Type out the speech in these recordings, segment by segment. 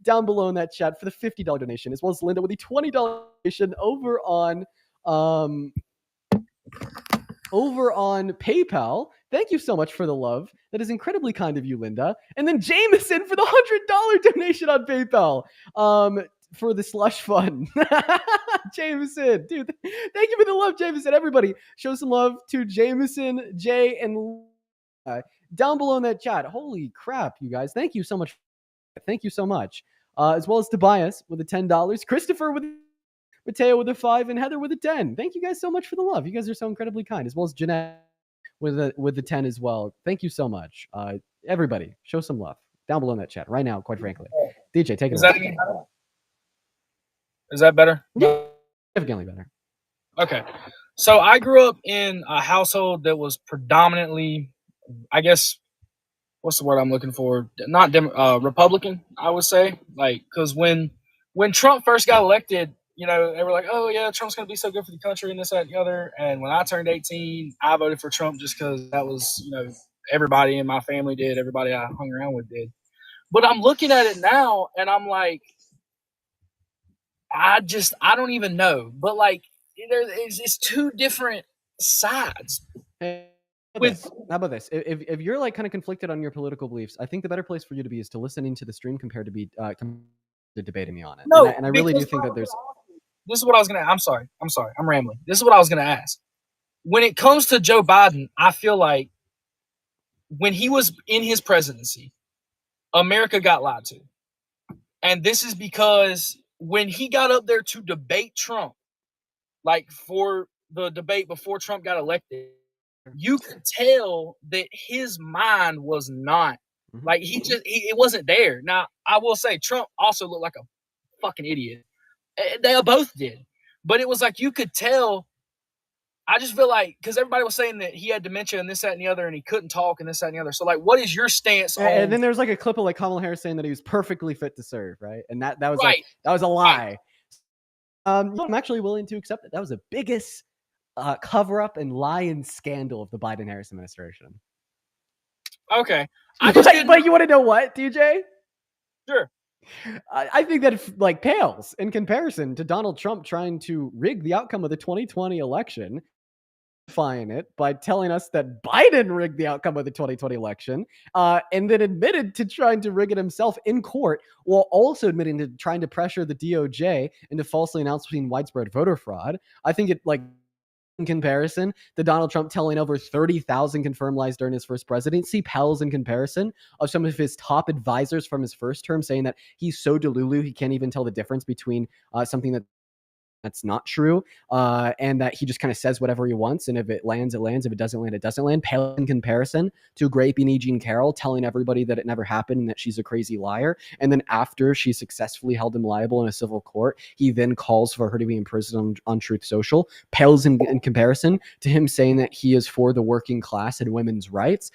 down below in that chat for the $50 donation, as well as Linda with the $20 donation um, over on PayPal. Thank you so much for the love. That is incredibly kind of you, Linda. And then Jameson for the $100 donation on PayPal for the slush fund. Jameson, dude, thank you for the love, Jameson. Everybody, show some love to Jameson, Jay, and down below in that chat. Holy crap, you guys. Thank you so much. Thank you so much. As well as Tobias with the $10. Christopher with Mateo with a 5, and Heather with a 10. Thank you guys so much for the love. You guys are so incredibly kind, as well as Jeanette with the 10 as well. Thank you so much. Everybody, show some love down below in that chat right now, quite frankly. DJ, take it away. Is that better? Yeah, significantly better. Okay. So I grew up in a household that was predominantly, I guess, what's the word I'm looking for? Not Republican, I would say. Like, because when Trump first got elected, you know, they were like, oh, yeah, Trump's going to be so good for the country and this, that, and the other. And when I turned 18, I voted for Trump just because that was, you know, everybody in my family did, everybody I hung around with did. But I'm looking at it now, and I'm like, I don't even know. But, like, it's two different sides. How about this? If you're like kind of conflicted on your political beliefs, I think the better place for you to be is to listening to the stream compared to be debating me on it. No, and I really do think that there's. This is what I was gonna. I'm sorry. I'm rambling. This is what I was gonna ask. When it comes to Joe Biden, I feel like when he was in his presidency, America got lied to, and this is because when he got up there to debate Trump, like for the debate before Trump got elected, you could tell that his mind was not like it wasn't there. Now, I will say Trump also looked like a fucking idiot. They both did, but it was like you could tell. I just feel like because everybody was saying that he had dementia and this, that, and the other, and he couldn't talk and this, that, and the other. So, like, what is your stance on? And then there's like a clip of like Kamala Harris saying that he was perfectly fit to serve, right? And that was right. That was a lie. Right. I'm actually willing to accept that was the biggest cover up and lie and scandal of the Biden-Harris administration. Okay, but you want to know what, DJ? Sure. I think that like pales in comparison to Donald Trump trying to rig the outcome of the 2020 election, justifying it by telling us that Biden rigged the outcome of the 2020 election, and then admitted to trying to rig it himself in court, while also admitting to trying to pressure the DOJ into falsely announcing widespread voter fraud. I think it like. In comparison to Donald Trump telling over 30,000 confirmed lies during his first presidency pales in comparison of some of his top advisors from his first term saying that he's so delulu he can't even tell the difference between something that's not true, and that he just kind of says whatever he wants, and if it lands, it lands. If it doesn't land, it doesn't land. Pale in comparison to Grapey Jean Carroll telling everybody that it never happened and that she's a crazy liar. And then after she successfully held him liable in a civil court, he then calls for her to be imprisoned on Truth Social. Pales in comparison to him saying that he is for the working class and women's rights,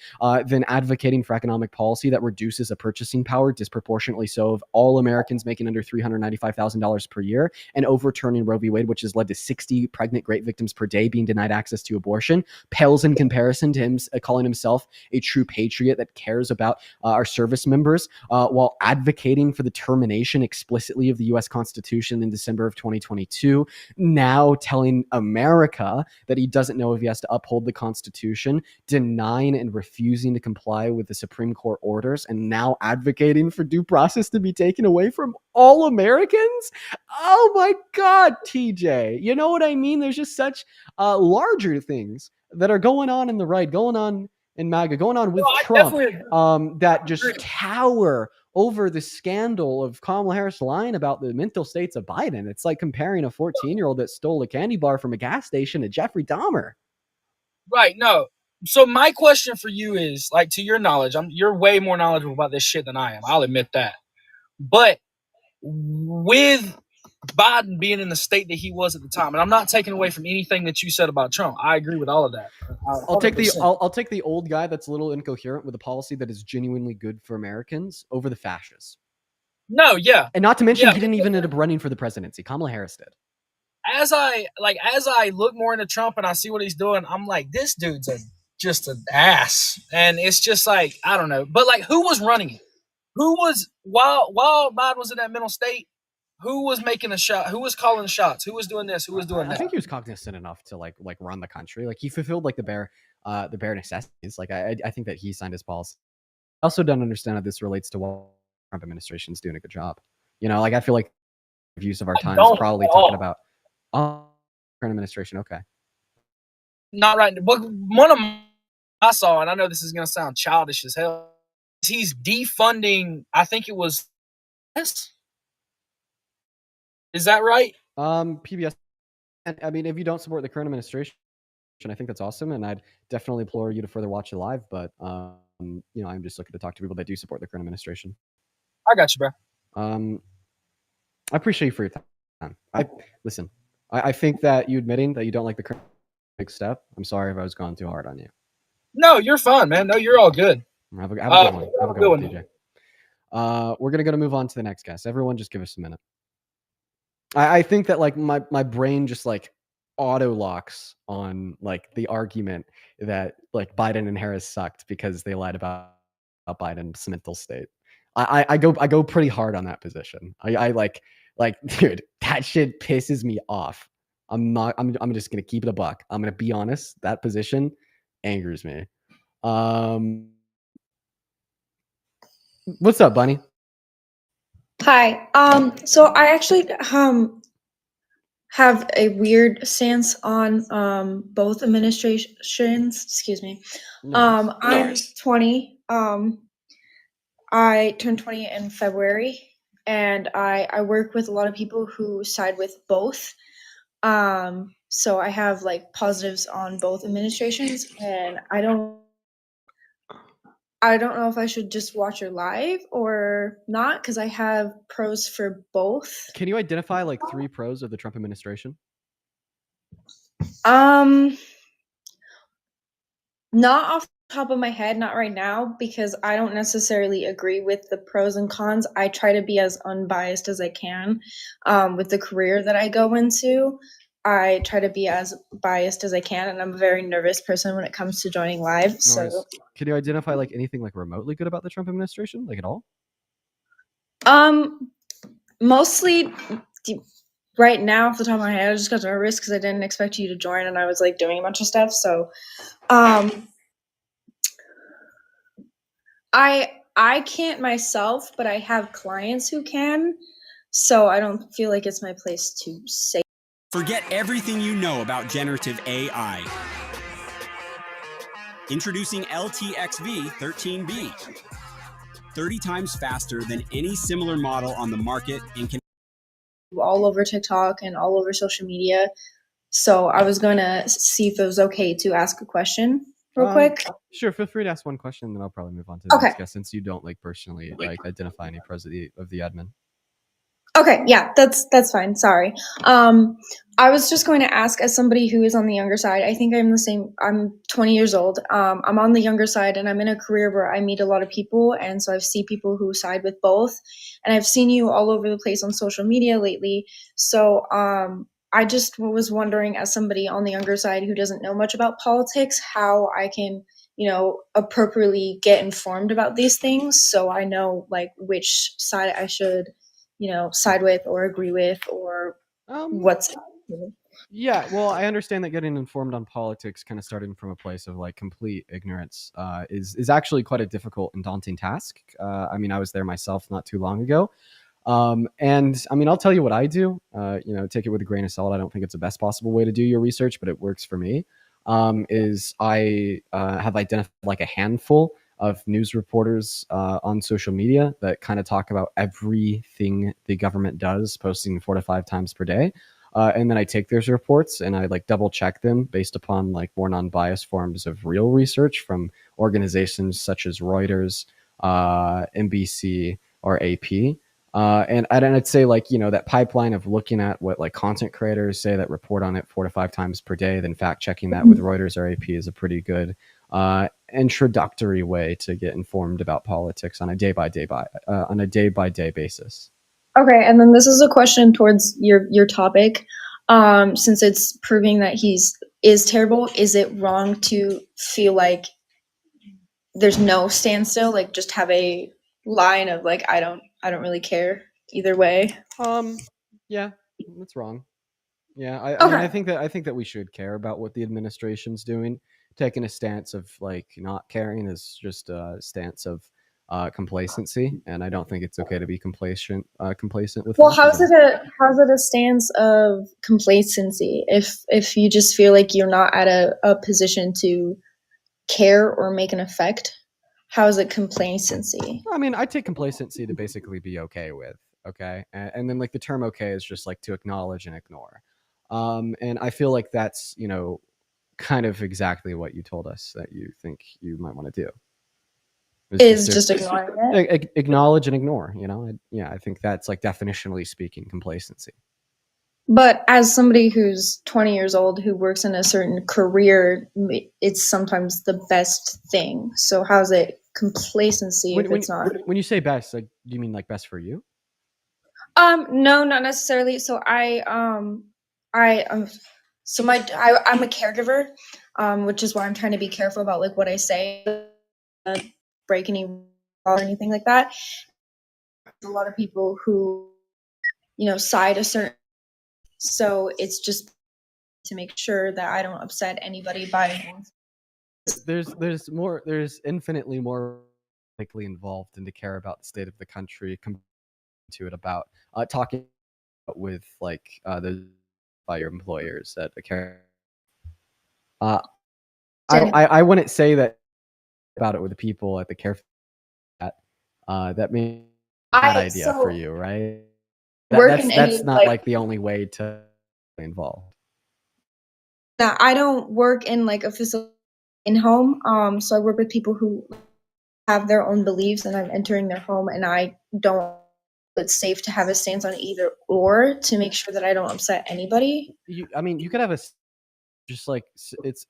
then advocating for economic policy that reduces the purchasing power disproportionately so of all Americans making under $395,000 per year, and overturning Roe v. Wade, which has led to 60 pregnant rape victims per day being denied access to abortion, pales in comparison to him calling himself a true patriot that cares about our service members, while advocating for the termination explicitly of the U.S. Constitution in December of 2022, now telling America that he doesn't know if he has to uphold the Constitution, denying and refusing to comply with the Supreme Court orders, and now advocating for due process to be taken away from all Americans. Oh my God, TJ. You know what I mean? There's just such larger things that are going on in the right, going on in MAGA, going on with Trump, that just tower over the scandal of Kamala Harris lying about the mental states of Biden. It's like comparing a 14-year-old that stole a candy bar from a gas station to Jeffrey Dahmer. Right. No. So my question for you is, like, to your knowledge, you're way more knowledgeable about this shit than I am. I'll admit that. But with Biden being in the state that he was at the time, and I'm not taking away from anything that you said about Trump. I agree with all of that. I'll take the old guy that's a little incoherent with a policy that is genuinely good for Americans over the fascists. No, yeah. And not to mention, he didn't even end up running for the presidency. Kamala Harris did. As I look more into Trump and I see what he's doing, I'm like, this dude's just an ass. And it's just like, I don't know. But like, who was running it? Who was while Biden was in that mental state? Who was making a shot? Who was calling the shots? Who was doing this? Who was doing I that? think he was cognizant enough to like run the country. Like he fulfilled like the bare necessities. Like I think that he signed his policy. I also don't understand how this relates to what the Trump administration is doing a good job. You know, like I feel like the use of our I time is don't probably at talking all. about oh, current administration. Okay. Not right. But one of my, I saw, and I know this is going to sound childish as hell. He's defunding. I think it was. Is that right? PBS. And I mean, if you don't support the current administration, I think that's awesome, and I'd definitely implore you to further watch it live. But you know, I'm just looking to talk to people that do support the current administration. I got you, bro. I appreciate you for your time. Listen. I think that you admitting that you don't like the current big step. I'm sorry if I was going too hard on you. No, you're fine, man. No, you're all good. Have a good one. Have a good one, TJ. We're gonna move on to the next guest. Everyone, just give us a minute. I think that like my brain just like auto locks on like the argument that like Biden and Harris sucked because they lied about Biden's mental state. I go pretty hard on that position. I like dude, that shit pisses me off. I'm just gonna keep it a buck. I'm gonna be honest. That position angers me. What's up, Bunny? Hi. So I actually have a weird stance on both administrations. Excuse me. Nice. I'm 20. I turned 20 in February, and I work with a lot of people who side with both. So I have like positives on both administrations, and I don't know if I should just watch her live or not because I have pros for both. Can you identify like 3 pros of the Trump administration? Not off the top of my head, not right now, because I don't necessarily agree with the pros and cons. I try to be as unbiased as I can with the career that I go into. I try to be as biased as I can, and I'm a very nervous person when it comes to joining live. So, can you identify like anything like remotely good about the Trump administration, like at all? Mostly right now, off the top of my head, I just got nervous because I didn't expect you to join, and I was like doing a bunch of stuff. So, I can't myself, but I have clients who can. So I don't feel like it's my place to say. Forget everything you know about generative AI. Introducing LTXV 13B. 30 times faster than any similar model on the market and can all over TikTok and all over social media. So I was going to see if it was okay to ask a question real quick. Sure, feel free to ask one question, then I'll probably move on to the next guest since you don't like personally like identify any pros of the admin. Okay, yeah, that's fine. Sorry. I was just going to ask, as somebody who is on the younger side, I think I'm the same. I'm 20 years old. I'm on the younger side, and I'm in a career where I meet a lot of people, and so I see people who side with both, and I've seen you all over the place on social media lately. So I just was wondering, as somebody on the younger side who doesn't know much about politics, how I can, appropriately get informed about these things, so I know like which side I should side with or agree with or what's. Yeah, well, I understand that getting informed on politics kind of starting from a place of like complete ignorance is actually quite a difficult and daunting task. I mean, I was there myself not too long ago. And I mean, I'll tell you what I do, take it with a grain of salt. I don't think it's the best possible way to do your research, but it works for me. Is I have identified like a handful of news reporters on social media that kind of talk about everything the government does, posting 4 to 5 times per day. And then I take those reports and I like double check them based upon like more non-biased forms of real research from organizations such as Reuters, NBC, or AP. And I'd say like, that pipeline of looking at what like content creators say that report on it 4 to 5 times per day, then fact checking that with Reuters or AP is a pretty good introductory way to get informed about politics on a day by day basis. Okay, and then this is a question towards your topic. Since it's proving that is terrible, is it wrong to feel like there's no standstill, like just have a line of like I don't really care either way. Yeah, that's wrong. Yeah, I mean, Okay. I think that we should care about what the administration's doing. Taking a stance of like not caring is just a stance of complacency, and I don't think it's okay to be complacent with Well, fascism. how's it a stance of complacency if you just feel like you're not at a position to care or make an effect? How is it complacency? I mean, I take complacency to basically be okay with, okay, and then like the term okay is just like to acknowledge and ignore, and I feel like that's kind of exactly what you told us that you think you might want to do. Is just ignoring it. Acknowledge and ignore. Yeah, I think that's like definitionally speaking complacency. But as somebody who's 20 years old who works in a certain career, it's sometimes the best thing. So how's it complacency if it's not? When you say best, like, do you mean like best for you? No, not necessarily. So I'm a caregiver, which is why I'm trying to be careful about like what I say, break any law or anything like that. A lot of people who side a certain, so it's just to make sure that I don't upset anybody by. There's infinitely more likely involved in to care about the state of the country to it about talking with like the by your employers at a care. I wouldn't say that about it with the people at the care that may be a bad idea for you, right? That's not like the only way to be involved. Now, I don't work in like a facility in home. So I work with people who have their own beliefs, and I'm entering their home, and I don't. It's safe to have a stance on either or to make sure that I don't upset anybody. I mean, you could have just like it's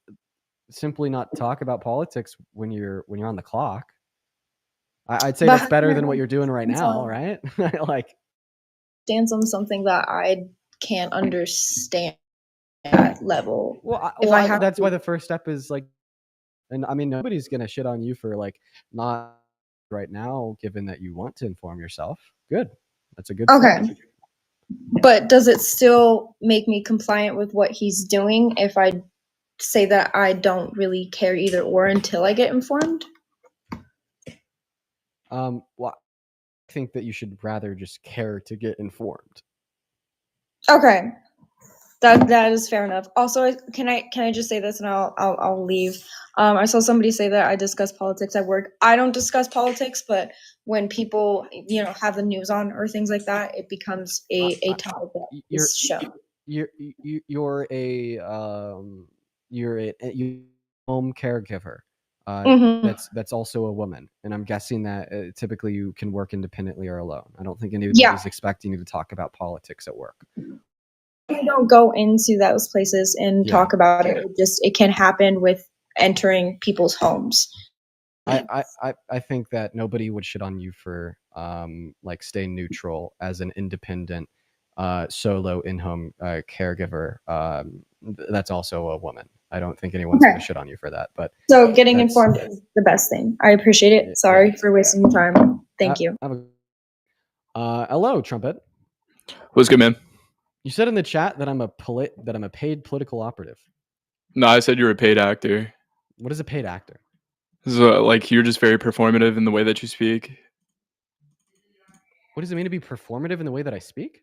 simply not talk about politics when you're on the clock. I'd say that's better than what you're doing right now, right? Like stance on something that I can't understand at level. Well, that's why the first step is like, and I mean, nobody's gonna shit on you for like not right now, given that you want to inform yourself. Good, that's a good. Okay. Step. But does it still make me compliant with what he's doing if I say that I don't really care either or until I get informed? Well, I think that you should rather just care to get informed. Okay, that is fair enough. Also, can I just say this and I'll leave. I saw somebody say that I discuss politics at work. I don't discuss politics, but when people have the news on or things like that, it becomes a topic that is shown. You're a home caregiver. That's also a woman, and I'm guessing that typically you can work independently or alone. I don't think anybody's expecting you to talk about politics at work. I don't go into those places and talk about it. It can happen with entering people's homes. I think that nobody would shit on you for like staying neutral as an independent solo in-home caregiver. That's also a woman. I don't think anyone's gonna shit on you for that. But so getting informed is the best thing. I appreciate it. Sorry for wasting your time. Thank you. Hello, Trumpet. What's good, man? You said in the chat that I'm a paid political operative. No, I said you're a paid actor. What is a paid actor? So, like, you're just very performative in the way that you speak. What does it mean to be performative in the way that I speak?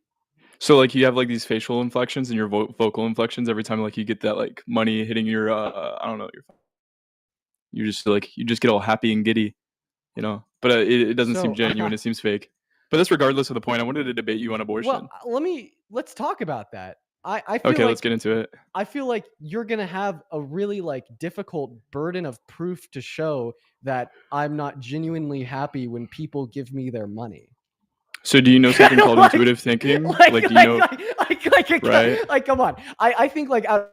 So, like, you have like these facial inflections and your vocal inflections every time, like, you get that like money hitting your I don't know, you just get all happy and giddy, But it doesn't seem genuine. It seems fake. But that's regardless of the point. I wanted to debate you on abortion. Well, let's talk about that. I feel okay, let's get into it. I feel like you're gonna have a really like difficult burden of proof to show that I'm not genuinely happy when people give me their money. So do you know something called intuitive thinking? Do you know? Right? Like, come on. I think like out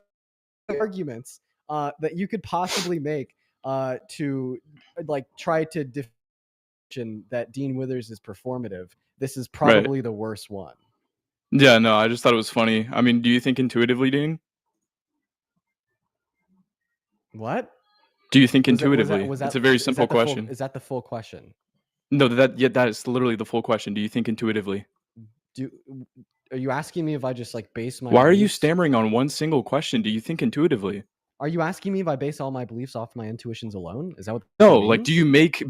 of arguments that you could possibly make to like try to defend that Dean Withers is performative. This is probably the worst one. Yeah, no, I just thought it was funny. I mean, do you think intuitively, Dean? What? Do you think intuitively? It's a very simple question. Is that the full question? No, that is literally the full question. Do you think intuitively? Are you asking me if I just like base my Why are you beliefs? stammering on one single question? Do you think intuitively? Are you asking me if I base all my beliefs off my intuitions alone? Is that what No, means? like, do you make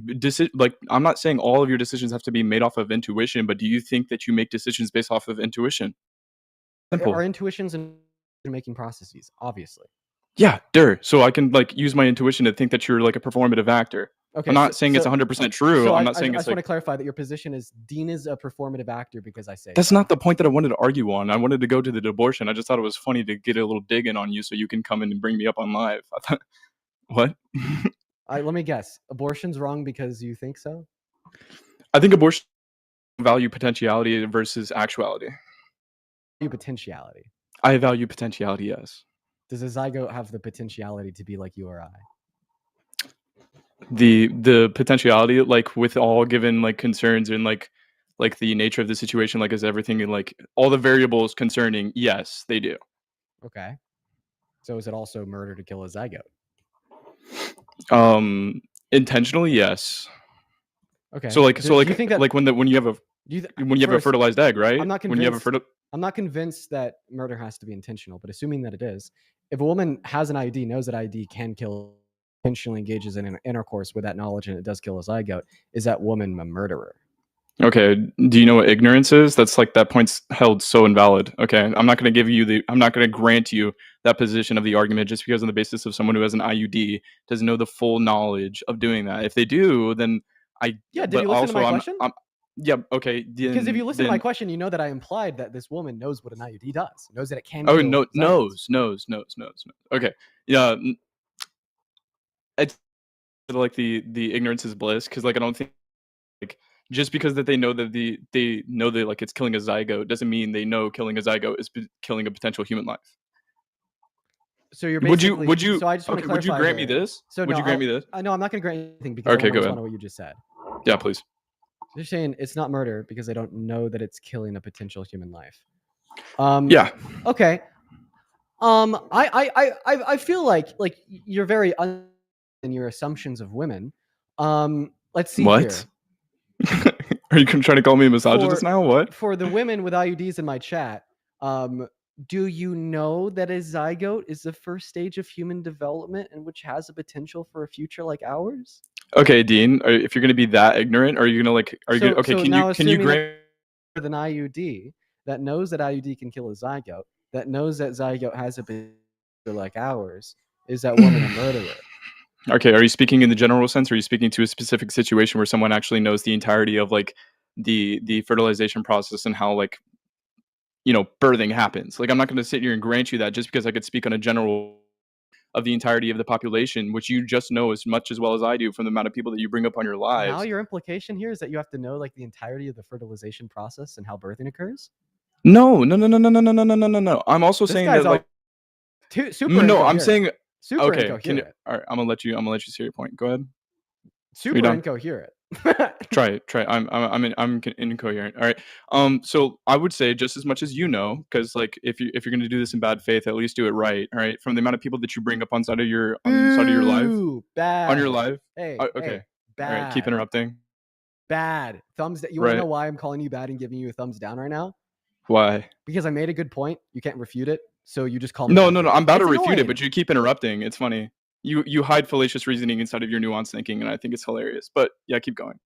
like, I'm not saying all of your decisions have to be made off of intuition, but do you think that you make decisions based off of intuition? Simple. Our intuitions and making processes, obviously. Yeah, so I can like use my intuition to think that you're like a performative actor. Okay, I'm not saying it's 100% true. So I'm not saying I it's just want to like clarify that your position is Dean is a performative actor because I say that's so. not the point that I wanted to argue on. I wanted to go to the abortion. I just thought it was funny to get a little dig in on you so you can come in and bring me up on live. I thought, what? Let me guess. Abortion's wrong because you think so? I think abortion value potentiality versus actuality. You potentiality. I value potentiality, yes. Does a zygote have the potentiality to be like you or I? The potentiality, like with all given like concerns and like the nature of the situation, like is everything and like all the variables concerning, yes, they do. Okay. So is it also murder to kill a zygote? Intentionally, yes. Okay. So like do you think that like when you have a first, fertilized egg, right? I'm not When you have a convinced. I'm not convinced that murder has to be intentional, but assuming that it is, if a woman has an IUD, knows that IUD can kill, intentionally engages in an intercourse with that knowledge, and it does kill a zygote, is that woman a murderer? Okay. Do you know what ignorance is? That's like that point's held so invalid. Okay. I'm not going to grant you that position of the argument just because on the basis of someone who has an IUD doesn't know the full knowledge of doing that. If they do, then Did you listen to my question? Yeah. Okay. Because if you listen to my question, you know that I implied that this woman knows what an IUD does, knows that it can. Oh, kill no, zygotes. knows. Okay. Yeah. It's like the ignorance is bliss because like I don't think like just because that they know that like it's killing a zygote doesn't mean they know killing a zygote is killing a potential human life. So you're basically. Would you? So I just want to clarify. Would you grant me this? So would you grant me this? No, I'm not going to grant anything because Okay, I want go to ahead. respond to what you just said. Yeah, please. So you're saying it's not murder because they don't know that it's killing a potential human life. Yeah. Okay. I feel like you're very in your assumptions of women. Let's see what? here. Are you trying to call me a misogynist now? What? For the women with IUDs in my chat, do you know that a zygote is the first stage of human development and which has a potential for a future like ours? Okay, Dean, if you're going to be that ignorant, are you going to like can you grant with an IUD that knows that IUD can kill a zygote, that knows that zygote has a potential like ours, is that woman a murderer? Okay, are you speaking in the general sense or are you speaking to a specific situation where someone actually knows the entirety of like the fertilization process and how like birthing happens? Like I'm not going to sit here and grant you that just because I could speak on a general of the entirety of the population, which you just know as much as well as I do from the amount of people that you bring up on your lives. Now your implication here is that you have to know like the entirety of the fertilization process and how birthing occurs? No. I'm also saying that like super no, I'm saying super okay. incoherent. All right, I'm gonna let you say your point. Go ahead. Super incoherent. Try. I'm incoherent. All right. So I would say just as much as because like if you're gonna do this in bad faith, at least do it right. All right. From the amount of people that you bring up on side of your live. Bad. On your live. Hey. Okay. Hey, bad. All right. Keep interrupting. Bad. Thumbs down. You want to know why I'm calling you bad and giving you a thumbs down right now? Why? Because I made a good point. You can't refute it. So you just call me. No. I'm about to refute it, but you keep interrupting. It's funny. You hide fallacious reasoning inside of your nuanced thinking, and I think it's hilarious. But yeah, keep going.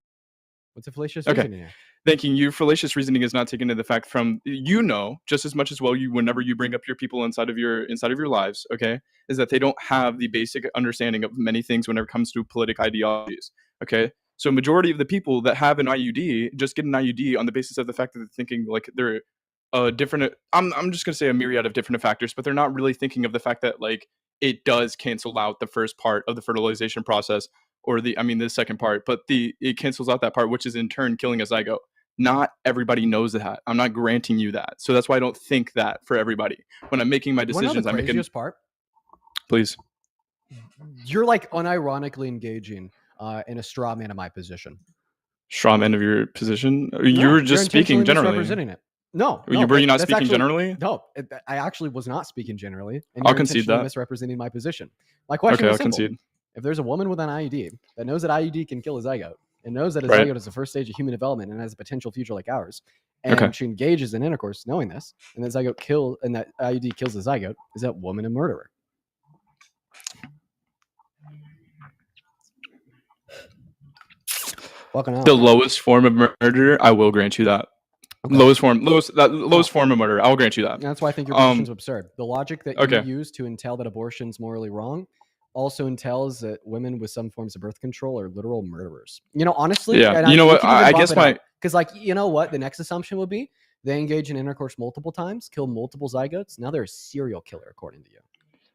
What's a fallacious reasoning here? Thinking your fallacious reasoning is not taken into the fact from just as much as well whenever you bring up your people inside of your lives, okay, is that they don't have the basic understanding of many things whenever it comes to political ideologies. Okay. So majority of the people that have an IUD just get an IUD on the basis of the fact that they're thinking like they're different. I'm just gonna say a myriad of different factors, but they're not really thinking of the fact that like it does cancel out the first part of the fertilization process, or the second part, but it cancels out that part, which is in turn killing a zygote. Not everybody knows that. I'm not granting you that, so that's why I don't think that for everybody when I'm making my decisions. I'm making part. Please. You're like unironically engaging in a straw man of my position. Straw man of your position? You're just speaking generally. Misrepresenting it. No, were you not speaking generally? No, I actually was not speaking generally. And I'll concede that. Misrepresenting my position. My question is simple. Concede. If there's a woman with an IUD that knows that IUD can kill a zygote, and knows that a Right. zygote is the first stage of human development and has a potential future like ours, and she engages in intercourse knowing this, and that IUD kills the zygote, is that woman a murderer? The lowest form of murder, I will grant you that. Okay. Lowest form of murder, I will grant you that. That's why I think your position's absurd. The logic that you use to entail that abortion's morally wrong also entails that women with some forms of birth control are literal murderers. Honestly, yeah. You know what? I guess because the next assumption would be they engage in intercourse multiple times, kill multiple zygotes. Now they're a serial killer, according to you.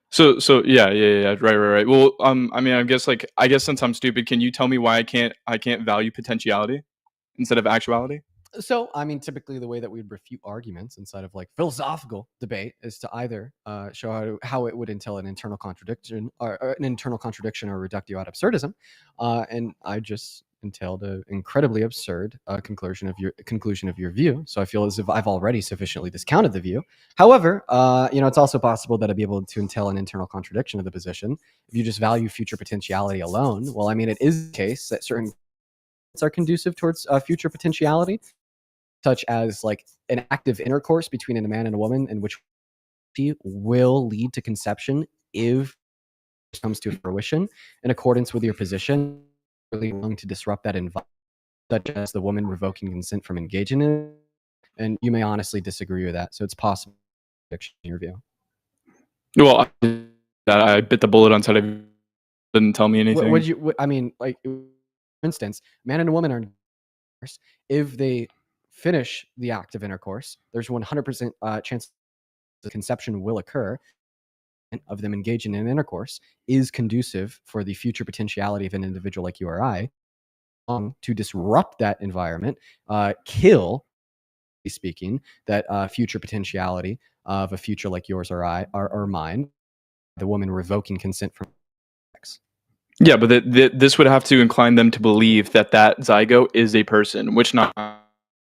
So yeah, right. Well, I guess since I'm stupid, can you tell me why I can't value potentiality instead of actuality? So, typically the way that we'd refute arguments inside of philosophical debate is to either show how it would entail an internal contradiction or reductio ad absurdism, and I just entailed an incredibly absurd conclusion of your view. So I feel as if I've already sufficiently discounted the view. However, it's also possible that I'd be able to entail an internal contradiction of the position if you just value future potentiality alone. Well, it is the case that certain are conducive towards future potentiality, such as an active intercourse between a man and a woman, in which will lead to conception if it comes to fruition, in accordance with your position. Really wrong to disrupt that environment, such as the woman revoking consent from engaging in it. And you may honestly disagree with that. So it's possible in your view. Well, I bit the bullet on side of didn't tell me anything. For instance, man and a woman are if they finish the act of intercourse, there's 100% chance the conception will occur, and of them engaging in intercourse is conducive for the future potentiality of an individual like you or I to disrupt that environment, kill, speaking, that future potentiality of a future like yours or I or mine, the woman revoking consent from sex. Yeah, but this would have to incline them to believe that zygote is a person, which not.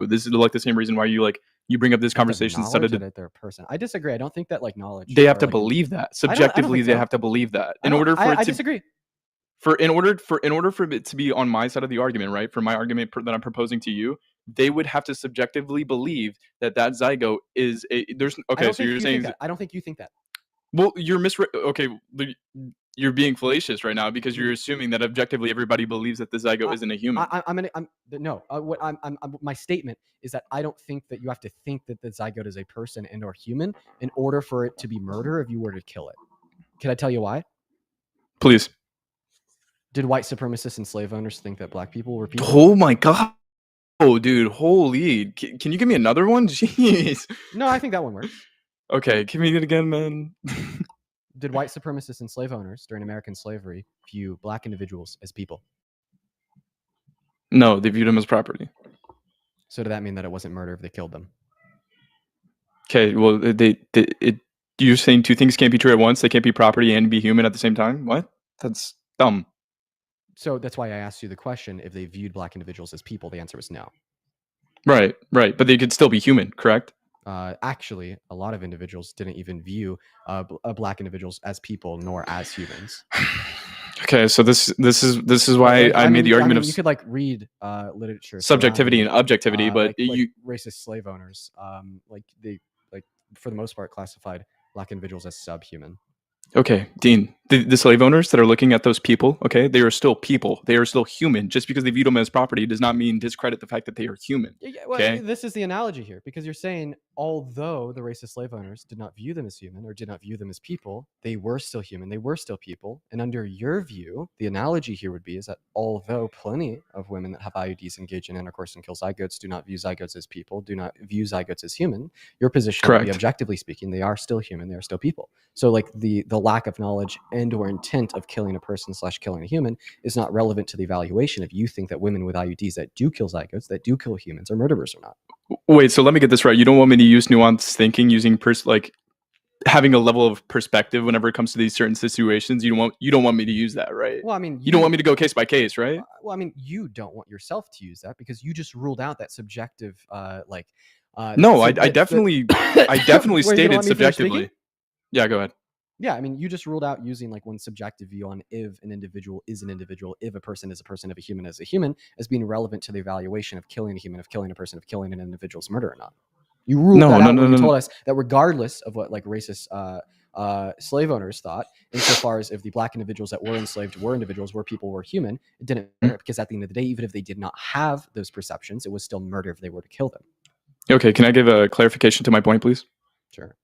This is the same reason why you bring up this conversation instead of that they're a person. I disagree. I don't think that knowledge. They have to believe that subjectively. They have to believe that in order for it to. I disagree. In order for it to be on my side of the argument, right? For my argument that I'm proposing to you, they would have to subjectively believe that zygote is a. There's okay. So you're saying I don't think you think that. Well, you're you're being fallacious right now because you're assuming that objectively everybody believes that the zygote isn't a human. My statement is that I don't think that you have to think that the zygote is a person and or human in order for it to be murder if you were to kill it. Can I tell you why? Please. Did white supremacists and slave owners think that black people were people? Oh my god. Oh, dude, holy. Can you give me another one? Jeez. No, I think that one works. Okay, give me it again, man. Did white supremacists and slave owners during American slavery view black individuals as people? No, they viewed them as property. So did that mean that it wasn't murder if they killed them? Okay, well, you're saying two things can't be true at once? They can't be property and be human at the same time? What? That's dumb. So that's why I asked you the question, if they viewed black individuals as people, the answer was no. Right. But they could still be human, correct? Actually, a lot of individuals didn't even view black individuals as people nor as humans. Okay, so this is why I made the argument of you could read literature, subjectivity and objectivity, but racist slave owners, they for the most part classified black individuals as subhuman. Okay, Dean, the slave owners that are looking at those people, okay, they are still people. They are still human. Just because they viewed them as property does not mean discredit the fact that they are human. Okay? This is the analogy here, because you're saying although the racist slave owners did not view them as human or did not view them as people, they were still human. They were still people. And under your view, the analogy here would be is that although plenty of women that have IUDs engage in intercourse and kill zygotes do not view zygotes as people, do not view zygotes as human, your position would be, objectively speaking, they are still human. They are still people. So the lack of knowledge and or intent of killing a person / killing a human is not relevant to the evaluation if you think that women with IUDs that do kill zygotes, that do kill humans, are murderers or not. Wait, so let me get this right. You don't want me to use nuanced thinking, using having a level of perspective whenever it comes to these certain situations. You don't want me to use that, right? Well, you don't want me to go case by case, right? You don't want yourself to use that because you just ruled out that subjective no, I definitely stated subjectively. Yeah, go ahead. Yeah, I mean, you just ruled out using like one subjective view on if an individual is an individual, if a person is a person, if a human is a human, as being relevant to the evaluation of killing a human, of killing a person, of killing an individual's murder or not. You ruled No, that no, out no, when you no, told no. us that regardless of what like racist slave owners thought, insofar as if the black individuals that were enslaved were individuals, where people were human, it didn't matter, because at the end of the day, even if they did not have those perceptions, it was still murder if they were to kill them. Okay, can I give a clarification to my point, please? Sure.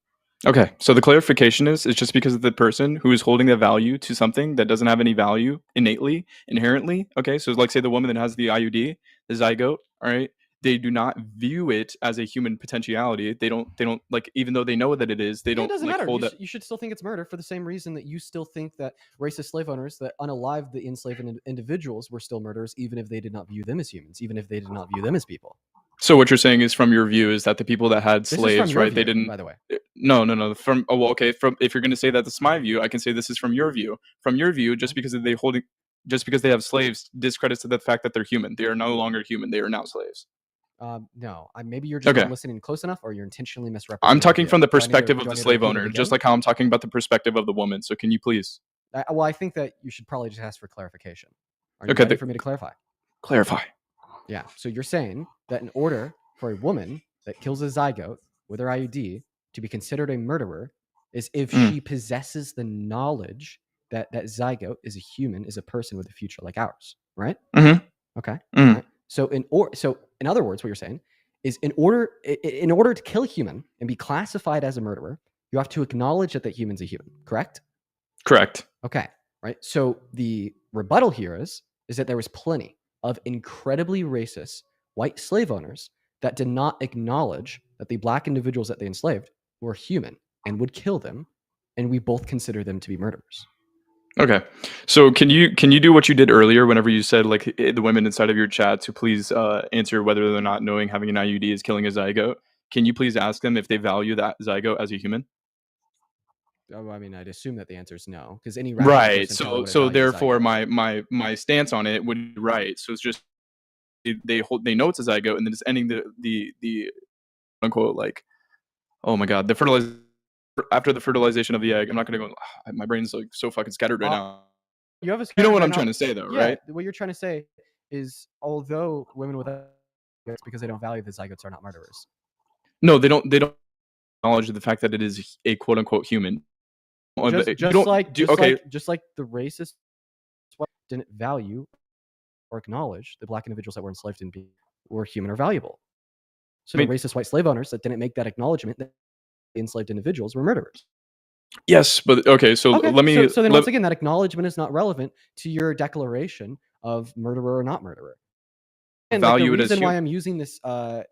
Okay, so the clarification is it's just because of the person who is holding the value to something that doesn't have any value innately, inherently. Okay, so like say the woman that has the IUD, the zygote, all right, they do not view it as a human potentiality. They don't like, even though they know that it is, they Yeah, it don't doesn't like matter. hold it. You should still think it's murder for the same reason that you still think that racist slave owners that unalived the enslaved individuals were still murderers, even if they did not view them as humans, even if they did not view them as people. So what you're saying is, from your view, is that the people that had This is from slaves, your right? They view, didn't. by the way. No. From well, okay. From if you're going to say that that's my view, I can say this is from your view. From your view, just because they have slaves discredits to the fact that they're human. They are no longer human. They are now slaves. No, maybe you're just Okay. not listening close enough, or you're intentionally misrepresenting. I'm talking my from view. the perspective of Do I the need to slave repeat it owner, again? just like how I'm talking about the perspective of the woman. So can you please Well, I think that you should probably just ask for clarification. Are you Okay, ready for me to clarify? clarify? Yeah. So you're saying that in order for a woman that kills a zygote with her IUD to be considered a murderer is if she possesses the knowledge that that zygote is a human, is a person with a future like ours, right? Mm-hmm. Okay. Mhm. Right. So in other words, what you're saying is in order to kill a human and be classified as a murderer, you have to acknowledge that that human's a human, correct? Correct. Okay, right. So the rebuttal here is that there was plenty of incredibly racist white slave owners that did not acknowledge that the black individuals that they enslaved were human and would kill them, and we both consider them to be murderers. Okay. So can you do what you did earlier whenever you said like the women inside of your chat to please answer whether they're not knowing having an IUD is killing a zygote? Can you please ask them if they value that zygote as a human? Oh, I mean, I'd assume that the answer is no, because any rational Right. person probably So wouldn't value a therefore zygote. my stance on it would be right. So it's just they know it's a zygote, and then it's ending the unquote like, oh my god, the fertilization after the fertilization of the egg. I'm not gonna go. My brain's like so fucking scattered right now. You have a You know what scattered I'm brain trying out- to say though, Yeah, right? what you're trying to say is although women with zygotes, because they don't value the zygotes, are not murderers. No, they don't acknowledge the fact that it is a quote unquote human. Just like the racist didn't value or acknowledge the black individuals that were enslaved and were human or valuable. So the racist white slave owners that didn't make that acknowledgement that the enslaved individuals were murderers. Yes, but okay. So let me. So then once again, that acknowledgement is not relevant to your declaration of murderer or not murderer. And like, the reason why I'm using this, like,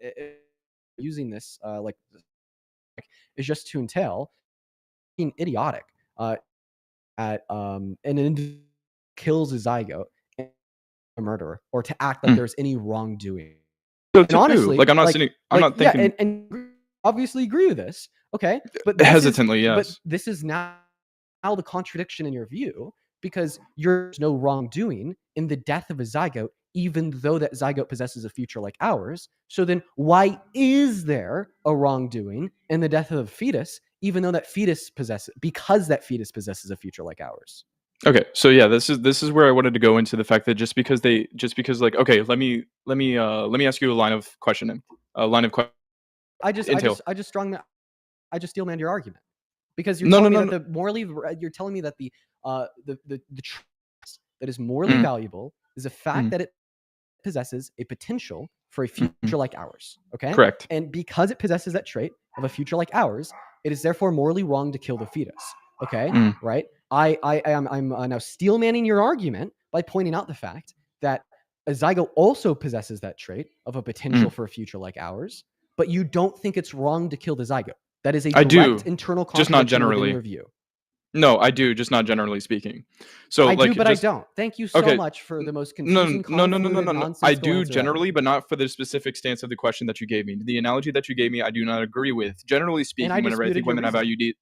is just to entail being idiotic. At an individual kills a zygote, a murderer, or to act like there's any wrongdoing. And honestly, like I'm not sitting. I'm not thinking. Yeah, and obviously agree with this. Okay, but hesitantly, yes. But this is now the contradiction in your view, because there's no wrongdoing in the death of a zygote, even though that zygote possesses a future like ours. So then why is there a wrongdoing in the death of a fetus, even though that fetus possesses a future like ours? Okay, so yeah, this is where I wanted to go into the fact that just because like, okay, let me ask you a line of questioning, I just steelman your argument, because you're you're telling me that the trust that is morally valuable is a fact that it possesses a potential for a future like ours. Okay, correct. And because it possesses that trait of a future like ours, it is therefore morally wrong to kill the fetus. Okay, right? I'm now steelmanning your argument by pointing out the fact that a zygote also possesses that trait of a potential for a future like ours, but you don't think it's wrong to kill the zygote. That is a direct internal contradiction just not generally within your view. No, I do, just not generally speaking. So I like, do, but I don't. Thank you so much for the most confusing, no. I do generally, but not for the specific stance of the question that you gave me. The analogy that you gave me, I do not agree with. Generally speaking, whenever I think women have IUD,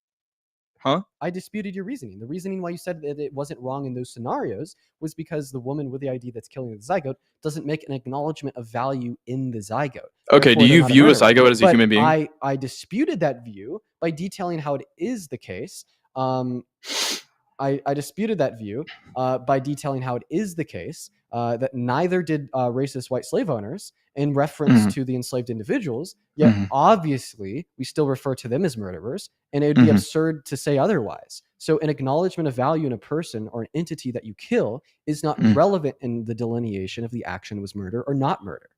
I disputed your reasoning. The reasoning why you said that it wasn't wrong in those scenarios was because the woman with the ID that's killing the zygote doesn't make an acknowledgement of value in the zygote. Okay, do you view a zygote as a human being? I disputed that view by detailing how it is the case I disputed that view by detailing how it is the case that neither did racist white slave owners in reference to the enslaved individuals, yet obviously we still refer to them as murderers, and it would be absurd to say otherwise. So an acknowledgement of value in a person or an entity that you kill is not relevant in the delineation of the action was murder or not murder.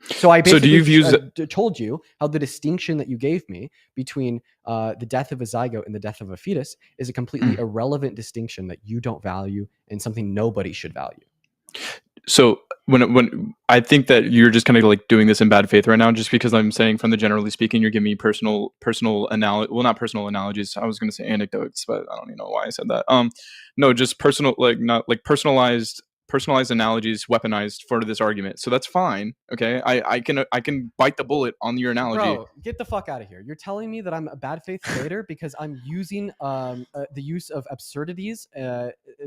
So I basically told you how the distinction that you gave me between the death of a zygote and the death of a fetus is a completely irrelevant distinction that you don't value and something nobody should value. So when I think that you're just kind of like doing this in bad faith right now, just because I'm saying from the generally speaking, you're giving me personal analogy. Well, not personal analogies. I was going to say anecdotes, but I don't even know why I said that. No, just personal, like not like personalized analogies weaponized for this argument. So that's fine. Okay. I can bite the bullet on your analogy. Bro, get the fuck out of here. You're telling me that I'm a bad faith trader because I'm using the use of absurdities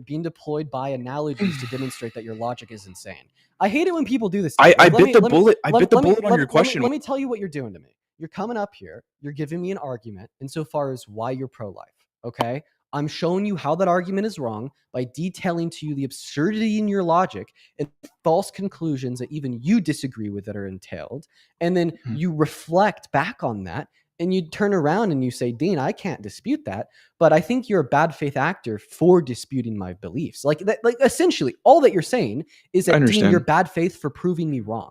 being deployed by analogies to demonstrate that your logic is insane. I hate it when people do this. I bit the bullet on your question. Let me tell you what you're doing to me. You're coming up here. You're giving me an argument insofar as why you're pro-life. Okay. I'm showing you how that argument is wrong by detailing to you the absurdity in your logic and false conclusions that even you disagree with that are entailed. And then you reflect back on that and you turn around and you say, Dean, I can't dispute that, but I think you're a bad faith actor for disputing my beliefs. Like essentially all that you're saying is that, Dean, you're bad faith for proving me wrong.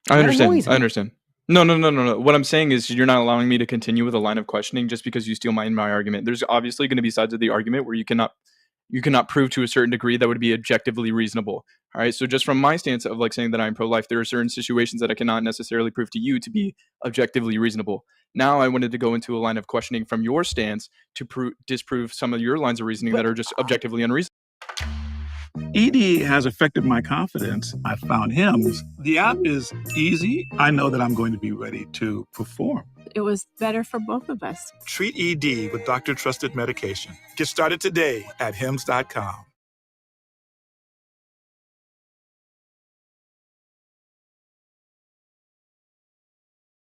I understand. No. What I'm saying is you're not allowing me to continue with a line of questioning just because you steal my argument. There's obviously going to be sides of the argument where you cannot prove to a certain degree that would be objectively reasonable. All right. So just from my stance of like saying that I'm pro-life, there are certain situations that I cannot necessarily prove to you to be objectively reasonable. Now I wanted to go into a line of questioning from your stance to disprove some of your lines of reasoning that are just objectively unreasonable. ED has affected my confidence. I found hymns. The app is easy. I know that I'm going to be ready to perform. It was better for both of us. Treat ED with doctor-trusted medication. Get started today at hims.com.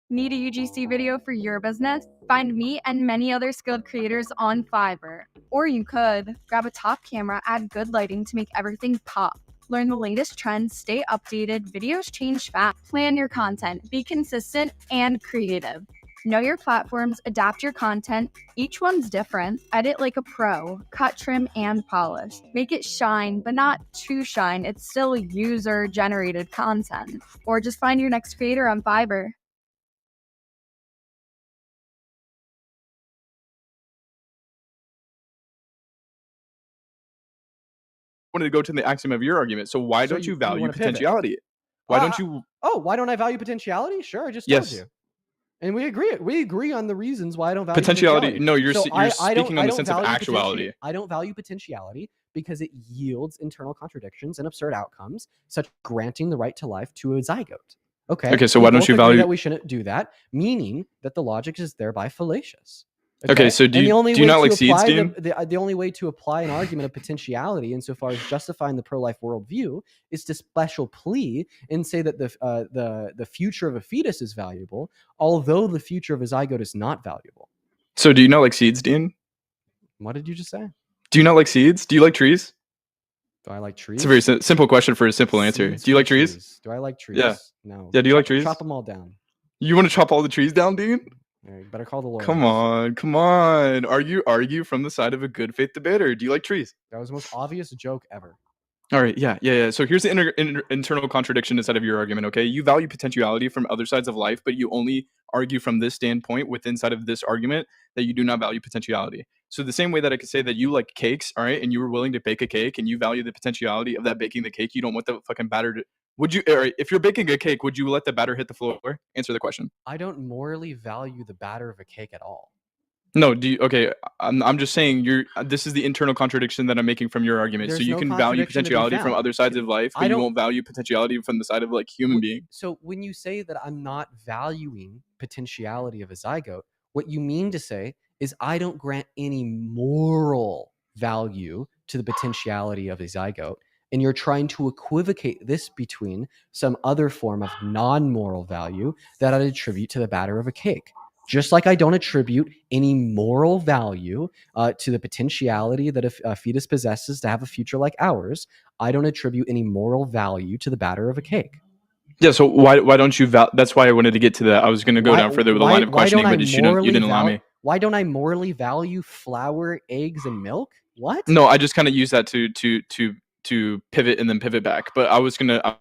Need a UGC video for your business? Find me and many other skilled creators on Fiverr. Or you could grab a top camera, add good lighting to make everything pop. Learn the latest trends, stay updated, videos change fast. Plan your content, be consistent and creative. Know your platforms, adapt your content. Each one's different. Edit like a pro, cut, trim, and polish. Make it shine, but not too shine. It's still user-generated content. Or just find your next creator on Fiverr. Wanted to go to the axiom of your argument. So why don't you value potentiality? Why don't you? Oh, why don't I value potentiality? Sure, I just told you. And we agree. We agree on the reasons why I don't value potentiality. No, you're speaking on the sense of actuality. I don't value potentiality because it yields internal contradictions and absurd outcomes, such as granting the right to life to a zygote. Okay. So why don't you value that we shouldn't do that? Meaning that the logic is thereby fallacious. Okay, so do you not like seeds, Dean? The only way to apply an argument of potentiality insofar as justifying the pro-life worldview is to special plea and say that the future of a fetus is valuable, although the future of a zygote is not valuable. So do you not like seeds, Dean? What did you just say? Do you not like seeds? Do you like trees? Do I like trees? It's a very simple question for a simple answer. Do you like trees? Do I like trees? Yeah. No. Yeah, do you like trees? Chop them all down. You want to chop all the trees down, Dean? Yeah, you better call the Lord. Come on. Argue from the side of a good faith debater. Do you like trees? That was the most obvious joke ever. All right, yeah. So here's the internal contradiction inside of your argument, okay? You value potentiality from other sides of life, but you only argue from this standpoint within inside of this argument that you do not value potentiality. So the same way that I could say that you like cakes, all right, and you were willing to bake a cake and you value the potentiality of that baking the cake, you don't want the fucking batter to... Would you, if you're baking a cake, would you let the batter hit the floor? Answer the question. I don't morally value the batter of a cake at all. No, okay, I'm just saying this is the internal contradiction that I'm making from your argument. There's so you can value potentiality from other sides of life, but you won't value potentiality from the side of like human being. So when you say that I'm not valuing potentiality of a zygote, what you mean to say is I don't grant any moral value to the potentiality of a zygote. And you're trying to equivocate this between some other form of non-moral value that I'd attribute to the batter of a cake. Just like I don't attribute any moral value to the potentiality that a fetus possesses to have a future like ours, I don't attribute any moral value to the batter of a cake. Yeah, so why don't you that's why I wanted to get to that. I was going to go down further with a line of questioning, but you didn't allow me. Why don't I morally value flour, eggs, and milk? What? No, I just kind of use that to pivot and then pivot back. But I was to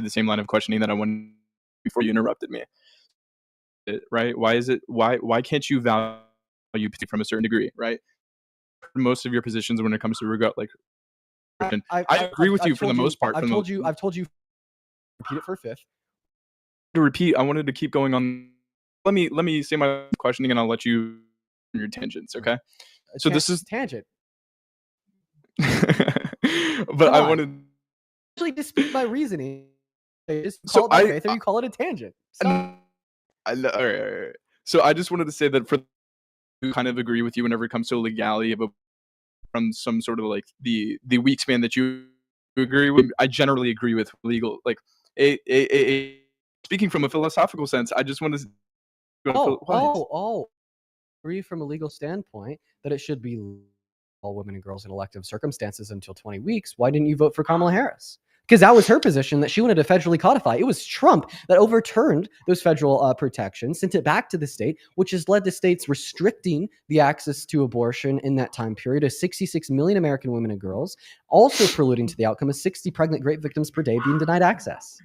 the same line of questioning that I wanted before you interrupted me. Right? Why can't you value from a certain degree, right? Most of your positions when it comes to regard, like, I agree with you for the most part. I've told you. Repeat it for a fifth. To repeat, I wanted to keep going on. Let me say my questioning, and I'll let you on your tangents. Okay. So this is tangent. But I wanted actually dispute my reasoning. So you call it a tangent. All right. So I just wanted to say that kind of agree with you whenever it comes to legality from some sort of like the weak span that you agree with. I generally agree with legal, like speaking from a philosophical sense. I just want to agree from a legal standpoint that it should be all women and girls in elective circumstances until 20 weeks. Why didn't you vote for Kamala Harris? Because that was her position, that she wanted to federally codify. It was Trump that overturned those federal protections, sent it back to the state, which has led to states restricting the access to abortion in that time period of 66 million American women and girls, also preluding to the outcome of 60 pregnant rape victims per day being denied access.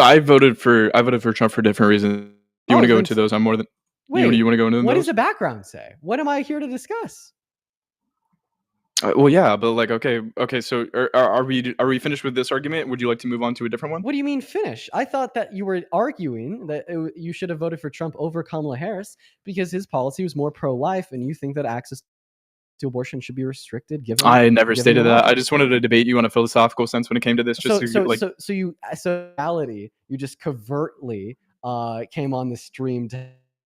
I voted for Trump for different reasons. You want to go into those? I'm more than. Wait, you want to go into those? What does the background say? What am I here to discuss? Well, yeah, but like, okay. So, are we finished with this argument? Would you like to move on to a different one? What do you mean finish? I thought that you were arguing that you should have voted for Trump over Kamala Harris because his policy was more pro-life, and you think that access to aberration should be restricted. I never stated that. I just wanted to debate you on a philosophical sense when it came to this. So you just covertly came on the stream to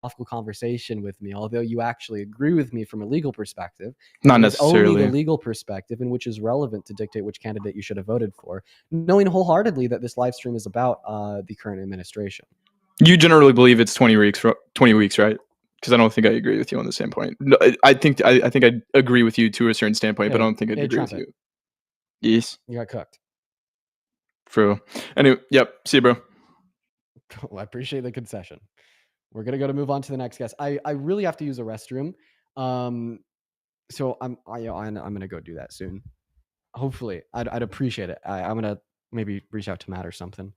philosophical conversation with me, although you actually agree with me from a legal perspective. Not necessarily. Only the legal perspective in which is relevant to dictate which candidate you should have voted for, knowing wholeheartedly that this live stream is about the current administration. You generally believe it's 20 weeks, right? Because I don't think I agree with you on the standpoint. No, I think I agree with you to a certain standpoint, but I don't think I'd agree with you. Yes. You got cooked. True. Anyway, yep. See you, bro. Well, I appreciate the concession. We're gonna move on to the next guest. I really have to use a restroom, so I'm gonna go do that soon. Hopefully, I'd appreciate it. I'm gonna maybe reach out to Matt or something.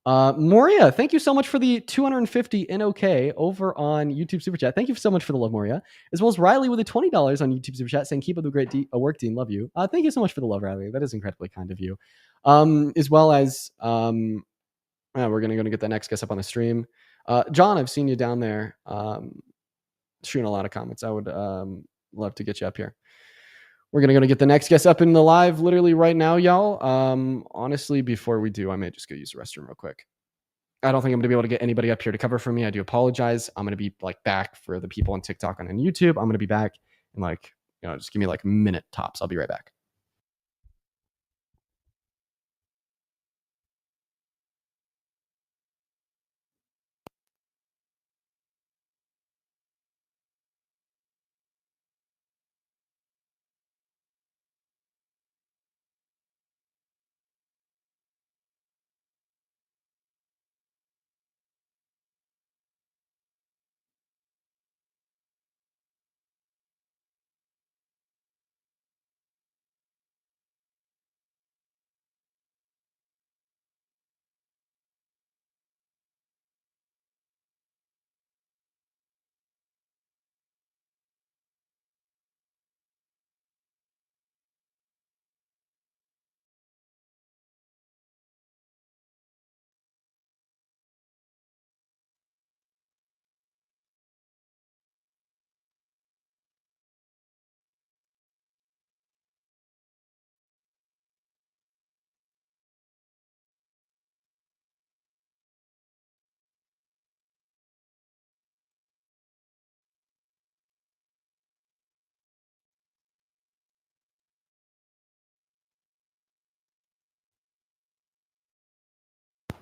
Moria, thank you so much for the 250 NOK over on YouTube Super Chat. Thank you so much for the love, Moria. As well as Riley with the $20 on YouTube Super Chat saying, keep up the great work, Dean. Love you. Thank you so much for the love, Riley. That is incredibly kind of you. As well as, we're going to get the next guest up on the stream. John, I've seen you down there shooting a lot of comments. I would love to get you up here. We're going to get the next guest up in the live literally right now, y'all. Honestly, before we do, I may just go use the restroom real quick. I don't think I'm going to be able to get anybody up here to cover for me. I do apologize. I'm going to be like back for the people on TikTok and on YouTube. I'm going to be back in just give me like a minute tops. I'll be right back.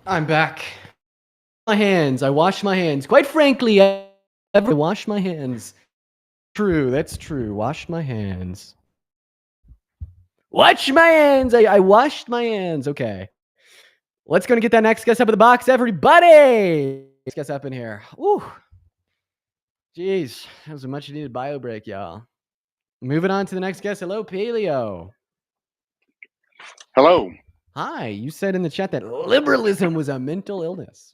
I'm back. my hands. I wash my hands. Quite frankly, I ever wash my hands. True, that's true. Wash my hands. Wash my hands. I washed my hands. Okay. Let's go and get that next guest up in the box, everybody. Next guest up in here. Woo. Jeez, that was a much needed bio break, y'all. Moving on to the next guest. Hello, Paleo. Hello. Hi. You said in the chat that liberalism was a mental illness.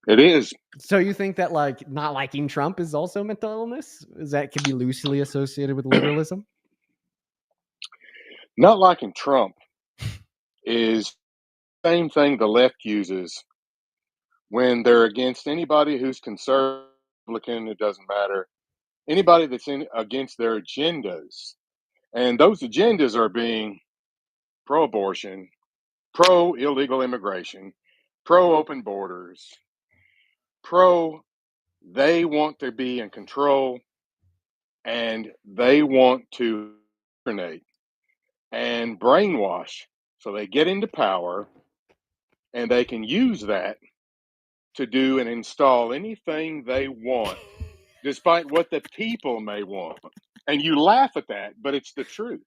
It is. So you think that like not liking Trump is also mental illness? Is that could be loosely associated with liberalism? Not liking Trump is the same thing the left uses when they're against anybody who's conservative, Republican, it doesn't matter. Anybody that's against their agendas. And those agendas are being pro-abortion, pro-illegal immigration, pro-open borders, they want to be in control, and they want to indoctrinate and brainwash. So they get into power, and they can use that to do and install anything they want, despite what the people may want. And you laugh at that, but it's the truth.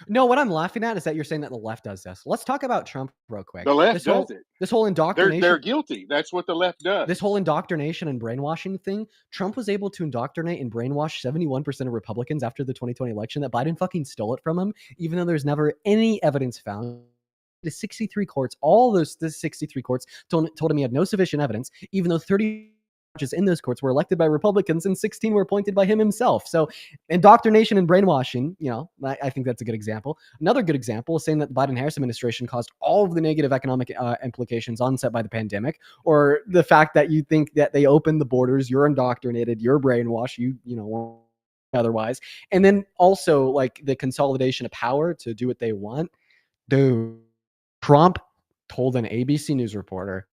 No, what I'm laughing at is that you're saying that the left does this. Let's talk about Trump real quick. The left does it. This whole indoctrination. They're guilty. That's what the left does. This whole indoctrination and brainwashing thing, Trump was able to indoctrinate and brainwash 71% of Republicans after the 2020 election that Biden fucking stole it from him, even though there's never any evidence found. The 63 courts, all those 63 courts told him he had no sufficient evidence, even though 30 judges in those courts were elected by Republicans and 16 were appointed by him himself. So indoctrination and brainwashing, I think that's a good example. Another good example is saying that the Biden-Harris administration caused all of the negative economic implications onset by the pandemic, or the fact that you think that they opened the borders, you're indoctrinated, you're brainwashed, otherwise. And then also like the consolidation of power to do what they want. Dude, Trump told an ABC News reporter,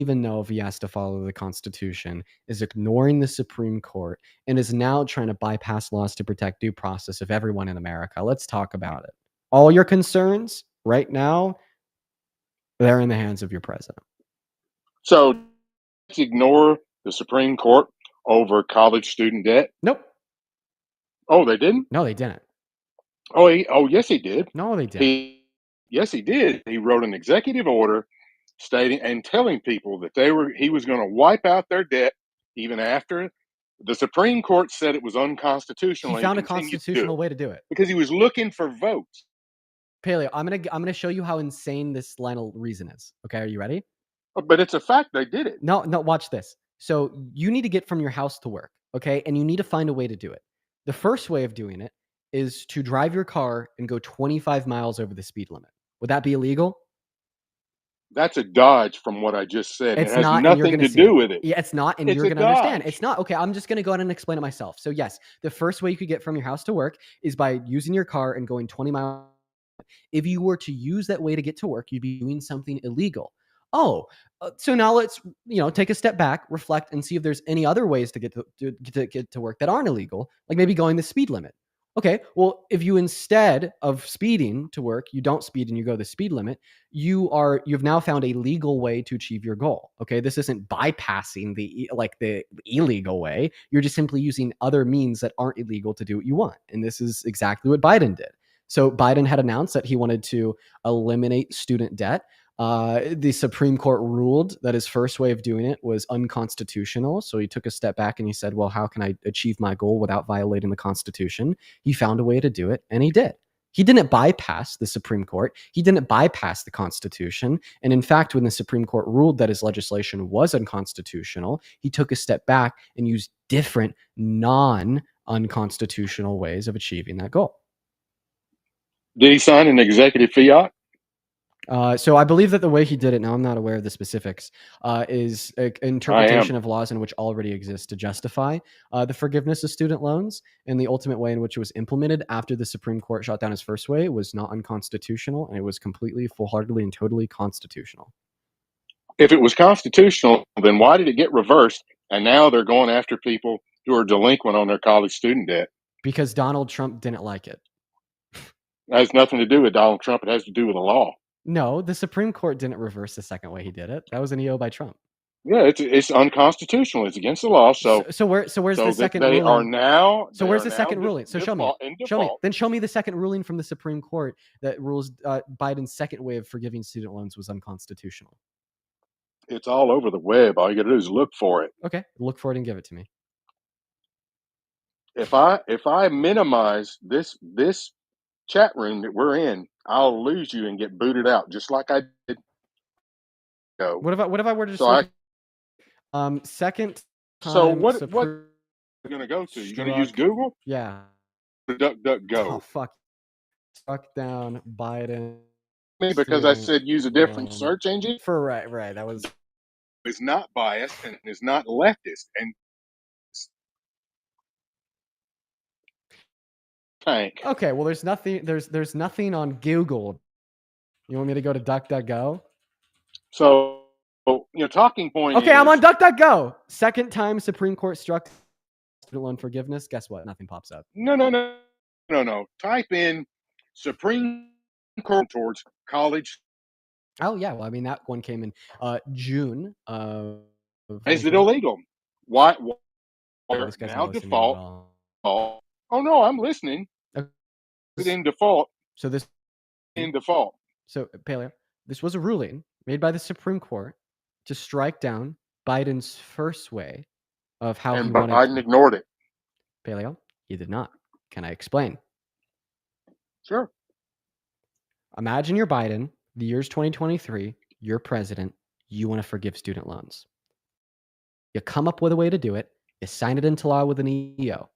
even know if he has to follow the Constitution, is ignoring the Supreme Court and is now trying to bypass laws to protect due process of everyone in America. Let's talk about it. All your concerns right now, they're in the hands of your president. So let's ignore the Supreme Court over college student debt? Nope. Oh, they didn't? No, they didn't. Oh, yes, he did. No, they didn't. Yes, he did. He wrote an executive order stating and telling people that he was going to wipe out their debt even after the Supreme Court said it was unconstitutional. He found a constitutional way to do it because he was looking for votes. Paleo, I'm gonna show you how insane this line of reason is. Okay, are you ready? But it's a fact they did it. No, watch this. So you need to get from your house to work, okay? And you need to find a way to do it. The first way of doing it is to drive your car and go 25 miles over the speed limit. Would that be illegal? That's a dodge from what I just said. It's it has not, nothing to do with it. Yeah, it's not, and you're going to understand. It's not. Okay, I'm just going to go ahead and explain it myself. So yes, the first way you could get from your house to work is by using your car and going 20 miles. If you were to use that way to get to work, you'd be doing something illegal. So now let's take a step back, reflect, and see if there's any other ways to get to work that aren't illegal, like maybe going the speed limit. Okay, well, if you instead of speeding to work, you don't speed and you go the speed limit, you've now found a legal way to achieve your goal. Okay, this isn't bypassing the illegal way. You're just simply using other means that aren't illegal to do what you want. And this is exactly what Biden did. So Biden had announced that he wanted to eliminate student debt. The Supreme Court ruled that his first way of doing it was unconstitutional. So he took a step back and he said, well, how can I achieve my goal without violating the Constitution? He found a way to do it, and he did. He didn't bypass the Supreme Court. He didn't bypass the Constitution. And in fact, when the Supreme Court ruled that his legislation was unconstitutional, he took a step back and used different non-unconstitutional ways of achieving that goal. Did he sign an executive fiat? So I believe that the way he did it, now I'm not aware of the specifics, is an interpretation of laws in which already exist to justify the forgiveness of student loans, and the ultimate way in which it was implemented after the Supreme Court shot down his first way was not unconstitutional, and it was completely, full-heartedly, and totally constitutional. If it was constitutional, then why did it get reversed, and now they're going after people who are delinquent on their college student debt? Because Donald Trump didn't like it. It has nothing to do with Donald Trump. It has to do with the law. No, the Supreme Court didn't reverse the second way he did it. That was an EO by Trump. Yeah, it's unconstitutional. It's against the law. So, So where's the that second they are ruling? now So where's the second ruling? So show me. in Show me. default. Then show me the second ruling from the Supreme Court that rules Biden's second way of forgiving student loans was unconstitutional. It's all over the web. All you got to do is look for it. Okay, look for it and give it to me. If I minimize this chat room that we're in, I'll lose you and get booted out, just like I did. Go. What if I were to just So look second so time what Supreme you're gonna go to? You're gonna use struck? Google Yeah. or Oh DuckDuckGo? fuck. Struck down Biden Me, because I student said use a different loan search engine. for right. That was Is not biased and is not leftist and tank. okay. Well, there's nothing. There's nothing on Google. You want me to go to DuckDuckGo? So talking point Okay, I'm is on DuckDuckGo. Second time Supreme Court struck student loan forgiveness. Guess what? Nothing pops up. no. Type in Supreme Court towards college. Oh yeah, well I mean that one came in June of. Is it illegal? Why Oh, this guy's now not listening default? at all. Oh no, I'm listening. Okay. Is it in default? So this In default. So Paleo, this was a ruling made by the Supreme Court to strike down Biden's first way of how And he wanted. Biden ignored it. Paleo, he did not. Can I explain? Sure. Imagine you're Biden. The year's 2023. You're president. You want to forgive student loans. You come up with a way to do it. You sign it into law with an EO.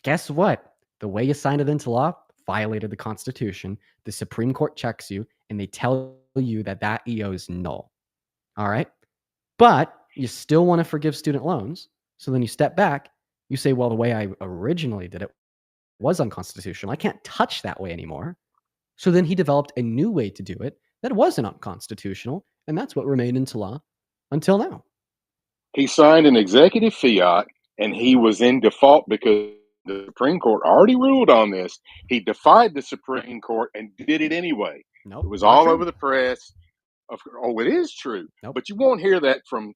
Guess what? The way you signed it into law violated the Constitution. The Supreme Court checks you, and they tell you that EO is null. All right? But you still want to forgive student loans. So then you step back. You say, well, the way I originally did it was unconstitutional. I can't touch that way anymore. So then he developed a new way to do it that wasn't unconstitutional. And that's what remained into law until now. He signed an executive fiat and he was in default because the Supreme Court already ruled on this. He defied the Supreme Court and did it anyway. Nope. It was not all true. over the press. It is true. Nope. But you won't hear that from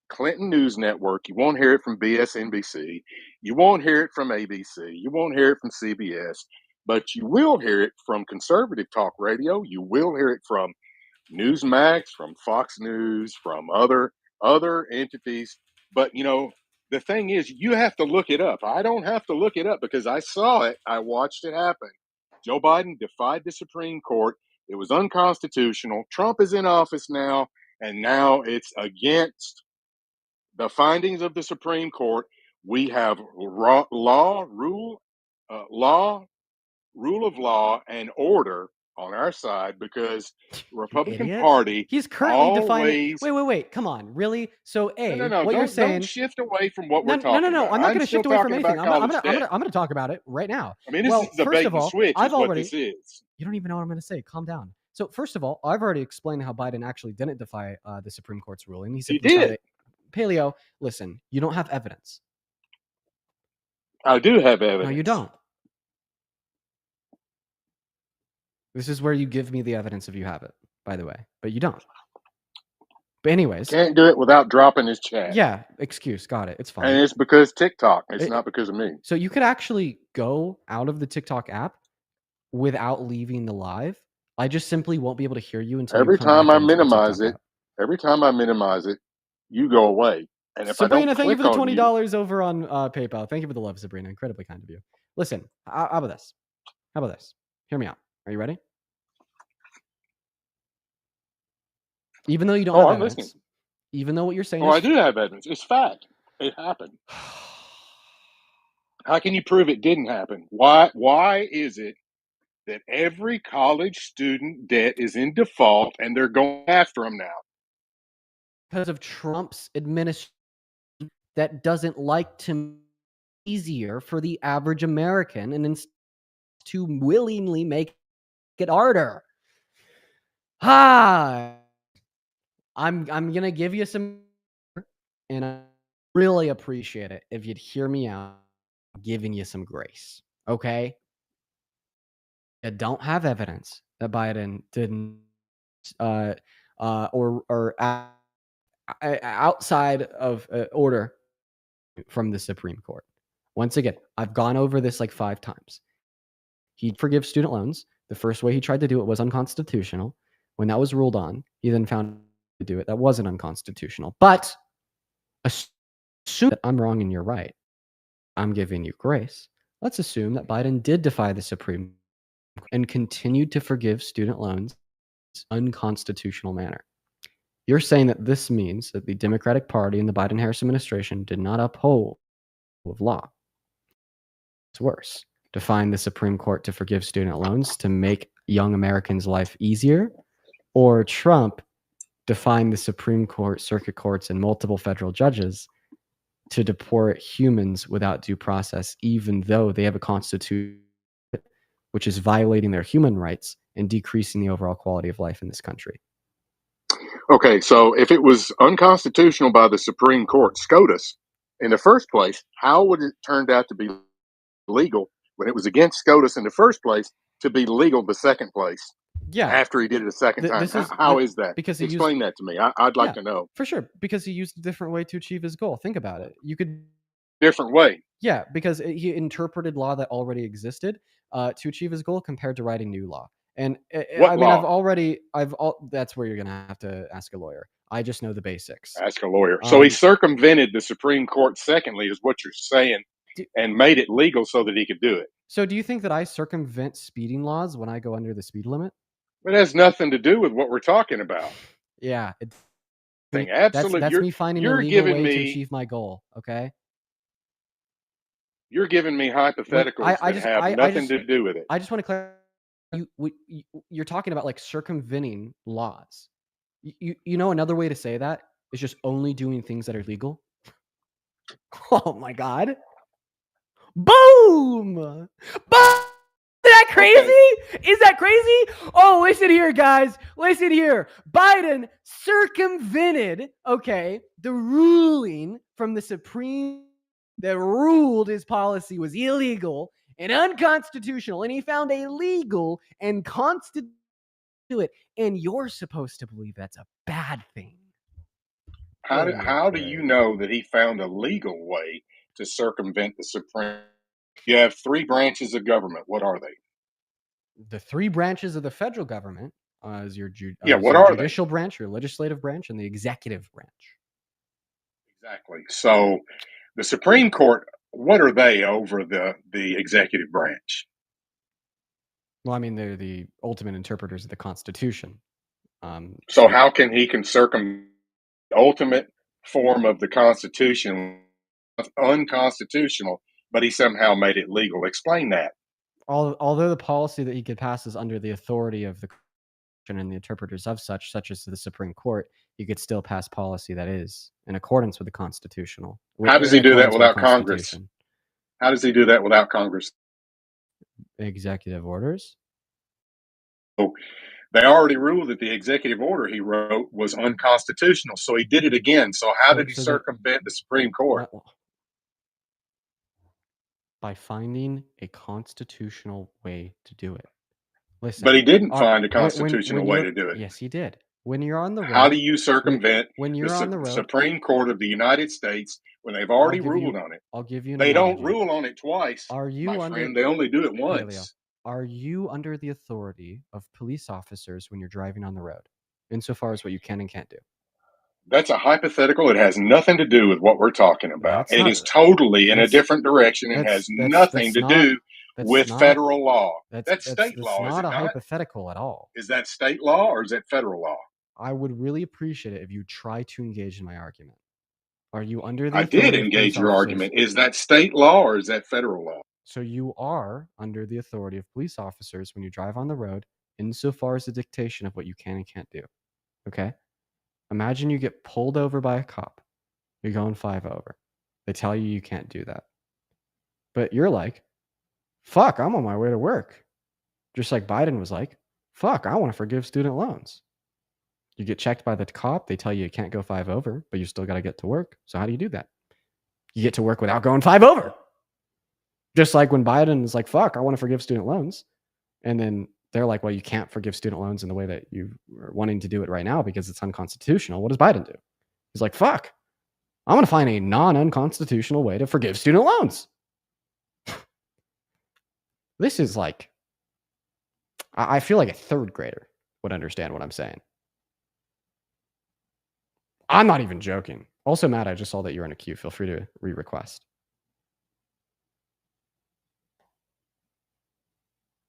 Clinton News Network. You won't hear it from BSNBC. You won't hear it from ABC. You won't hear it from CBS. But you will hear it from conservative talk radio. You will hear it from Newsmax, from Fox News, from other entities. But the thing is, you have to look it up. I don't have to look it up because I saw it. I watched it happen. Joe Biden defied the Supreme Court. It was unconstitutional. Trump is in office now, and now it's against the findings of the Supreme Court. We have rule of law and order on our side because the Republican Idiot. Party He's currently defining. always. Wait. Come on. Really? So No. What you're saying. Don't shift away from what we're talking about. No. I'm not going to shift away from anything. I'm I'm going to talk about it right now. I mean, this Well, is the first bait of and all, switch. I've Is what already. this is. You don't even know what I'm going to say. Calm down. So first of all, I've already explained how Biden actually didn't defy the Supreme Court's ruling. He simply did. signed it. Paleo, listen, you don't have evidence. I do have evidence. No, you don't. This is where you give me the evidence if you have it, by the way, but you don't. But anyways, Can't do it without dropping his chat. yeah, excuse, got it. It's fine. And it's because TikTok. It's not because of me. So you could actually go out of the TikTok app without leaving the live. I just simply won't be able to hear you until Every you come time back I into the minimize TikTok it, app. you go away. And if Sabrina, I don't thank you for the click on $20 over on PayPal. Thank you for the love, Sabrina. Incredibly kind of you. Listen, how about this? Hear me out. Are you ready? Even though you don't have I'm evidence, listening. even though what you're saying I is do have evidence. It's fact. It happened. How can you prove it didn't happen? Why is it that every college student debt is in default and they're going after them now? Because of Trump's administration that doesn't like to make it easier for the average American and to willingly make it harder. I'm gonna give you some, and I really appreciate it if you'd hear me out. I'm giving you some grace, okay? I don't have evidence that Biden didn't or outside of order from the Supreme Court. Once again, I've gone over this like 5 times. He forgives student loans. The first way he tried to do it was unconstitutional. When that was ruled on, he then found to do it that wasn't unconstitutional. But assume that I'm wrong and you're right. I'm giving you grace. Let's assume that Biden did defy the Supreme Court and continued to forgive student loans in an unconstitutional manner. You're saying that this means that the Democratic Party and the Biden-Harris administration did not uphold the rule of law. It's worse. Define the Supreme Court to forgive student loans to make young Americans' life easier, or Trump define the Supreme Court, circuit courts, and multiple federal judges to deport humans without due process, even though they have a constitution which is violating their human rights and decreasing the overall quality of life in this country. Okay, so if it was unconstitutional by the Supreme Court, SCOTUS, in the first place, how would it turned out to be legal when it was against SCOTUS in the first place to be legal the second place? Yeah. After he did it a second time. How is that? Because he Explain that to me. I'd like to know. For sure. Because he used a different way to achieve his goal. Think about it. You could. Different way. Yeah, because he interpreted law that already existed to achieve his goal compared to writing new law. And What I mean, law? That's where you're going to have to ask a lawyer. I just know the basics. Ask a lawyer. So he circumvented the Supreme Court, secondly, is what you're saying, and made it legal so that he could do it. So do you think that I circumvent speeding laws when I go under the speed limit? It has nothing to do with what we're talking about. Yeah. Absolutely. That's me finding a legal way to achieve my goal, okay? You're giving me hypotheticals that have nothing to do with it. I just want to clarify. You're talking about like circumventing laws. You know, another way to say that is just only doing things that are legal. Oh my God. Boom! Boom! Is that crazy? Okay. Is that crazy? Oh, listen here, guys. Listen here. Biden circumvented, the ruling from the Supreme that ruled his policy was illegal and unconstitutional, and he found a legal and constitutional it. And you're supposed to believe that's a bad thing. How do you know that he found a legal way to circumvent the Supreme? You have 3 branches of government. What are they? The 3 branches of the federal government is your what are judicial branch, your legislative branch, and the executive branch. Exactly. So the Supreme Court, what are they over the executive branch? Well, I mean, they're the ultimate interpreters of the Constitution. So how can he circumvent the ultimate form of the Constitution unconstitutional, but he somehow made it legal? Explain that. Although the policy that he could pass is under the authority of the Constitution and the interpreters of such as the Supreme Court, he could still pass policy that is in accordance with the constitutional. How does he do that without Congress? How does he do that without Congress? Executive orders. So they already ruled that the executive order he wrote was unconstitutional, so he did it again. So how did he circumvent the Supreme Court? By finding a constitutional way to do it. Listen, but he didn't find a constitutional way to do it. Yes, he did. When you're on the road, how do you circumvent when you're on the road, Supreme Court of the United States when they've already ruled on it? I'll give you. They don't rule on it twice. Are you my friend? They only do it once. Leo, are you under the authority of police officers when you're driving on the road, insofar as what you can and can't do? That's a hypothetical. It has nothing to do with what we're talking about. It is totally in a different direction. It has nothing to do with federal law. That's state law. It's not a hypothetical at all. Is that state law or is that federal law? I would really appreciate it if you try to engage in my argument. Are you under the I did engage your argument. Is that state law or is that federal law? So you are under the authority of police officers when you drive on the road, insofar as the dictation of what you can and can't do. Okay? Imagine you get pulled over by a cop. You're going 5 over. They tell you you can't do that. But you're like, fuck, I'm on my way to work. Just like Biden was like, fuck, I want to forgive student loans. You get checked by the cop. They tell you can't go 5 over, but you still got to get to work. So how do you do that? You get to work without going 5 over. Just like when Biden is like, fuck, I want to forgive student loans. And then they're like, well, you can't forgive student loans in the way that you are wanting to do it right now because it's unconstitutional. What does Biden do? He's like, fuck, I'm going to find a non-unconstitutional way to forgive student loans. This is like, I feel like a third grader would understand what I'm saying. I'm not even joking. Also, Matt, I just saw that you're in a queue. Feel free to re-request.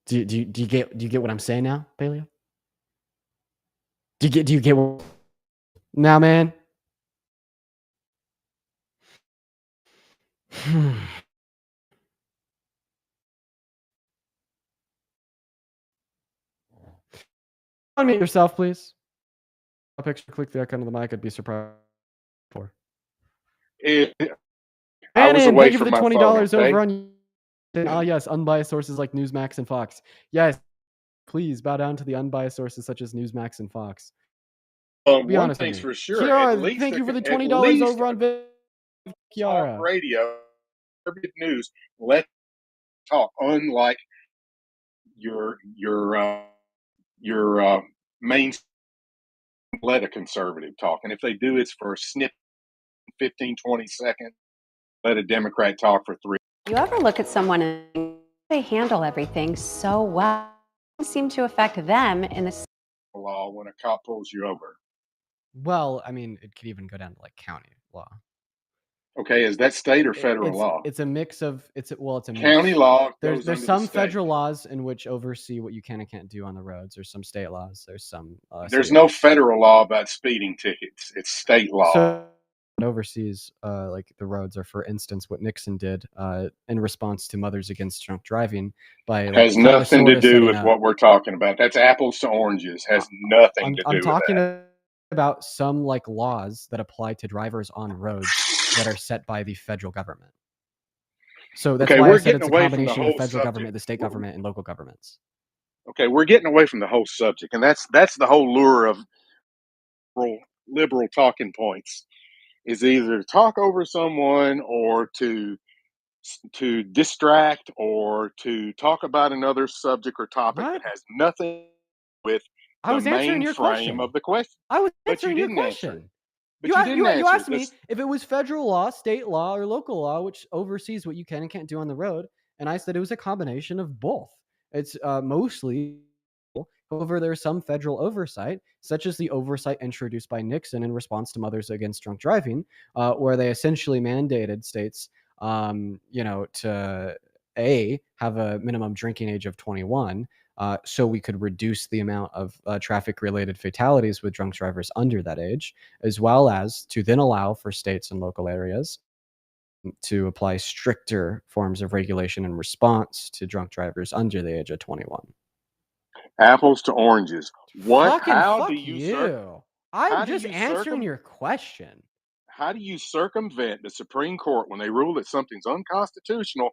Do you get what I'm saying now, Paleo? Do you get what now, man? Unmute yourself, please. A picture, click the icon of the mic. I'd be surprised for. I was Annan, away thank you for from the my $20 phone, okay? over on. Yes, unbiased sources like Newsmax and Fox. Yes, please bow down to the unbiased sources such as Newsmax and Fox. Be One honest with thing's me. for sure. Kiara, thank you for the $20 over on talk Kiara. radio, news. Let talk. Unlike your main, let a conservative talk, and if they do, it's for a snip, 15, 20 seconds. Let a Democrat talk for 3. You ever look at someone and they handle everything so well? It seem to affect them in the law when a cop pulls you over. Well, I mean, it could even go down to like county law. Okay, is that state or federal law? It's a mix of it's a mix. County law. There's under some the state. federal laws in which oversee what you can and can't do on the roads. There's some state laws. There's some. There's no federal law about speeding tickets. It's state law. So it oversees like the roads, or for instance, what Nixon did in response to Mothers Against Drunk Driving by like, has nothing to do with what we're talking about. That's apples to oranges. Has nothing to do with that. I'm talking about some like laws that apply to drivers on roads that are set by the federal government. So that's why I said it's a combination of federal government, the state government, and local governments. Okay, we're getting away from the whole subject, and that's the whole lure of liberal talking points, is either to talk over someone or to distract or to talk about another subject or topic that has nothing with the main frame of the question. I was but you answering didn't your answer question. it. You asked me if it was federal law, state law, or local law, which oversees what you can and can't do on the road. And I said it was a combination of both. It's mostly, however, there's some federal oversight, such as the oversight introduced by Nixon in response to Mothers Against Drunk Driving, where they essentially mandated states, to have a minimum drinking age of 21. So we could reduce the amount of traffic-related fatalities with drunk drivers under that age, as well as to then allow for states and local areas to apply stricter forms of regulation in response to drunk drivers under the age of 21. Apples to oranges. How do you? I'm just answering your question. How do you circumvent the Supreme Court when they rule that something's unconstitutional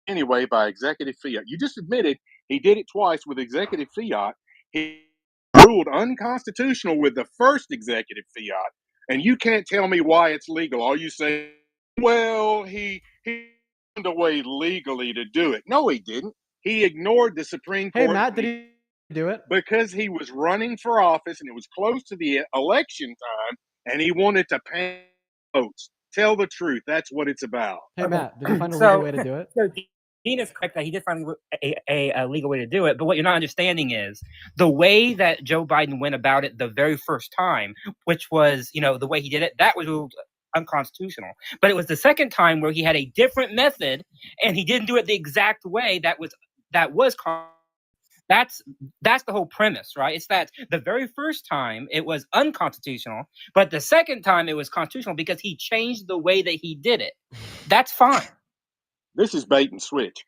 anyway by executive fiat? You just admitted he did it twice with executive fiat. He ruled unconstitutional with the first executive fiat, and you can't tell me why it's legal. All you say, well, he found a way legally to do it. No, he didn't. He ignored the Supreme Court. Hey, Matt, did he do it? Because he was running for office and it was close to the election time, and he wanted to pay votes. Tell the truth. That's what it's about. Hey, Matt, did you find a legal way to do it? So Dean is correct that he did find a legal way to do it, but what you're not understanding is the way that Joe Biden went about it the very first time, which was, the way he did it, that was ruled unconstitutional. But it was the second time where he had a different method and he didn't do it the exact way that was That's the whole premise, right? It's that the very first time it was unconstitutional, but the second time it was constitutional because he changed the way that he did it. That's fine. This is bait and switch.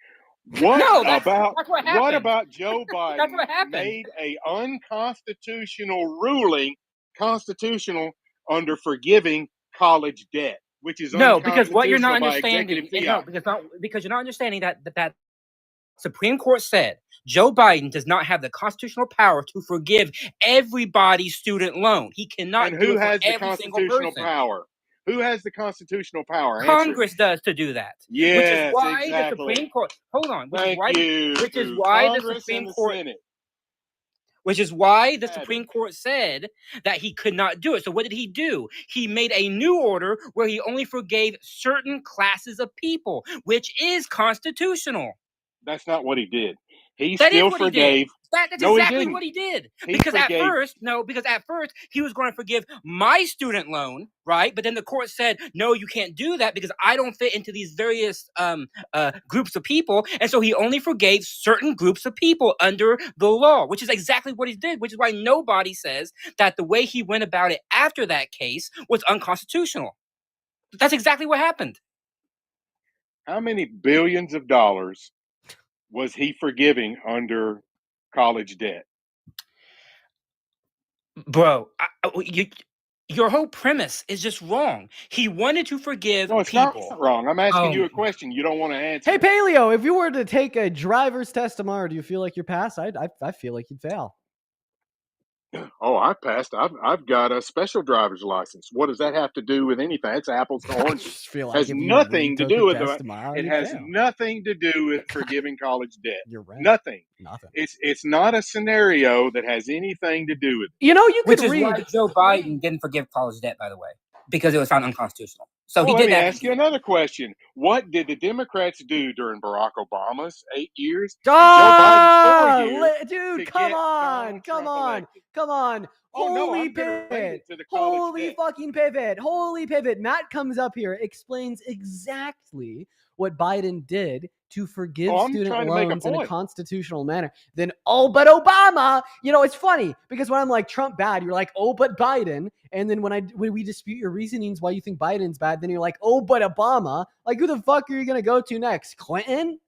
That's what happened. What about Joe Biden That's what happened. made a unconstitutional ruling constitutional under forgiving college debt, which is because what you're not understanding because you're not understanding that Supreme Court said Joe Biden does not have the constitutional power to forgive everybody's student loan. He cannot. And who has the constitutional power? Who has the constitutional power? Congress does to do that. Yes, which is why exactly. the Supreme Court. Hold on. Which is why the Supreme Court. which is why the Had it. Supreme Court said that he could not do it. So what did he do? He made a new order where he only forgave certain classes of people, which is constitutional. That's not what he did. He That is still what he forgave. did. That's No, he exactly didn't. what he did. He Because at forgave. first he was going to forgive my student loan, right? But then the court said, no, you can't do that because I don't fit into these various groups of people. And so he only forgave certain groups of people under the law, which is exactly what he did, which is why nobody says that the way he went about it after that case was unconstitutional. That's exactly what happened. How many billions of dollars was he forgiving under college debt? Bro, your whole premise is just wrong. He wanted to forgive No, it's people. not wrong. I'm asking you a question. You don't want to answer. Hey, Paleo, if you were to take a driver's test tomorrow, do you feel like you're pass? I feel like you'd fail. Oh, I passed. I've got a special driver's license. What does that have to do with anything? It's apples to I oranges. just feel It like has if you nothing to retook do a with test it. tomorrow, It you'd has fail. nothing to do with forgiving college debt. You're right. Nothing. Nothing. It's not a scenario that has anything to do with it. You know, you could Which is read. why Joe Biden didn't forgive college debt, by the way, because it was found unconstitutional. So Well, he let did me that. ask you another question. What did the Democrats do during Barack Obama's 8 years and Joe Ah, Biden's 4 years to dude, come get on, Donald come Trump on, elected? come on. Oh, no, Holy I'm going to rate pivot. it to the college Holy debt. fucking pivot. Holy pivot. Matt comes up here, explains exactly what Biden did to forgive Oh, I'm student trying to make a loans in a point. constitutional manner. Then, oh, but Obama. You know, it's funny because when I'm like Trump bad, you're like, oh, but Biden. And then when we dispute your reasonings why you think Biden's bad, then you're like, oh, but Obama. Like, who the fuck are you going to go to next? Clinton?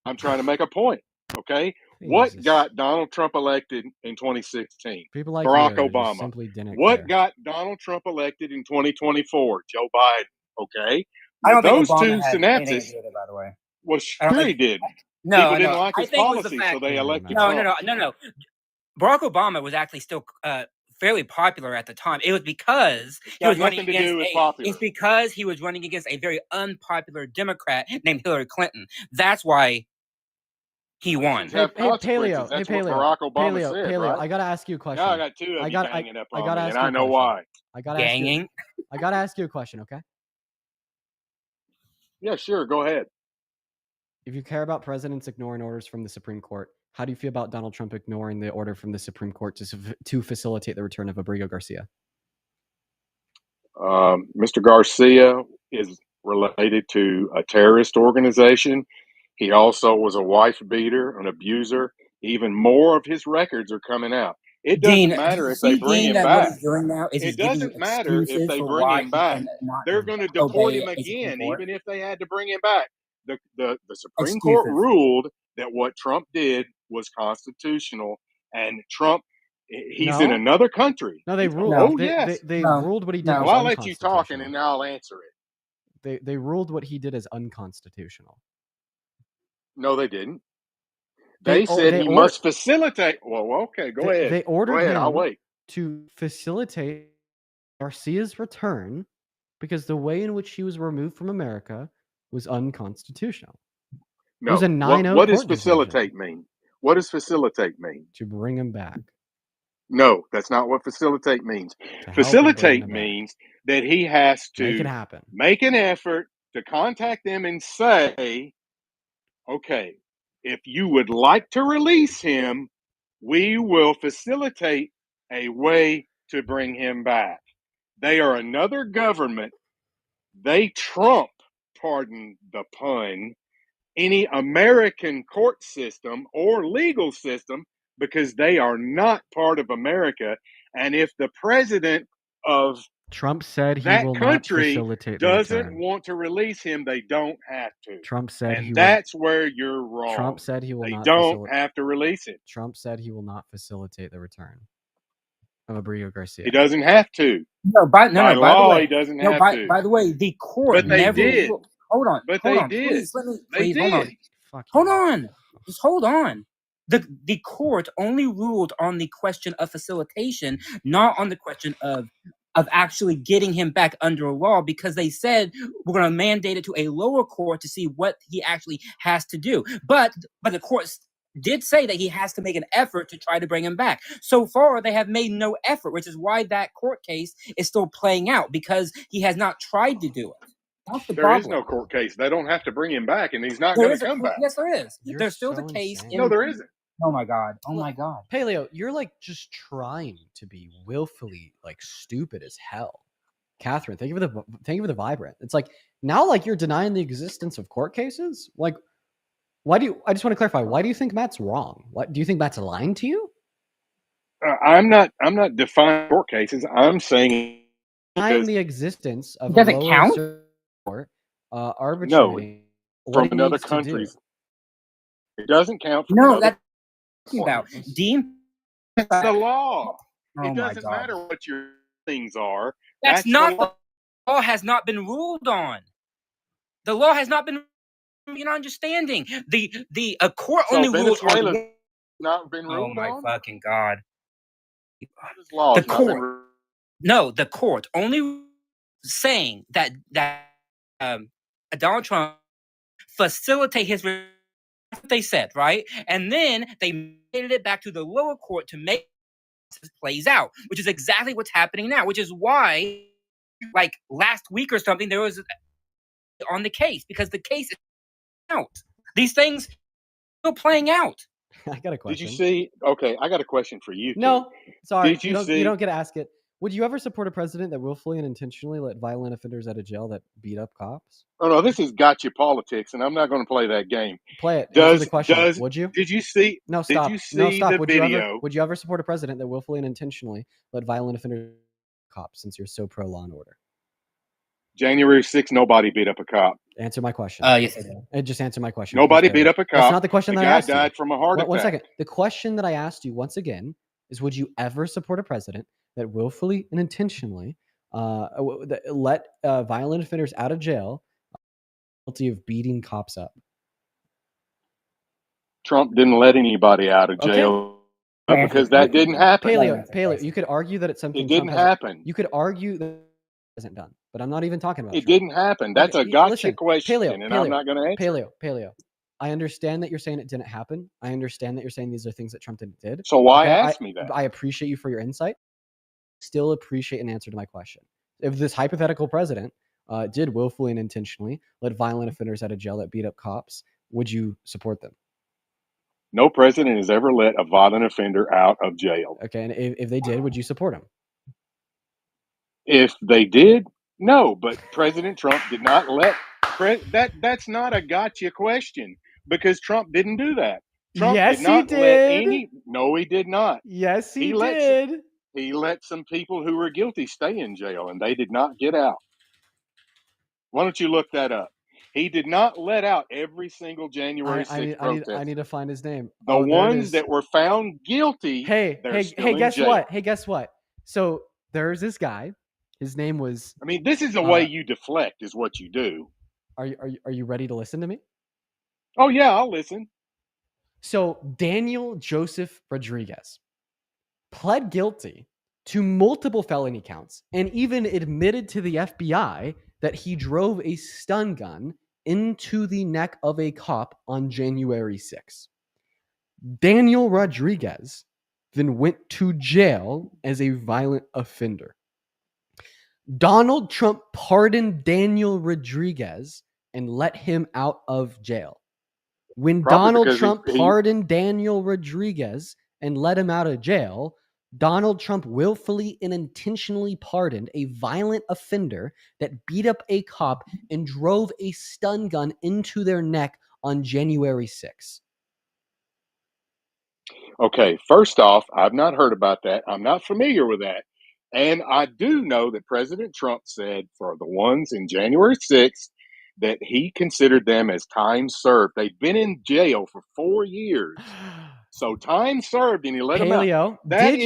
I'm trying to make a point, okay? What Jesus. got Donald Trump elected in 2016? People like Barack you just Obama. simply didn't What care. got Donald Trump elected in 2024? Joe Biden, okay? I don't think Those Obama two had anything to synapses, do with it, by the way. well, I don't sure he think. did. No, People no. didn't like I his think it was the policy, so fact. they elected No, Trump. no. Barack Obama was actually still fairly popular at the time. It was because he was running nothing to do with against popular. It's because he was running against a very unpopular Democrat named Hillary Clinton. That's why he won. Actions have consequences. Paleo. That's Hey, what Paleo. Barack Obama said, Paleo. right? I gotta ask you a question. Now I got two of you hanging up on me, and I know why. I gotta ask you. Ganging. I gotta ask you a question, okay? Yeah, sure. Go ahead. If you care about presidents ignoring orders from the Supreme Court, how do you feel about Donald Trump ignoring the order from the Supreme Court to facilitate the return of Abrigo Garcia? Mr. Garcia is related to a terrorist organization. He also was a wife beater, an abuser. Even more of his records are coming out. It doesn't matter if they bring him that back. what he's doing now is he's It giving doesn't matter if excuses they for bring why him he back. cannot They're going to deport obey him a Supreme again, Court. even if they had to bring him back. The Supreme Court Excuses. ruled that what Trump did was constitutional, and Trump, he's in No. another country. No, they ruled. Oh, they, yes. they ruled what he did. No. Was Well, I'll let you talk, and unconstitutional. then I'll answer it. They ruled what he did as unconstitutional. No, they didn't. They They said he ordered- must facilitate. Well, okay, go ahead. They ordered Go ahead. I'll him wait. to facilitate Garcia's return because the way in which he was removed from America was unconstitutional. No. It was a 9-0 What does court facilitate mean? What does facilitate mean? to bring him back. No, that's not what facilitate means. To help him bring Facilitate him back. means that he has to Make it happen. make an effort to contact them and say, okay, if you would like to release him, we will facilitate a way to bring him back. They are another government. They trump, pardon the pun, any American court system or legal system because they are not part of America. And if the president of Trump said he that will not country facilitate the doesn't return. want to release him, they don't have to. Trump said And he that's where you're wrong. Trump said he will They not don't have to release him. Trump said he will not facilitate the return of Abrigo Garcia. He doesn't have to. No, by law, the way, he doesn't no, have by, to. by the way, the court But they never did. ruled. Hold on. But hold they on. did. Please, let me. They Please, hold on. did. Fuck Hold you. on. Just hold on. The court only ruled on the question of facilitation, not on the question of actually getting him back under a law, because they said we're going to mandate it to a lower court to see what he actually has to do. But the court did say that he has to make an effort to try to bring him back. So far, they have made no effort, which is why that court case is still playing out, because he has not tried to do it. That's the There is problem. no court case. They don't have to bring him back, and he's not There going is to a come back. yes, there is. You're There's still so the case. insane. No, there isn't. Oh my god. Oh Well, my god. Paleo, you're like just trying to be willfully like stupid as hell. Catherine, thank you for the vibrant. It's like now like you're denying the existence of court cases. Like, I just want to clarify, why do you think Matt's wrong? What do you think Matt's lying to you? I'm not defining court cases. I'm saying Denying the existence of a Does it lower count? court no, arbitrating what from it another needs to do. country's. It doesn't count from No, another. that's what I'm talking about. Dean. The law. Oh It my doesn't god. matter what your things are. That's the not law. the law has not been ruled on. The law has not been understanding. The court So only rules on Venezuela's not been Oh ruled my on. fucking god. This law The has not been court. ruled. No, the court only saying that Donald Trump facilitate his. That's what they said, right? And then they made it back to the lower court to make this plays out, which is exactly what's happening now. Which is why, like last week or something, there was on the case because the case is out. These things are still playing out. I got a question. Did you see? Okay, I got a question for you. No, sorry, Did you you see? don't get to ask it. Would you ever support a president that willfully and intentionally let violent offenders out of jail that beat up cops? Oh no, this is gotcha politics, and I'm not going to play that game. Play it. Answer the Does question. Would you? Did you see? No, Did stop. you see No, stop. the video? Would you ever support a president that willfully and intentionally let violent offenders cops? Since you're so pro law and order, January 6th, nobody beat up a cop. answer my question. Yes, I did. And just answer my question. Nobody please, beat Taylor. up a cop. That's not the question The that I guy asked died you. from a heart One attack. second. The question that I asked you once again is: would you ever support a president that willfully and intentionally let violent offenders out of jail, guilty of beating cops up? Trump didn't let anybody out of jail because that didn't happen. Paleo, you could argue that it's something It didn't Trump happen. You could argue that it hasn't done, but I'm not even talking about It Trump. didn't happen. That's a gotcha Listen, question, and I'm not going to answer. Paleo. I understand that you're saying it didn't happen. I understand that you're saying these are things that Trump did. So why ask me that? I appreciate you for your insight. Still appreciate an answer to my question. If this hypothetical president did willfully and intentionally let violent offenders out of jail that beat up cops, would you support them? No president has ever let a violent offender out of jail. Okay, and if they did, would you support them? If they did, no. But President Trump did not let that's not a gotcha question because Trump didn't do that. Trump Yes, did not he let did. any. No, he did not. Yes, he let did. He let some people who were guilty stay in jail, and they did not get out. Why don't you look that up? He did not let out every single January 6th protest. I need to find his name. The ones that were found guilty. Hey, guess jail. what? Hey, guess what? So there's this guy. His name was. I mean, this is the way you deflect, is what you do. Are you ready to listen to me? Oh yeah, I'll listen. So Daniel Joseph Rodriguez pled guilty to multiple felony counts and even admitted to the FBI that he drove a stun gun into the neck of a cop on January 6th. Daniel Rodriguez then went to jail as a violent offender. Donald Trump pardoned Daniel Rodriguez and let him out of jail. When Donald Trump pardoned Daniel Rodriguez and let him out of jail, Donald Trump willfully and intentionally pardoned a violent offender that beat up a cop and drove a stun gun into their neck on January 6th. Okay, first off, I've not heard about that. I'm not familiar with that. And I do know that President Trump said for the ones in January 6th that he considered them as time served. They've been in jail for 4 years. So time served, and he let them out. Did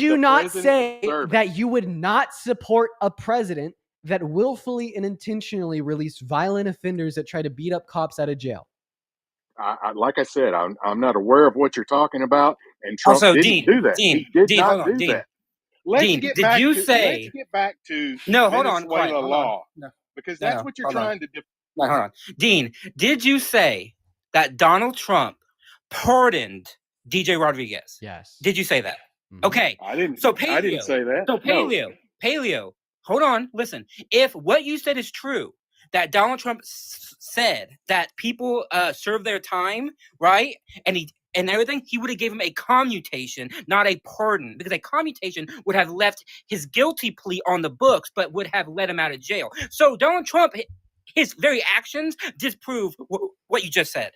you not say that you would not support a president that willfully and intentionally released violent offenders that try to beat up cops out of jail? Like I said, I'm not aware of what you're talking about, and Trump didn't do that. He did not do that. Let's get back to Venezuela law. No. Because that's what you're trying to do. No, hold on. Dean, did you say that Donald Trump pardoned DJ Rodriguez. Yes. Did you say that? Mhm. Okay. I didn't. So I didn't say that. So No. Paleo. Hold on. Listen. If what you said is true, that Donald Trump said that people serve their time, right? And everything, he would have gave him a commutation, not a pardon, because a commutation would have left his guilty plea on the books, but would have let him out of jail. So Donald Trump, his very actions disprove what you just said.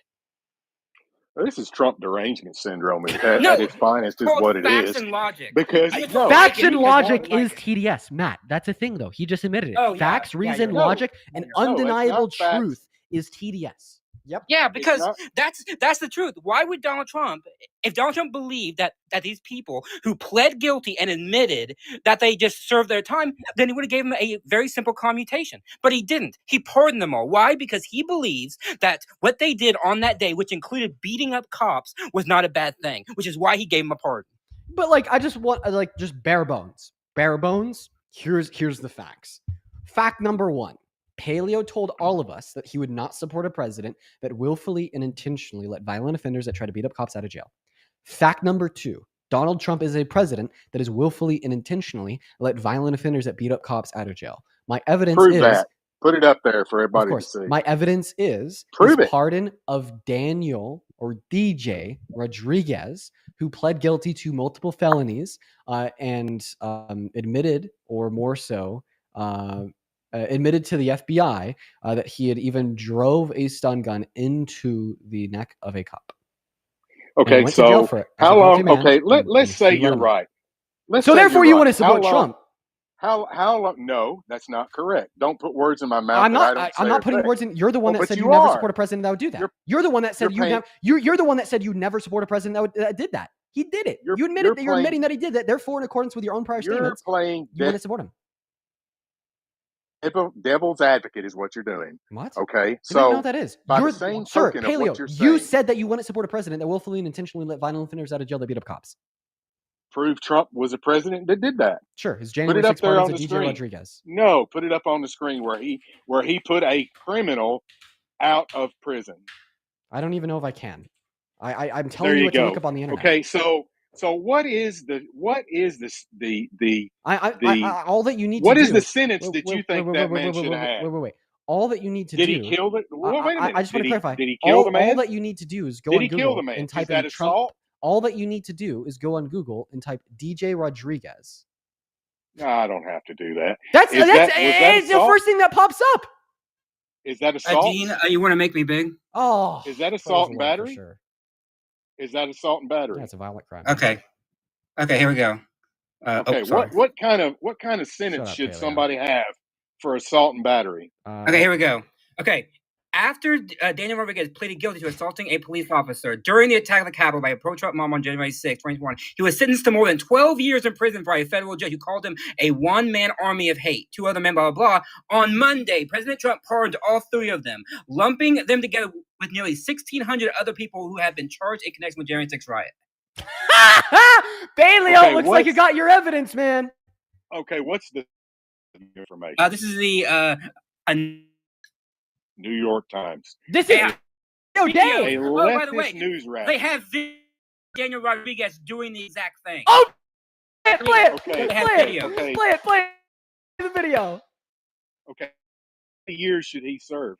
This is Trump derangement syndrome at its finest, is what it facts is. and logic. Because no, Facts and because logic like- is TDS, Matt. That's a thing, though. He just admitted it. Oh, yeah. Facts, Yeah, reason, you're right. logic, and No, it's undeniable not facts. truth is TDS. Yep. Yeah, because not- that's the truth. Why would Donald Trump, if Donald Trump believed that these people who pled guilty and admitted that they just served their time, then he would have gave them a very simple commutation. But he didn't. He pardoned them all. Why? Because he believes that what they did on that day, which included beating up cops, was not a bad thing, which is why he gave them a pardon. But like, I just want just bare bones. Bare bones. Here's the facts. Fact number one. Paleo told all of us that he would not support a president that willfully and intentionally let violent offenders that try to beat up cops out of jail. Fact number two. Donald Trump is a president that is willfully and intentionally let violent offenders that beat up cops out of jail. My evidence Prove is that. Put it up there for of everybody course. to see. My evidence is Prove his it. pardon of Daniel or DJ Rodriguez, who pled guilty to multiple felonies and admitted, or more so, admitted to the FBI that he had even drove a stun gun into the neck of a cop. Okay, went to jail so for it as a how guilty long? man, Okay, and let's he say let you're him out. right. Let's So say therefore, you're you want right. to support Trump? How long? No, that's not correct. Don't put words in my mouth. I'm not. That I don't I'm say not or putting say. words in. You're the one Well, that but said you you never are. support a president that would do that. You're- You're the one that said you're you never. You're the one that said you never support a president that did that. He did it. You're- You admitted you're that you're playing- admitting that he did that. Therefore, in accordance with your own prior You're statements, playing you want to support him. devil's advocate is what you're doing. What? Okay, I don't know so what that is. by You're, the same sir, token of Paleo, what you're you saying, said that you wouldn't support a president that willfully and intentionally let violent offenders out of jail that beat up cops. prove Trump was a president that did that. Sure, his Put January it up 6th there pardons on of the DJ screen. Rodriguez. No, put it up on the screen where he put a criminal out of prison. I don't even know if I can. I'm There telling you you what to go. look up on the internet. Okay, so what is the all that you need what to is do. the sentence that you think that man should have had? Wait. All that you need to Did do. he kill the? Well, wait a minute. I just want to clarify. Did he kill the man? All that you need to do is go Did on he Google kill the man? and type Is that in Trump. assault? All that you need to do is go on Google and type DJ Rodriguez. No, I don't have to do that. That's Was that it's the assault? first thing that pops up. Is that assault? Dean, you want to make me big? Oh, Is that that assault was and one for battery? sure. Is that assault and battery? That's a violent crime. Okay, here we go. Okay, sorry. what kind of sentence Shut up, should Paleo. somebody have for assault and battery? Okay, here we go. Okay. After Daniel Rodriguez pleaded guilty to assaulting a police officer during the attack on the Capitol by a pro-Trump mob on January 6, 2021, he was sentenced to more than 12 years in prison by a federal judge who called him a one-man army of hate. Two other men, blah, blah, blah. On Monday, President Trump pardoned all three of them, lumping them together with nearly 1,600 other people who have been charged in connection with January 6 riot. Paleo, Okay, looks like you got your evidence, man. Okay, what's the information? This is the New York Times. This is video. Dave. A Oh, by the leftist way, news rap. they have Daniel Rodriguez doing the exact thing. Oh, play it. Okay. They have Play video. it. Okay. Play the video. Okay. How many years should he serve?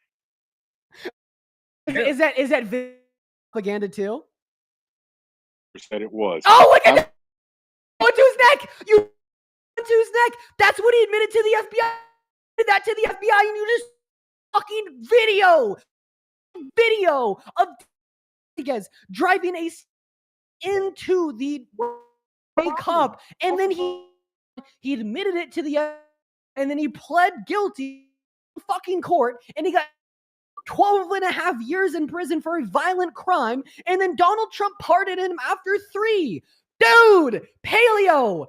Is that propaganda too? Said it was. Oh, look at that! Went to his neck. You went to his neck. That's what he admitted to the FBI. Did that to the FBI, and you just fucking video of Rodriguez driving into the cop, and then he admitted it to the FBI, and then he pled guilty in fucking court, and he got 12 and a half years in prison for a violent crime, and then Donald Trump pardoned him after 3. Dude, Paleo,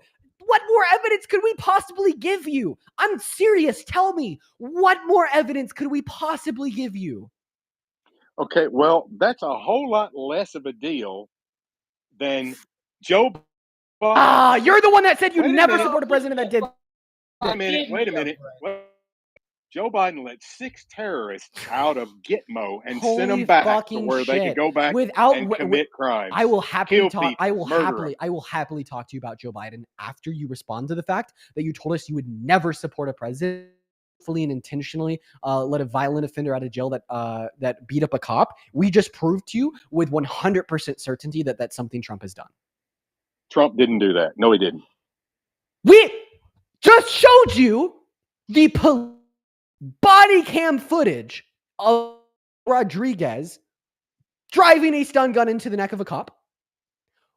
what more evidence could we possibly give you? I'm serious. Tell me, what more evidence could we possibly give you? Okay, well, that's a whole lot less of a deal than Joe Biden. You're the one that said you'd Wait a never minute. support a president that did. Wait a minute. Joe Biden let 6 terrorists out of Gitmo and sent Holy them back to fucking where they could shit. go back Without and commit crimes. I will happily kill talk. I people, will murder 'em. happily talk to you about Joe Biden after you respond to the fact that you told us you would never support a president fully and intentionally let a violent offender out of jail that beat up a cop. We just proved to you with 100% certainty that that's something Trump has done. Trump didn't do that. No, he didn't. We just showed you the body cam footage of Rodriguez driving a stun gun into the neck of a cop.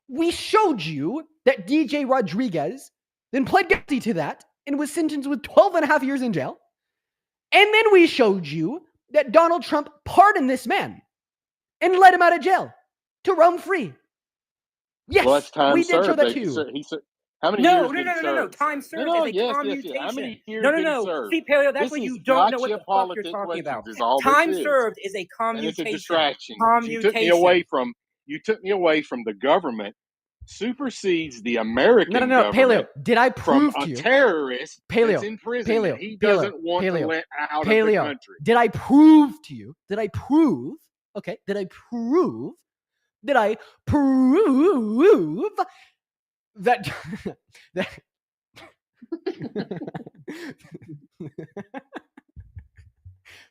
We showed you that DJ Rodriguez then pled guilty to that and was sentenced with 12 and a half years in jail. And then we showed you that Donald Trump pardoned this man and let him out of jail to roam free. Yes, well, that's time we did show served. that too. How many No, years did he serve? Time served No, is a yes. commutation. How many years no. did he serve? See, Paleo, that's This what is you don't know what gotcha the fuck you're politics talking about. questions is all Time this is. served is a And it's commutation. a distraction. Commutation. You took me away from the government supersedes the American No, government. Paleo, did I prove from to you? a terrorist Paleo, that's in prison Paleo, that he doesn't want Paleo, to let out of the Paleo, country. did I prove to you? Did I prove that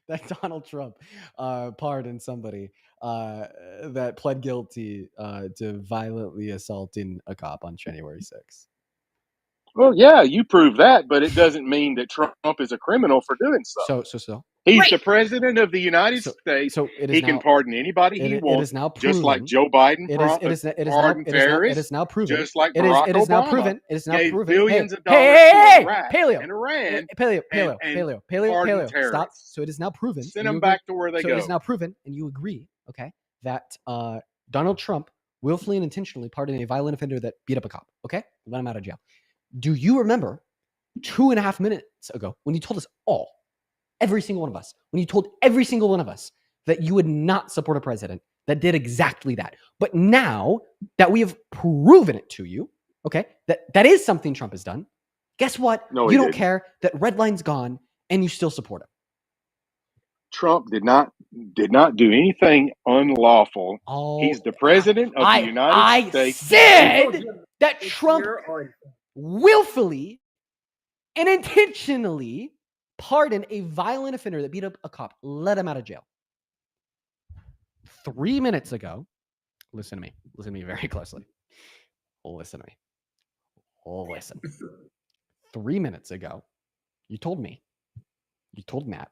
that Donald Trump pardoned somebody that pled guilty to violently assaulting a cop on January 6th? Well, yeah, you prove that, but it doesn't mean that Trump is a criminal for doing so. So He's the president of the United States. So it is he now, can pardon anybody he wants. It is now proven, just like Joe Biden pardoned terrorists. It is now proven. Just like Barack it is now Obama proven. It is now gave proven. billions of dollars to Iraq Paleo, and Iran. Paleo. Stop. So it is now proven. Send them back to where they go. So it is now proven, and you agree, okay, that Donald Trump willfully and intentionally pardoned a violent offender that beat up a cop. Okay, let him out of jail. Do you remember 2.5 minutes ago when you told us all, every single one of us, when you told every single one of us that you would not support a president that did exactly that? But now that we have proven it to you, okay, that is something Trump has done, guess what? No, you don't didn't. care that red line's gone and you still support him. Trump did not do anything unlawful. He's the president of the United States. I said that Trump willfully and intentionally pardoned a violent offender that beat up a cop, let him out of jail. 3 minutes ago, listen to me very closely. Listen to me. Listen. 3 minutes ago, you told me, you told Matt,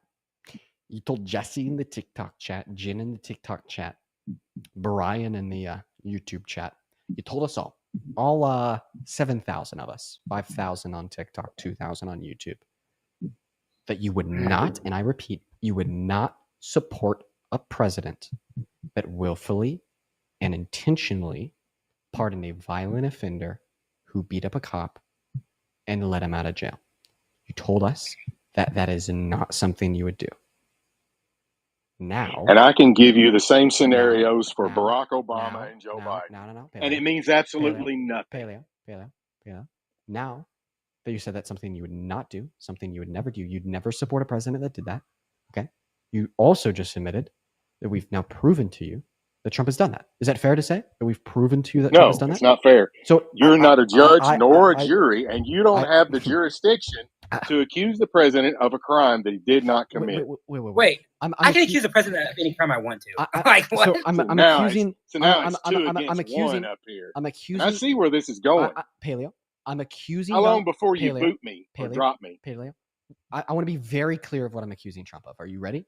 you told Jesse in the TikTok chat, Jen in the TikTok chat, Brian in the YouTube chat. You told us all 7,000 of us, 5,000 on TikTok, 2,000 on YouTube, that you would not, and I repeat, you would not support a president that willfully and intentionally pardoned a violent offender who beat up a cop and let him out of jail. You told us that that is not something you would do. Now, and I can give you the same scenarios for Barack Obama and Joe Biden. No. And it means absolutely nothing. Paleo. Now that you said that's something you would not do, something you would never do, you'd never support a president that did that. Okay. You also just admitted that we've now proven to you that Trump has done that. Is that fair to say that we've proven to you that Trump has done that? No, it's not fair. So you're not a judge nor a jury, and you don't have the jurisdiction to accuse the president of a crime that he did not commit. Wait. I can accuse the president of any crime I want to. Like what? So I'm accusing. I'm accusing up here. I'm accusing. And I see where this is going. Paleo. I'm accusing. How long before you boot me or drop me? Paleo. I want to be very clear of what I'm accusing Trump of. Are you ready?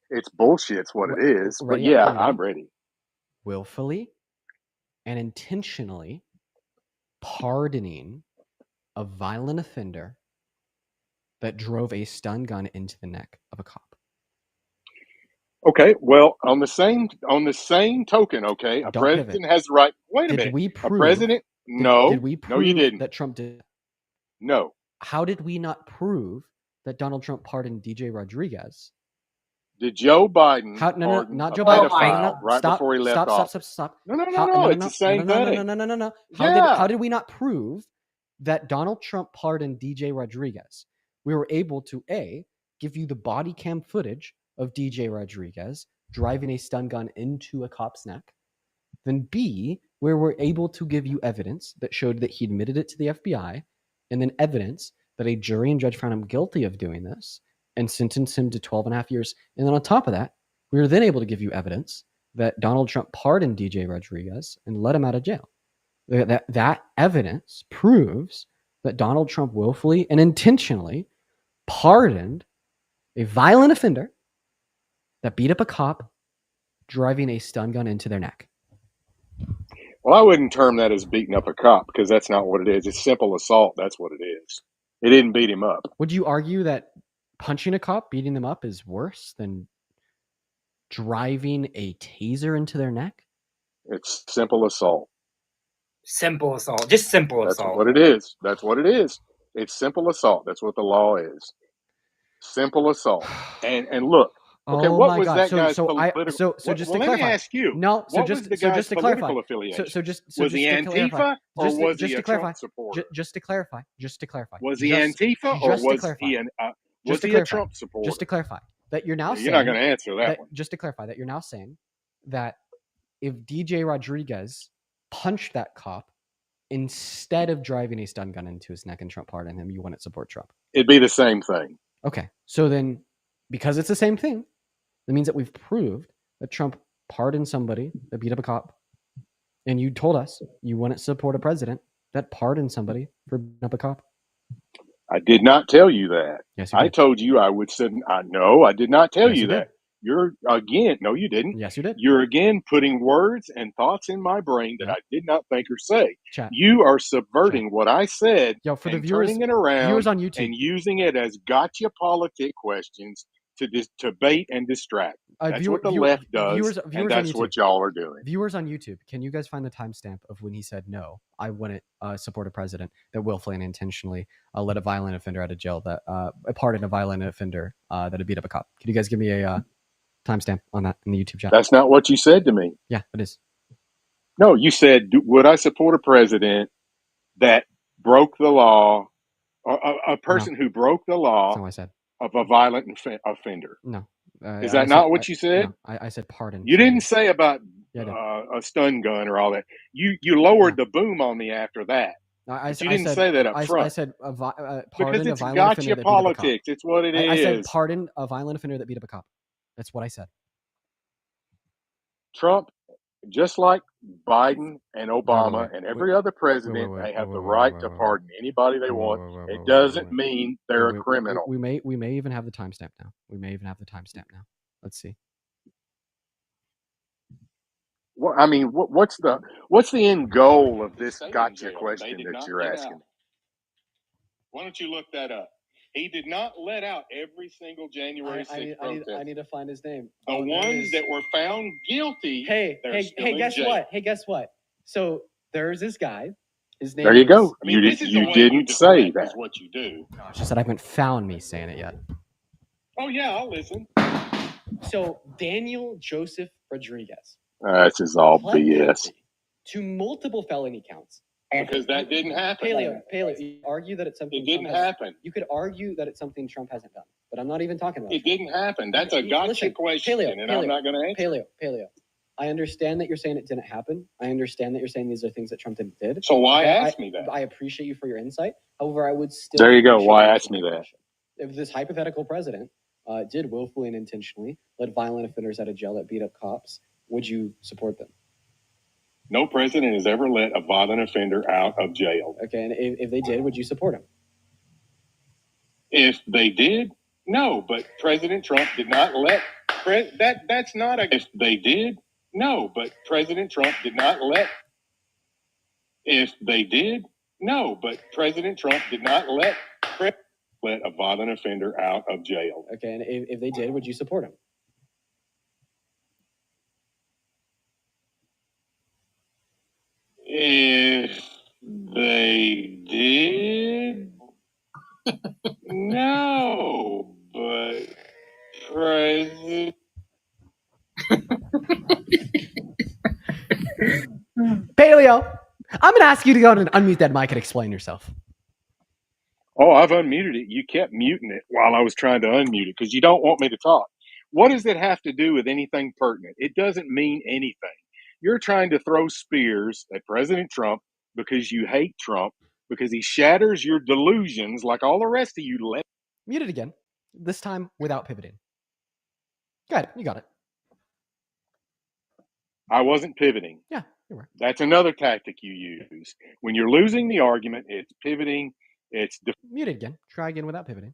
It's bullshit's what it is. But yeah, I'm ready. Willfully and intentionally pardoning a violent offender that drove a stun gun into the neck of a cop. Okay, well, on the same token, okay, a president has the right. Wait a minute. A president? No. Did we prove no, you didn't. That Trump did? No. How did we not prove that Donald Trump pardoned DJ Rodriguez? Did Joe Biden? Not Joe Biden. Right before he left off. Stop. No. It's the same thing. No. How did we not prove that Donald Trump pardoned DJ Rodriguez? we were able to A, give you the body cam footage of DJ Rodriguez driving a stun gun into a cop's neck. Then B, where we're able to give you evidence that showed that he admitted it to the FBI, and then evidence that a jury and judge found him guilty of doing this and sentenced him to 12 and a half years. And then on top of that, we were then able to give you evidence that Donald Trump pardoned DJ Rodriguez and let him out of jail. That evidence proves that Donald Trump willfully and intentionally pardoned a violent offender that beat up a cop driving a stun gun into their neck. Well, I wouldn't term that as beating up a cop because that's not what it is. It's simple assault. That's what it is. It didn't beat him up. Would you argue that punching a cop, beating them up, is worse than driving a taser into their neck? It's simple assault. Simple assault. Just simple That's assault. what it is. That's what it is. It's simple assault. That's what the law is. Simple assault. And look, okay, Oh what my was God. that So- guy's so I- political? so- so just to let clarify. me ask you. No, so what just- was the so guy's just to political clarify. affiliation? So just was he just to clarify. Antifa or Just- was just he to a clarify. Trump supporter? Just to clarify. Just to clarify. Was he Just- Antifa or just to was clarify. he was Just to he a clarify. Trump supporter? Just to clarify that you're now saying You're not going to answer that one. just to clarify that you're now saying that if DJ Rodriguez punched that cop instead of driving a stun gun into his neck and Trump pardoned him, you wouldn't support Trump. It'd be the same thing. Okay. So then, because it's the same thing, that means that we've proved that Trump pardoned somebody that beat up a cop. And you told us you wouldn't support a president that pardoned somebody for beating up a cop. I did not tell you that. Yes, you I did. told you I would sit. No, I did not tell Yes, you you did. that. You're again. No, you didn't. Yes, you did. You're again putting words and thoughts in my brain that Yep. I did not think or say. Chat. You are subverting what I said Yo, for the and viewers, turning it around viewers on YouTube, and using it as gotcha politic questions to bait and distract. That's what the left does, viewers and on that's YouTube. what y'all are doing. Viewers on YouTube, can you guys find the timestamp of when he said, no, I wouldn't support a president that willfully and intentionally let a violent offender out of jail, that pardon a violent offender that had beat up a cop? Can you guys give me a timestamp on that in the YouTube chat? That's not what you said to me. Yeah, it is. No, you said, would I support a president that broke the law, or a person who broke the That's law not what I said. of a violent offender? No. Is that not what you said? No, I said pardon. You didn't say about Yeah, I did. a stun gun or all that. You lowered the boom on me after that. But you didn't say that up front. I said pardon Because a it's violent offender gotcha that beat up a politics. cop. It's what it is. I said pardon a violent offender that beat up a cop. That's what I said. Trump, just like Biden and Obama and every other president, they have the right to pardon anybody they want. It doesn't mean they're a criminal. We may even have the timestamp now. Let's see. Well, I mean, what's the end goal of this gotcha question that you're asking? Why don't you look that up? He did not let out every single January 6th protest. I need to find his name. The ones that were found guilty. Hey, guess what? Hey, guess what? So there's this guy. His name. There you go. I You didn't say that. Is what you do. She said I haven't found me saying it yet. Oh yeah, I'll listen. So Daniel Joseph Rodriguez. This is all BS. To multiple felony counts. Because that didn't happen. Paleo, you argue that it's something. It didn't happen. You could argue that it's something Trump hasn't done, but I'm not even talking about it. It didn't happen. That's a gotcha question, and I'm not going to answer. Paleo. I understand that you're saying it didn't happen. I understand that you're saying these are things that Trump did. So why ask me that? I appreciate you for your insight. However, I would still. There you go. Why ask me that? If this hypothetical president did willfully and intentionally let violent offenders out of jail that beat up cops, would you support them? No president has ever let a violent offender out of jail. Okay, and if they did, would you support him? If they did, no. But President Trump did not let that's not a. If they did, no. But President Trump did not let. If they did, no. But President Trump did not let a violent offender out of jail. Okay, and if they did, would you support him? If they did, no, but President. Paleo, I'm going to ask you to go and unmute that mic and explain yourself. Oh, I've unmuted it. You kept muting it while I was trying to unmute it because you don't want me to talk. What does it have to do with anything pertinent? It doesn't mean anything. You're trying to throw spears at President Trump because you hate Trump, because he shatters your delusions like all the rest of you. Mute it again. This time without pivoting. Go ahead. You got it. I wasn't pivoting. Yeah, you were. That's another tactic you use. When you're losing the argument, it's pivoting. It's Mute it again. Try again without pivoting.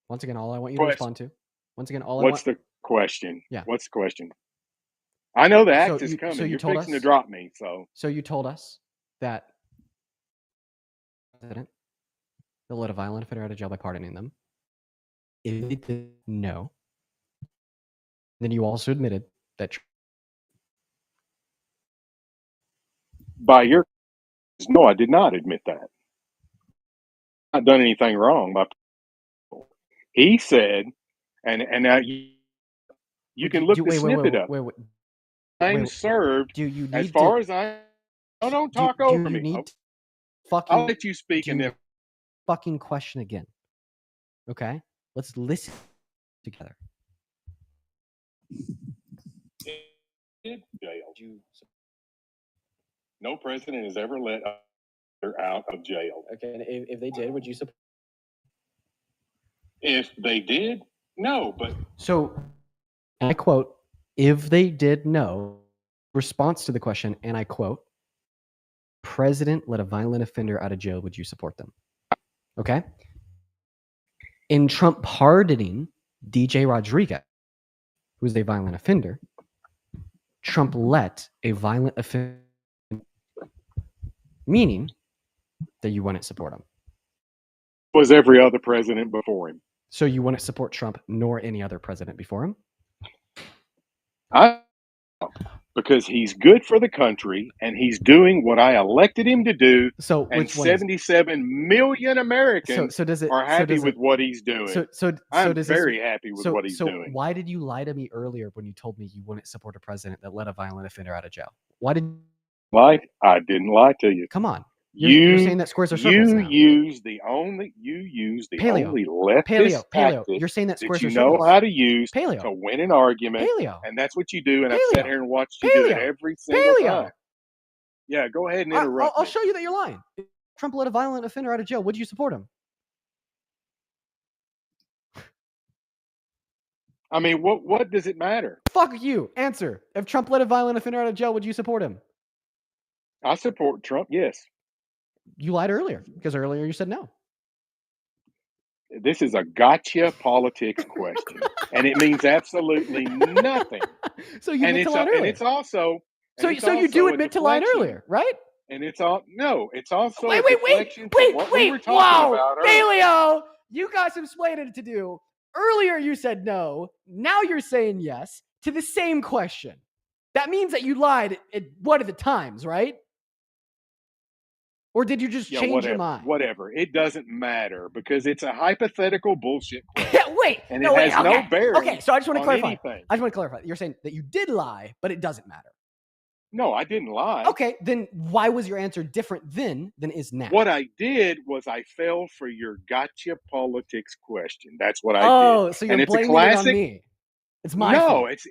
Once again, all I want you to respond to. Once again, all I want. What's the question? Yeah. What's the question? I know the act is you- coming. so you You're told fixing us- to drop me. So you told us that president will let a violent offender out of jail by pardoning them. If they did no, then you also admitted that by your no, I did not admit that. I've not done anything wrong. He said, and now you can look the snippet up. Time served. Do you need as far to, as I don't talk over me. Need I'll let you speak and then fucking question again. Okay? Let's listen together. Jail. No president has ever let her out of jail. Okay, and if they did, would you support? If they did, no, but So, and I quote, if they did no, response to the question, and I quote, president let a violent offender out of jail, would you support them? Okay? In Trump pardoning DJ Rodriguez, who is a violent offender, Trump let a violent offender, meaning that you wouldn't support him. was every other president before him. So you wouldn't support Trump nor any other president before him? Because he's good for the country and he's doing what I elected him to do. So and which one 77 million Americans are happy with what he's doing. I'm very happy with what he's doing. Why did you lie to me earlier when you told me you wouldn't support a president that let a violent offender out of jail? Why did lie? I didn't lie to you. Come on. You're saying that squares are circles now. You use the only leftist tactic You're saying that squares you are circles. know how to use Paleo. to win an argument. Paleo. And that's what you do. And I've sat here and watched you do it every single time. Yeah, go ahead and interrupt. I'll show you that you're lying. If Trump let a violent offender out of jail, would you support him? I mean, what does it matter? Fuck you. Answer. If Trump let a violent offender out of jail, would you support him? I support Trump, yes. You lied earlier because earlier you said no. This is a gotcha politics question, and it means absolutely nothing. So you admit to lying earlier. And it's also so you do admit to lying earlier, right? And it's all it's also wait. Wow, Paleo, you got some explaining to do. Earlier you said no. Now you're saying yes to the same question. That means that you lied at one of the times, right? Or did you just change your mind? Whatever. It doesn't matter because it's a hypothetical bullshit question. Wait. And it has no bearing. Okay, so I just want to clarify. Anything. I just want to clarify. You're saying that you did lie, but it doesn't matter. No, I didn't lie. Okay, then why was your answer different then than is now? What I did was I fell for your gotcha politics question. That's what I did. Oh, so you're blaming it on me. It's my fault. No, it's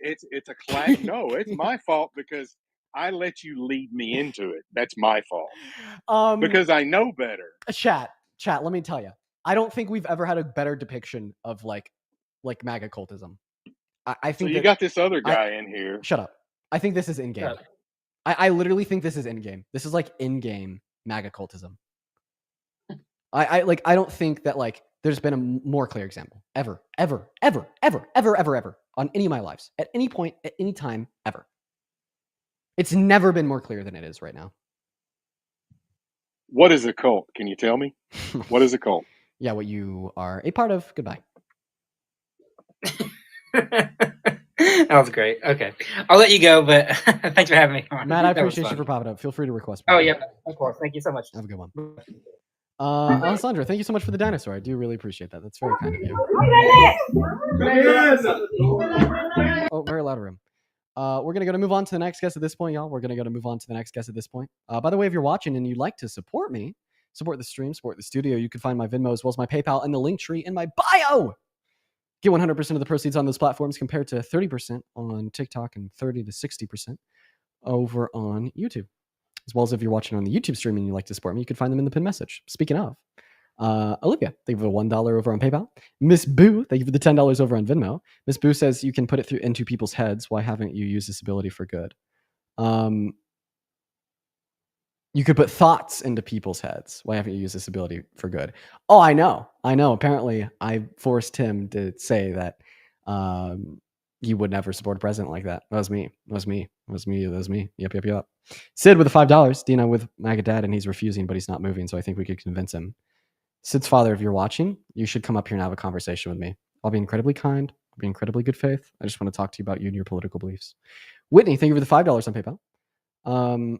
a class. No, it's my fault because I let you lead me into it. That's my fault. Because I know better. Chat, let me tell you. I don't think we've ever had a better depiction of like MAGA cultism. I think so. You got this other guy in here. Shut up. I think this is in game. I literally think this is in game. This is like in game MAGA cultism. I don't think that like there's been a more clear example ever on any of my lives at any point at any time ever. It's never been more clear than it is right now. What is a cult? Can you tell me? What is a cult? Yeah, what you are a part of. Goodbye. That was great. Okay. I'll let you go, but thanks for having me on. Matt, I appreciate you for popping up. Feel free to request. Oh, yeah, of course. Thank you so much. Have a good one. Alessandra, thank you so much for the dinosaur. I do really appreciate that. That's very kind of you. Oh, very loud room. We're going to move on to the next guest at this point, y'all. We're going to move on to the next guest at this point. By the way, if you're watching and you'd like to support me, support the stream, support the studio, you can find my Venmo as well as my PayPal and the link tree in my bio. Get 100% of the proceeds on those platforms compared to 30% on TikTok and 30 to 60% over on YouTube. As well as if you're watching on the YouTube stream and you like to support me, you can find them in the pinned message. Speaking of, Olivia, thank you for the $1 over on PayPal. Miss Boo, thank you for the $10 over on Venmo. Miss Boo says you can put it through into people's heads. Why haven't you used this ability for good? You could put thoughts into people's heads. Why haven't you used this ability for good? Oh, I know. Apparently, I forced him to say that he would never support a president like that. That was me. Yep. Sid with the $5. Dina with Magadad, and he's refusing, but he's not moving, so I think we could convince him. Sid's father, if you're watching, you should come up here and have a conversation with me. I'll be incredibly kind. I'll be incredibly good faith. I just want to talk to you about you and your political beliefs. Whitney, thank you for the $5 on PayPal.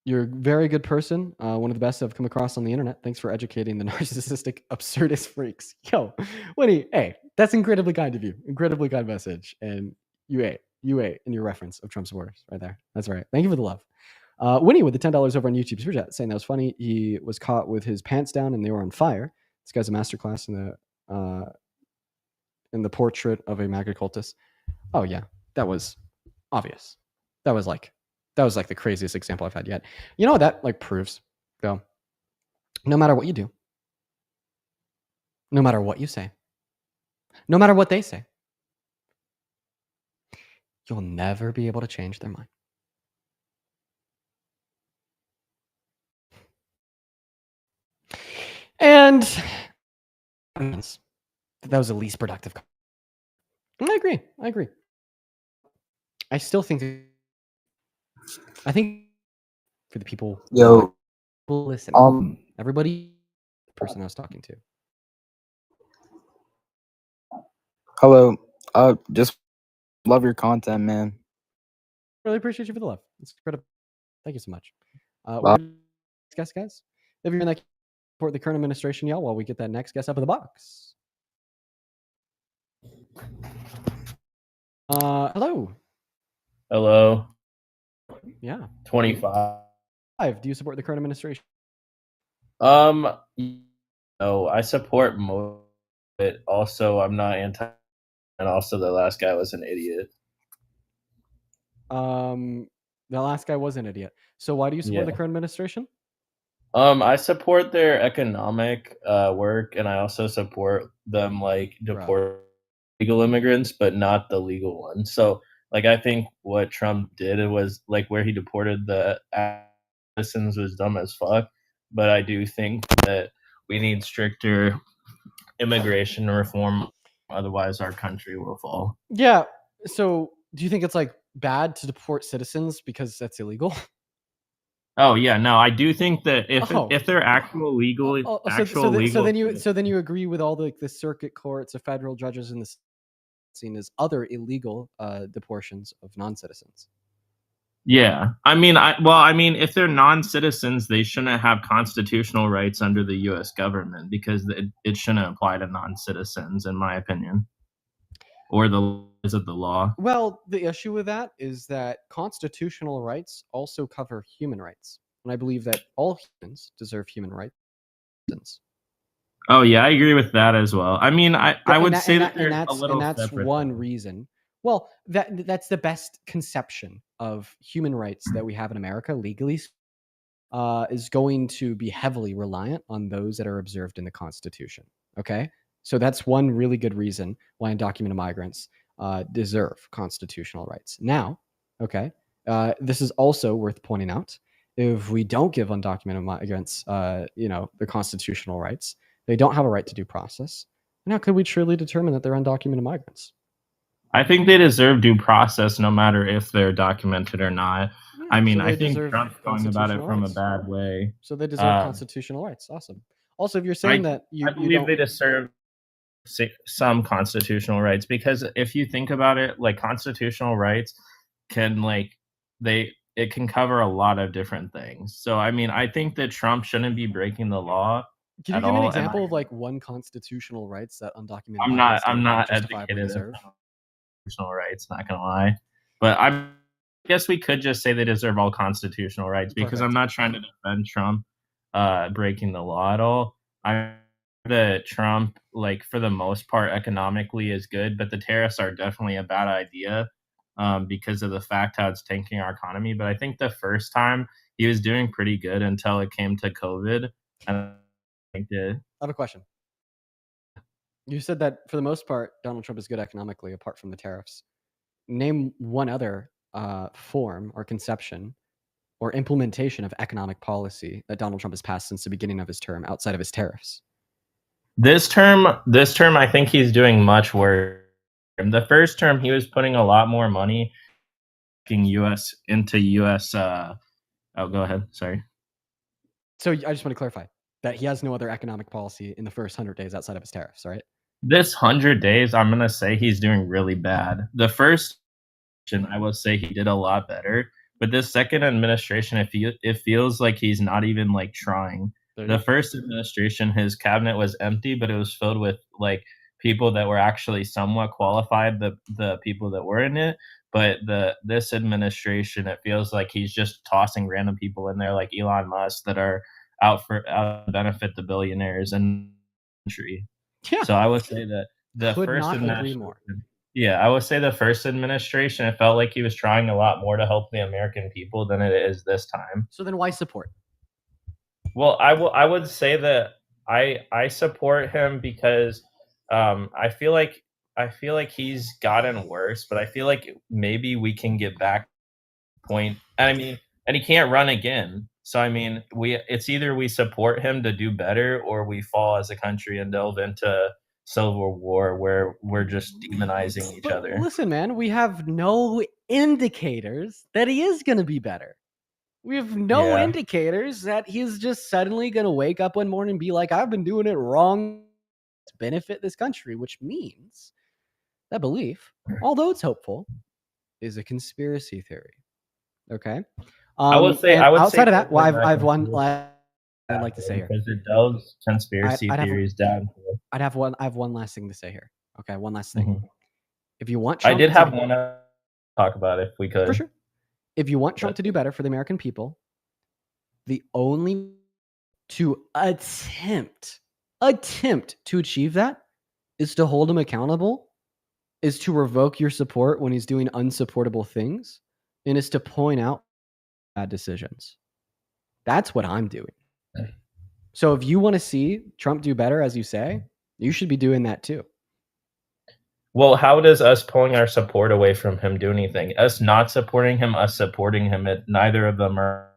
You're a very good person. One of the best I've come across on the internet. Thanks for educating the narcissistic, absurdist freaks. Yo, Winnie, hey, that's incredibly kind of you. Incredibly kind message. And you ate in your reference of Trump supporters right there. That's right. Thank you for the love. Winnie with the $10 over on YouTube Super Chat saying that was funny. He was caught with his pants down and they were on fire. This guy's a masterclass in the portrait of a MAGA cultist. Oh yeah, that was obvious. That was like the craziest example I've had yet. You know what that like proves, though? No matter what you do, no matter what you say, no matter what they say, you'll never be able to change their mind. And that was the least productive. I agree. I still think for the people listening, everybody, the person I was talking to. Hello. Just love your content, man. Really appreciate you for the love. It's incredible. Thank you so much. Guys. If you're in that support the current administration, y'all, while we get that next guest up in the box. Hello. Hello. Yeah. 25. Do you support the current administration? No, I support most of it. Also, I'm not anti, and also the last guy was an idiot. The last guy was an idiot. So why do you support the current administration? I support their economic work, and I also support them like deport illegal immigrants, but not the legal ones. So, like, I think what Trump did was like where he deported the citizens was dumb as fuck. But I do think that we need stricter immigration reform, otherwise our country will fall. Yeah. So, do you think it's like bad to deport citizens because that's illegal? Oh yeah, no, I do think that if they're actual legal, so then you agree with all the circuit courts, the federal judges, and the seen as other illegal deportations of non-citizens. Yeah, I mean, if they're non-citizens, they shouldn't have constitutional rights under the U.S. government because it shouldn't apply to non-citizens, in my opinion, or the laws of the law. Well, the issue with that is that constitutional rights also cover human rights, and I believe that all humans deserve human rights. Oh yeah, I agree with that as well. I mean, I would say that they're a little and that's separate. One reason. Well, that's the best conception of human rights that we have in America legally is going to be heavily reliant on those that are observed in the Constitution. Okay, so that's one really good reason why undocumented migrants deserve constitutional rights. Now, okay, this is also worth pointing out. If we don't give undocumented migrants, their constitutional rights, they don't have a right to due process. And how could we truly determine that they're undocumented migrants? I think they deserve due process no matter if they're documented or not. Yeah, I mean, so I think Trump's going about it from a bad way. So they deserve constitutional rights. Awesome. Also, if you're saying I believe they deserve some constitutional rights, because if you think about it, like constitutional rights can it can cover a lot of different things. So I mean, I think that Trump shouldn't be breaking the law. Can you give me an example of like one constitutional rights that undocumented? I'm not educated in constitutional rights, not gonna lie, but I guess we could just say they deserve all constitutional rights because I'm not trying to defend Trump. breaking the law at all. I that Trump, like for the most part, economically is good, but the tariffs are definitely a bad idea because of the fact how it's tanking our economy. But I think the first time he was doing pretty good until it came to COVID. And I think I have a question. You said that for the most part, Donald Trump is good economically, apart from the tariffs. Name one other form or conception or implementation of economic policy that Donald Trump has passed since the beginning of his term, outside of his tariffs. This term, I think he's doing much worse. The first term, he was putting a lot more money into U.S. Oh, go ahead. Sorry. So I just want to clarify that he has no other economic policy in the first 100 days outside of his tariffs, right? This 100 days, I'm gonna say he's doing really bad. The first, I will say he did a lot better, but this second administration, it feels like he's not even like trying. The first administration, his cabinet was empty, but it was filled with like people that were actually somewhat qualified. The people that were in it, but this administration, it feels like he's just tossing random people in there, like Elon Musk, that are out to benefit the billionaires and country. Yeah. So I would say that the Could first not agree administration, more. yeah, I would say the first administration, it felt like he was trying a lot more to help the American people than it is this time. So then why support? Well, I would say that I support him because I feel like he's gotten worse, but I feel like maybe we can get back point. And I mean, and he can't run again. So I mean, it's either we support him to do better or we fall as a country and delve into civil war where we're just demonizing each other. Listen, man, we have no indicators that he is going to be better. We have no indicators that he's just suddenly going to wake up one morning and be like, I've been doing it wrong to benefit this country, which means that belief, although it's hopeful, is a conspiracy theory. Okay. I would say outside of that, well, I've one last I'd like to say here. Because it delves conspiracy theories down. I have one last thing to say here. Okay, one last thing. Mhm. If you want I Trump did to have one to talk about if we could. For sure. If you want Trump to do better for the American people, the only to attempt to achieve that is to hold him accountable, is to revoke your support when he's doing unsupportable things, and is to point out bad decisions. That's what I'm doing. So if you want to see Trump do better, as you say, you should be doing that too. Well, how does us pulling our support away from him do anything? Us not supporting him, us supporting him, neither of them are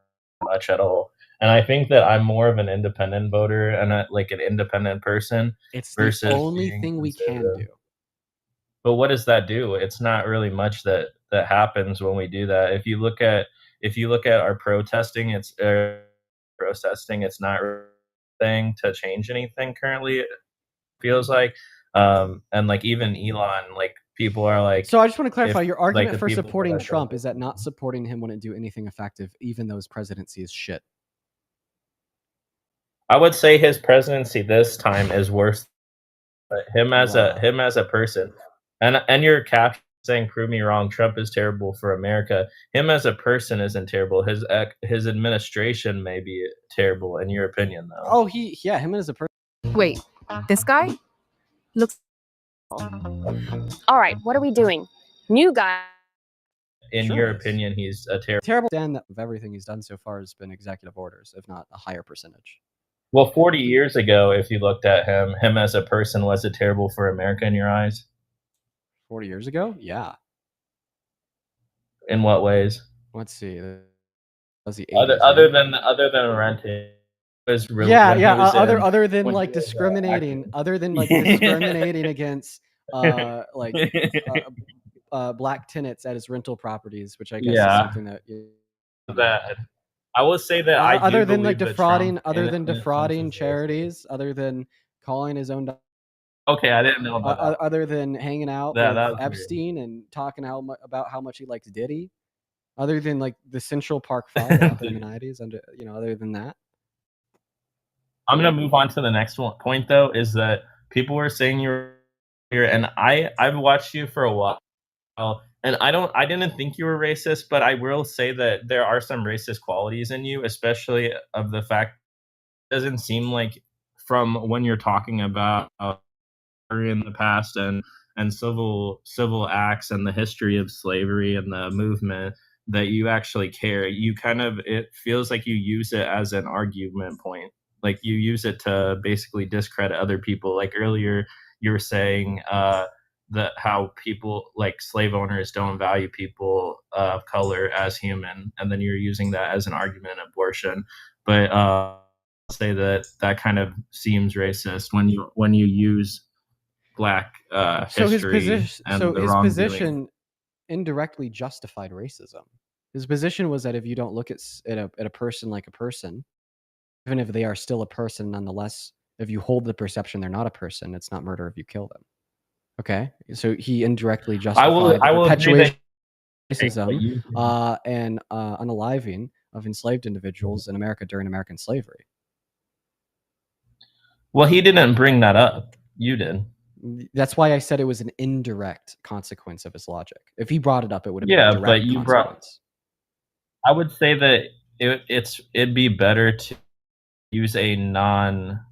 much at all. And I think that I'm more of an independent voter and like an independent person. It's versus the only being thing we can conservative. do. But what does that do? It's not really much that happens when we do that. If you look at our protesting, it's not really a thing to change anything currently. It feels like, and like even Elon, like people are like. So I just want to clarify, your argument the for people supporting that are Trump is that not supporting him wouldn't do anything effective, even though his presidency is shit. I would say his presidency this time is worse. But him as a person, and you're saying prove me wrong. Trump is terrible for America. Him as a person isn't terrible. His administration may be terrible in your opinion, though. Oh, him as a person. Wait, this guy looks. All right, what are we doing? New guy. In your opinion, he's a terrible. Stand of everything he's done so far has been executive orders, if not a higher percentage. Well, 40 years ago, if you looked at him as a person, was it terrible for America in your eyes? 40 years ago? Yeah. In what ways? Let's see. That was the 80s, other than renting. Was really, other than like discriminating, against black tenants at his rental properties, which I guess is something that that I will say that other than like defrauding, charities, other than calling his own. Okay, I didn't know about that. Other than hanging out with Epstein weird. And talking about how much he likes Diddy, other than like the Central Park Five out there in the 90s, other than that. I'm gonna move on to the next point though, is that people were saying you're here, and I've watched you for a while, and I didn't think you were racist, but I will say that there are some racist qualities in you, especially of the fact doesn't seem like from when you're talking about in the past and civil acts and the history of slavery and the movement that you actually care. You kind of, it feels like you use it as an argument point. Like you use it to basically discredit other people. Like earlier you were saying that how people like slave owners don't value people of color as human, and then you're using that as an argument in abortion. But say that that kind of seems racist when you use Black So history and the his wrongdoing. position indirectly justified racism. His position was that if you don't look at a person like a person, even if they are still a person nonetheless, if you hold the perception they're not a person, it's not murder if you kill them. Okay? So he indirectly justified I will the agree perpetuation that of racism and unaliving of enslaved individuals in America during American slavery. Well, he didn't bring that up. You did. That's why I said it was an indirect consequence of his logic. If he brought it up, it would have been a direct but you consequence. I would say that it'd be better to use a non-racial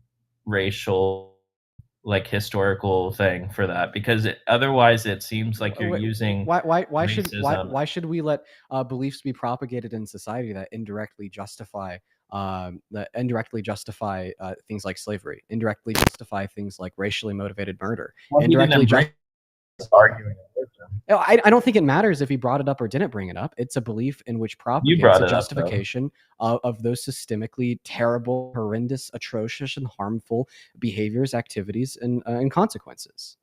like historical thing for that, because otherwise it seems like you're using why should we let beliefs be propagated in society that indirectly justify things like slavery, indirectly justify things like racially motivated murder, indirectly arguing. I don't think it matters if he brought it up or didn't bring it up. It's a belief in which propagates a justification of those systemically terrible, horrendous, atrocious, and harmful behaviors, activities, and consequences.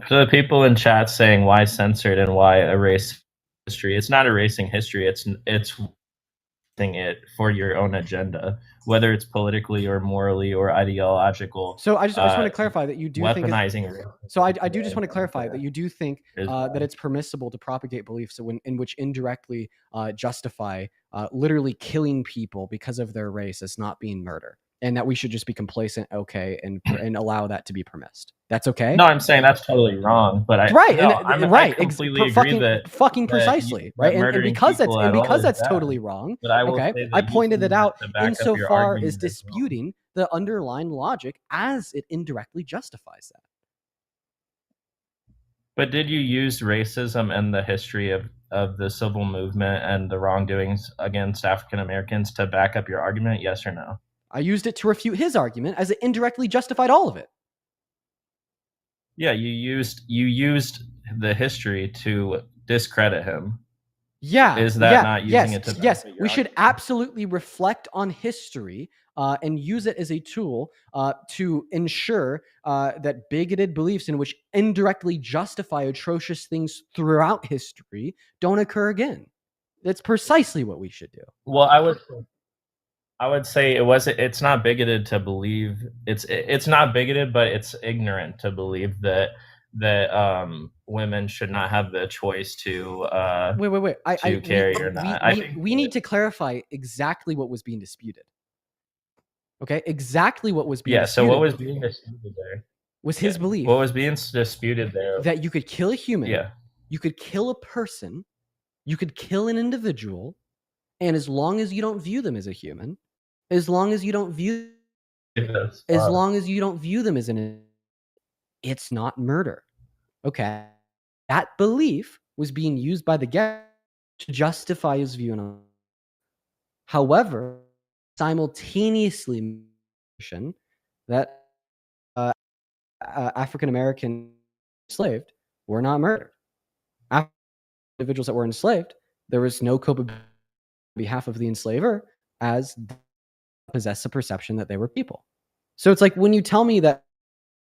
So the people in chat saying why censored and why erase history. It's not erasing history. It's it for your own agenda, whether it's politically or morally or ideological. So I just want to clarify that you do weaponizing. So I do just want to clarify that you do think that it's permissible to propagate beliefs in which indirectly justify literally killing people because of their race as not being murder, and that we should just be complacent, okay, and allow that to be permissed. That's okay? No, I'm saying that's totally wrong. But I completely agree that precisely, right? And because that's totally wrong. But I will okay, say that I pointed it out insofar as disputing the underlying logic as it indirectly justifies that. But did you use racism and the history of the civil movement and the wrongdoings against African Americans to back up your argument? Yes or no? I used it to refute his argument as it indirectly justified all of it. Yeah, you used the history to discredit him. Yeah. Is that not using it to yes, we should absolutely reflect on history and use it as a tool to ensure that bigoted beliefs in which indirectly justify atrocious things throughout history don't occur again. That's precisely what we should do. Well, I would say it's not bigoted to believe it's not bigoted, but it's ignorant to believe that women should not have the choice to wait carry or not. We need to clarify exactly what was being disputed. Okay, exactly what was being disputed. So what was being disputed there was his belief. What was being disputed there? That you could kill a human. Yeah. You could kill a person. You could kill an individual, and as long as you don't view them as a human, as long as you don't view them as it's not murder. Okay, that belief was being used by the guy to justify his view. However, simultaneously that African American enslaved were not murdered. Individuals that were enslaved, there was no culpability on behalf of the enslaver as possess a perception that they were people. So it's like when you tell me that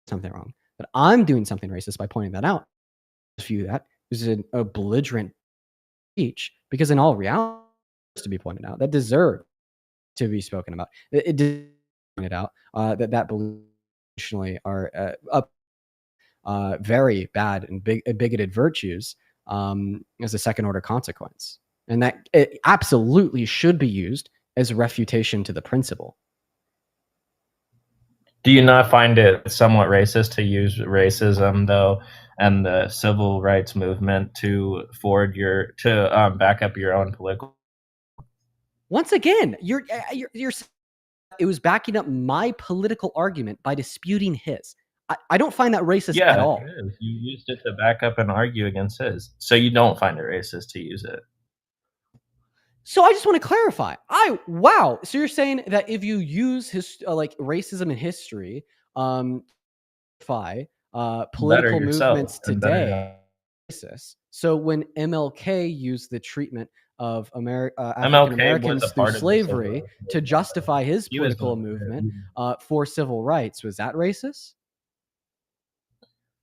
something wrong, that I'm doing something racist by pointing that out, view that is an belligerent speech, because in all reality, to be pointed out, that deserved to be spoken about. It did pointed out that belief are very bad and bigoted virtues as a second order consequence, and that it absolutely should be used as a refutation to the principle. Do you not find it somewhat racist to use racism, though, and the civil rights movement to back up your own political? Once again, you're it was backing up my political argument by disputing his. I don't find that racist Yeah, at all. it is. You used it to back up and argue against his. So you don't find it racist to use it. So I just want to clarify. Wow. So you're saying that if you use like racism in history, political yourself movements and better today, racist. So when MLK used the treatment of African MLK Americans was a through part of the civil slavery rights to justify his He was political one of movement for civil rights, was that racist?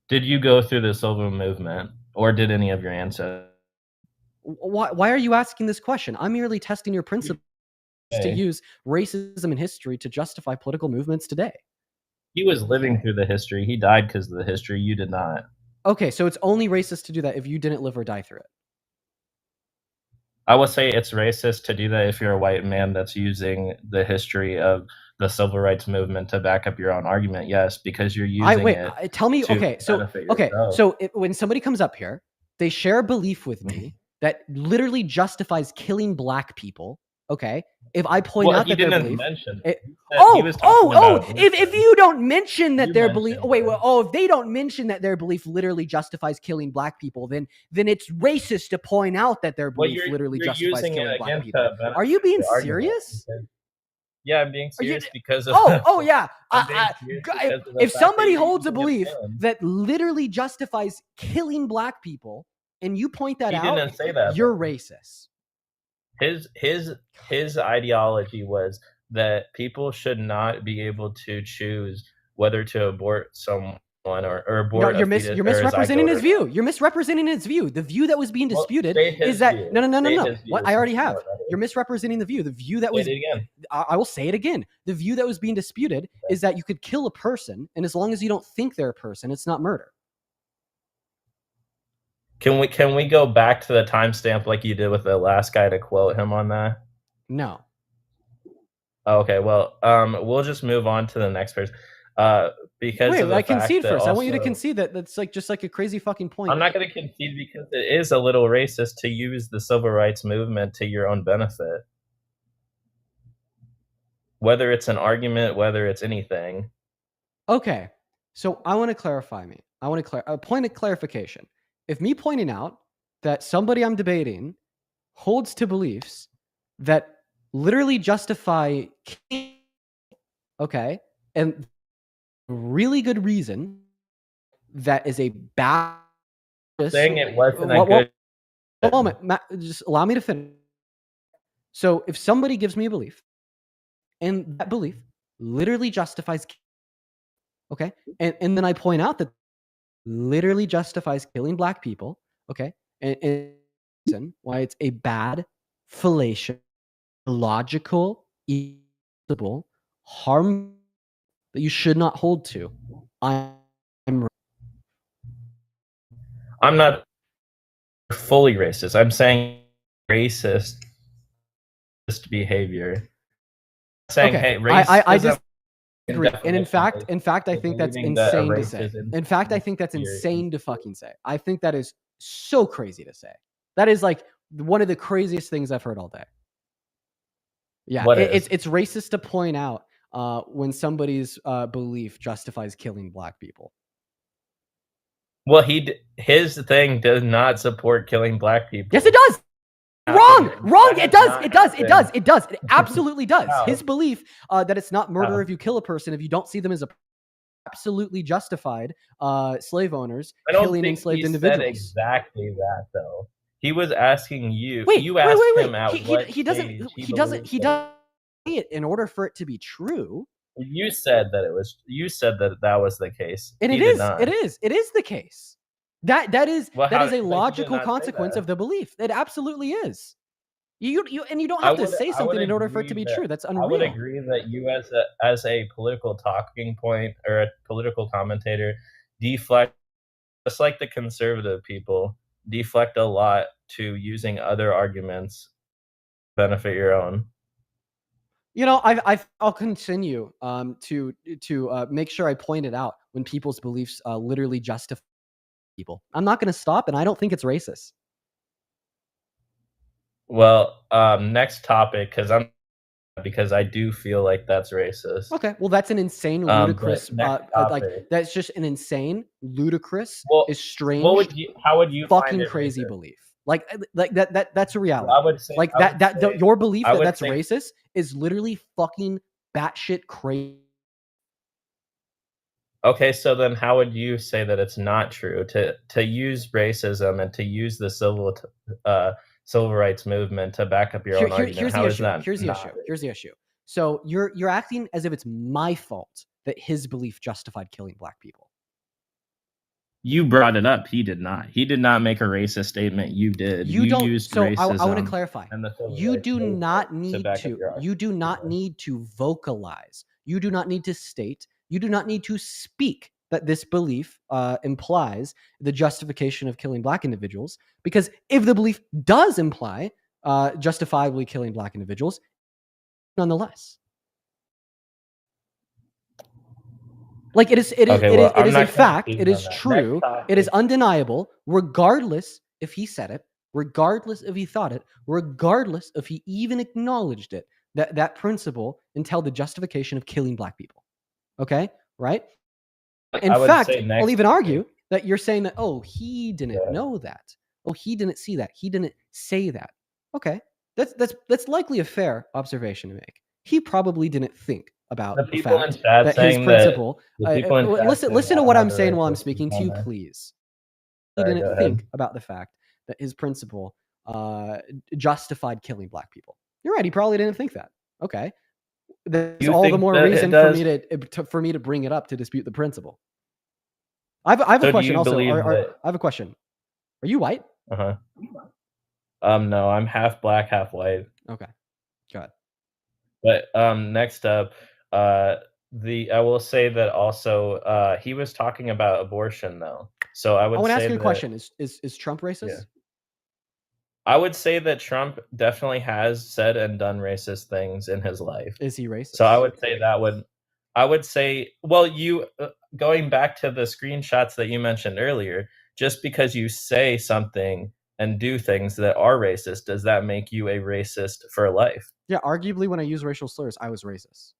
Did you go through the civil movement, or did any of your ancestors? Why are you asking this question? I'm merely testing your principles to use racism in history to justify political movements today. He was living through the history. He died because of the history. You did not. Okay, so it's only racist to do that if you didn't live or die through it. I would say it's racist to do that if you're a white man that's using the history of the civil rights movement to back up your own argument. Yes, because you're using it. Tell me. to Okay, benefit yourself. so when somebody comes up here, they share a belief with me that literally justifies killing black people. Okay, if I point out that their belief, if you don't mention that their belief, if they don't mention that their belief literally justifies killing black people, then it's racist to point out that their belief literally justifies killing black people. Are you being serious? Yeah, I'm being serious because of. Yeah. If somebody holds a belief him. that literally justifies killing black people, and you point that He out, didn't say that, you're racist. His ideology was that people should not be able to choose whether to abort someone or abort. No, you're misrepresenting his view. You're misrepresenting his view. The view that was being disputed is that no. What I already have. You're misrepresenting the view. The view that was. Say it again. I will say it again. The view that was being disputed is that you could kill a person, and as long as you don't think they're a person, it's not murder. Can we go back to the timestamp like you did with the last guy to quote him on that? No. Okay, well, we'll just move on to the next person. Because of the I concede fact first. that I want you to concede that that's like just like a crazy fucking point. I'm not going to concede because it is a little racist to use the civil rights movement to your own benefit. Whether it's an argument, whether it's anything. Okay, so I want to clarify a point of clarification. If me pointing out that somebody I'm debating holds to beliefs that literally justify, okay, and really good reason that is a bad. Saying it wasn't a good. A moment, Matt, just allow me to finish. So if somebody gives me a belief, and that belief literally justifies, okay, and then I point out that literally justifies killing black people, okay, and reason why it's a bad, fallacious, illogical, irresponsible, harm that you should not hold to. I'm not fully racist. I'm saying racist behavior. I'm saying, okay. hey, race. I disagree. And in fact, I think that's insane to say. In fact, I think that's insane to fucking say. I think that is so crazy to say. That is like one of the craziest things I've heard all day. Yeah, it's racist to point out when somebody's belief justifies killing black people. Well, his thing does not support killing black people. Yes, it does. Wrong. It does. It absolutely does. How? His belief that it's not murder if you kill a person, if you don't see them as a absolutely justified slave owners killing enslaved individuals. Said exactly that though. He was asking you. Wait, you asked him at what he doesn't say it in order for it to be true. You said that it was. You said that was the case, and it is the case. That is a logical consequence of the belief. It absolutely is. You don't have to say something in order for it to be true. That's unreal. I would agree that you as a political talking point or a political commentator deflect, just like the conservative people deflect a lot to using other arguments to benefit your own. I'll continue to make sure I point it out when people's beliefs literally justify people. I'm not going to stop, and I don't think it's racist. Well, next topic, because I'm because I do feel like that's racist. Okay, well, that's an insane, But ludicrous, next like topic. that's just an insane, ludicrous, Well, estranged, how would you find fucking it crazy racist? belief. Like that's a reality. I would say Like I would say your belief I that would that's say racist is literally fucking batshit crazy. Okay, so then how would you say that it's not true to use racism and to use the civil rights movement to back up your own argument? Here's How the is issue. that Here's the not issue. racist? Here's the issue. So you're acting as if it's my fault that his belief justified killing black people. You brought it up. He did not. He did not make a racist statement. You did. You don't. used So I want to racism clarify. and the civil You rights do movement not to need back up to. your You do not argument. need to vocalize. You do not need to state. You do not need to speak that this belief implies the justification of killing black individuals. Because if the belief does imply justifiably killing black individuals, nonetheless. Like it is a fact. It is true. It is undeniable, regardless if he said it, regardless if he thought it, regardless if he even acknowledged it, that principle entailed the justification of killing black people. Okay? Right? In fact, I'll even argue that you're saying that, oh, he didn't know that. Oh, he didn't see that. He didn't say that. Okay. That's likely a fair observation to make. He probably didn't think about the fact that his principle. Listen to what I'm saying while I'm speaking to you, please. He didn't think about the fact that his principle justified killing black people. You're right. He probably didn't think that. Okay. There's all the more reason for me to bring it up to dispute the principle. I have a question also. I have a question. Are you white? No, I'm half black, half white. Okay. Go ahead. But next up, I will say that also he was talking about abortion though. So I would want to say ask you a question. Is Trump racist? Yeah. I would say that Trump definitely has said and done racist things in his life. Is he racist? So I would say I would say, well, going back to the screenshots that you mentioned earlier, just because you say something and do things that are racist, does that make you a racist for life? Yeah, arguably when I use racial slurs, I was racist.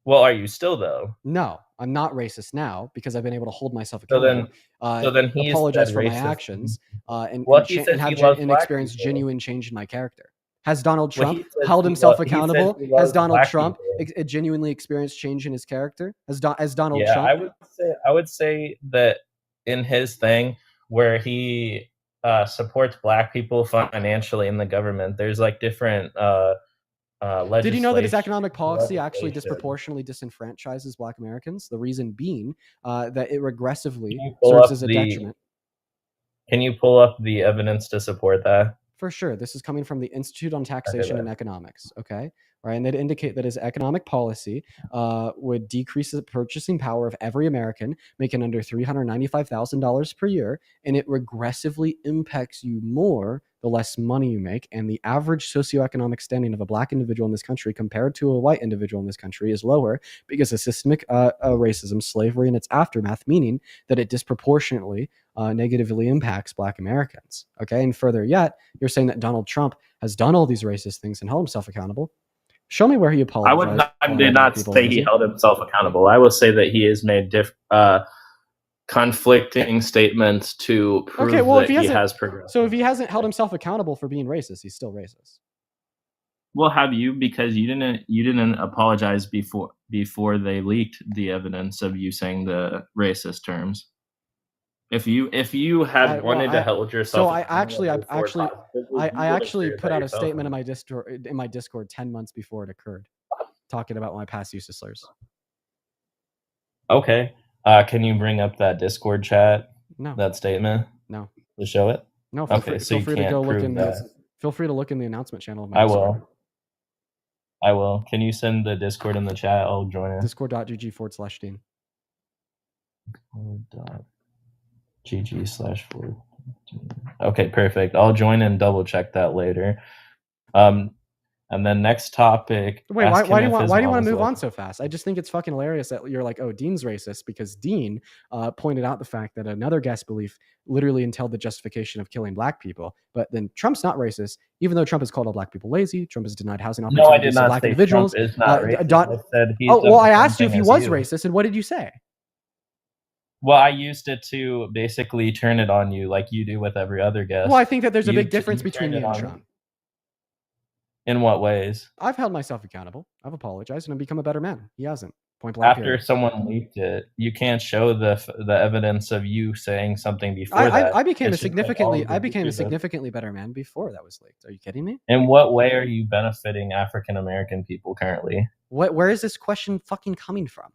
Well, are you still though? No, I'm not racist now because I've been able to hold myself accountable. So then he apologize said for my racist. actions and He said he loves black experience people. genuine change in my character. Has Donald Trump he said held he himself lo- he said accountable? he Has loves Donald black Trump people. genuinely experienced change in his character? Has Donald Yeah, Trump? I would say that in his thing where he supports black people financially in the government, there's like different Did you know that his economic policy actually legislation. disproportionately disenfranchises black Americans? The reason being that it regressively pull serves up as a the- detriment. Can you pull up the evidence to support that? For sure. This is coming from the Institute on Taxation and Economics. Okay. Right. And they'd indicate that his economic policy would decrease the purchasing power of every American making under $395,000 per year. And it regressively impacts you more the less money you make. And the average socioeconomic standing of a black individual in this country compared to a white individual in this country is lower because of systemic racism, slavery, and its aftermath, meaning that it disproportionately negatively impacts black Americans. Okay. And further yet, you're saying that Donald Trump has done all these racist things and held himself accountable. Show me where he apologized. I did not say he held himself accountable. I will say that he has made conflicting statements to prove that he has progressed. So if he hasn't held himself accountable for being racist, he's still racist. Well, have you? Because you didn't apologize before they leaked the evidence of you saying the racist terms. If you had wanted to hold yourself, so I actually put out a statement in my Discord 10 months before it occurred, talking about my past use of slurs. Okay, can you bring up that Discord chat? No. That statement. No. To show it. No. Okay, so feel free to go look in the. Feel free to look in the announcement channel of my Discord. I will. Can you send the Discord in the chat? I'll join it. Discord.gg/Dean. GG/4. Okay, perfect. I'll join and double check that later. And then next topic. Wait, ask why do him you if his want to mom is move on like- so fast? I just think it's fucking hilarious that you're like, oh, Dean's racist because Dean pointed out the fact that another guest belief literally entailed the justification of killing black people. But then Trump's not racist, even though Trump has called all black people lazy. Trump has denied housing No, I opportunities did to not black say individuals. Trump is not racist. I said he's oh, done well, the I same asked you if thing he as was you. racist, and what did you say? Well, I used it to basically turn it on you like you do with every other guest. Well, I think that there's a You big difference you between turned me it and on me. Trump. In what ways? I've held myself accountable. I've apologized and I've become a better man. He hasn't. Point blank. After someone leaked it, you can't show the evidence of you saying something before that. I became a It's just like all significantly of the I became a leakers of- significantly better man before that was leaked. Are you kidding me? In what way are you benefiting African American people currently? Where is this question fucking coming from?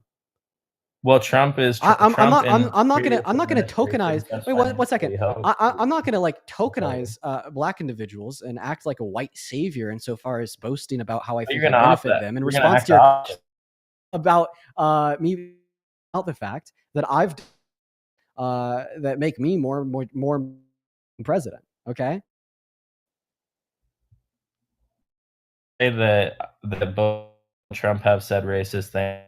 Well, Trump is. I'm not in I'm not previous gonna tokenize. administrations have Wait, one second. financially helped I'm not gonna like tokenize black individuals and act like a white savior insofar as boasting about how I But think you're I gonna opt benefit that. them in You're gonna response act to your opposite. about me about the fact that I've that make me more president. Okay. Say that both Trump have said racist things.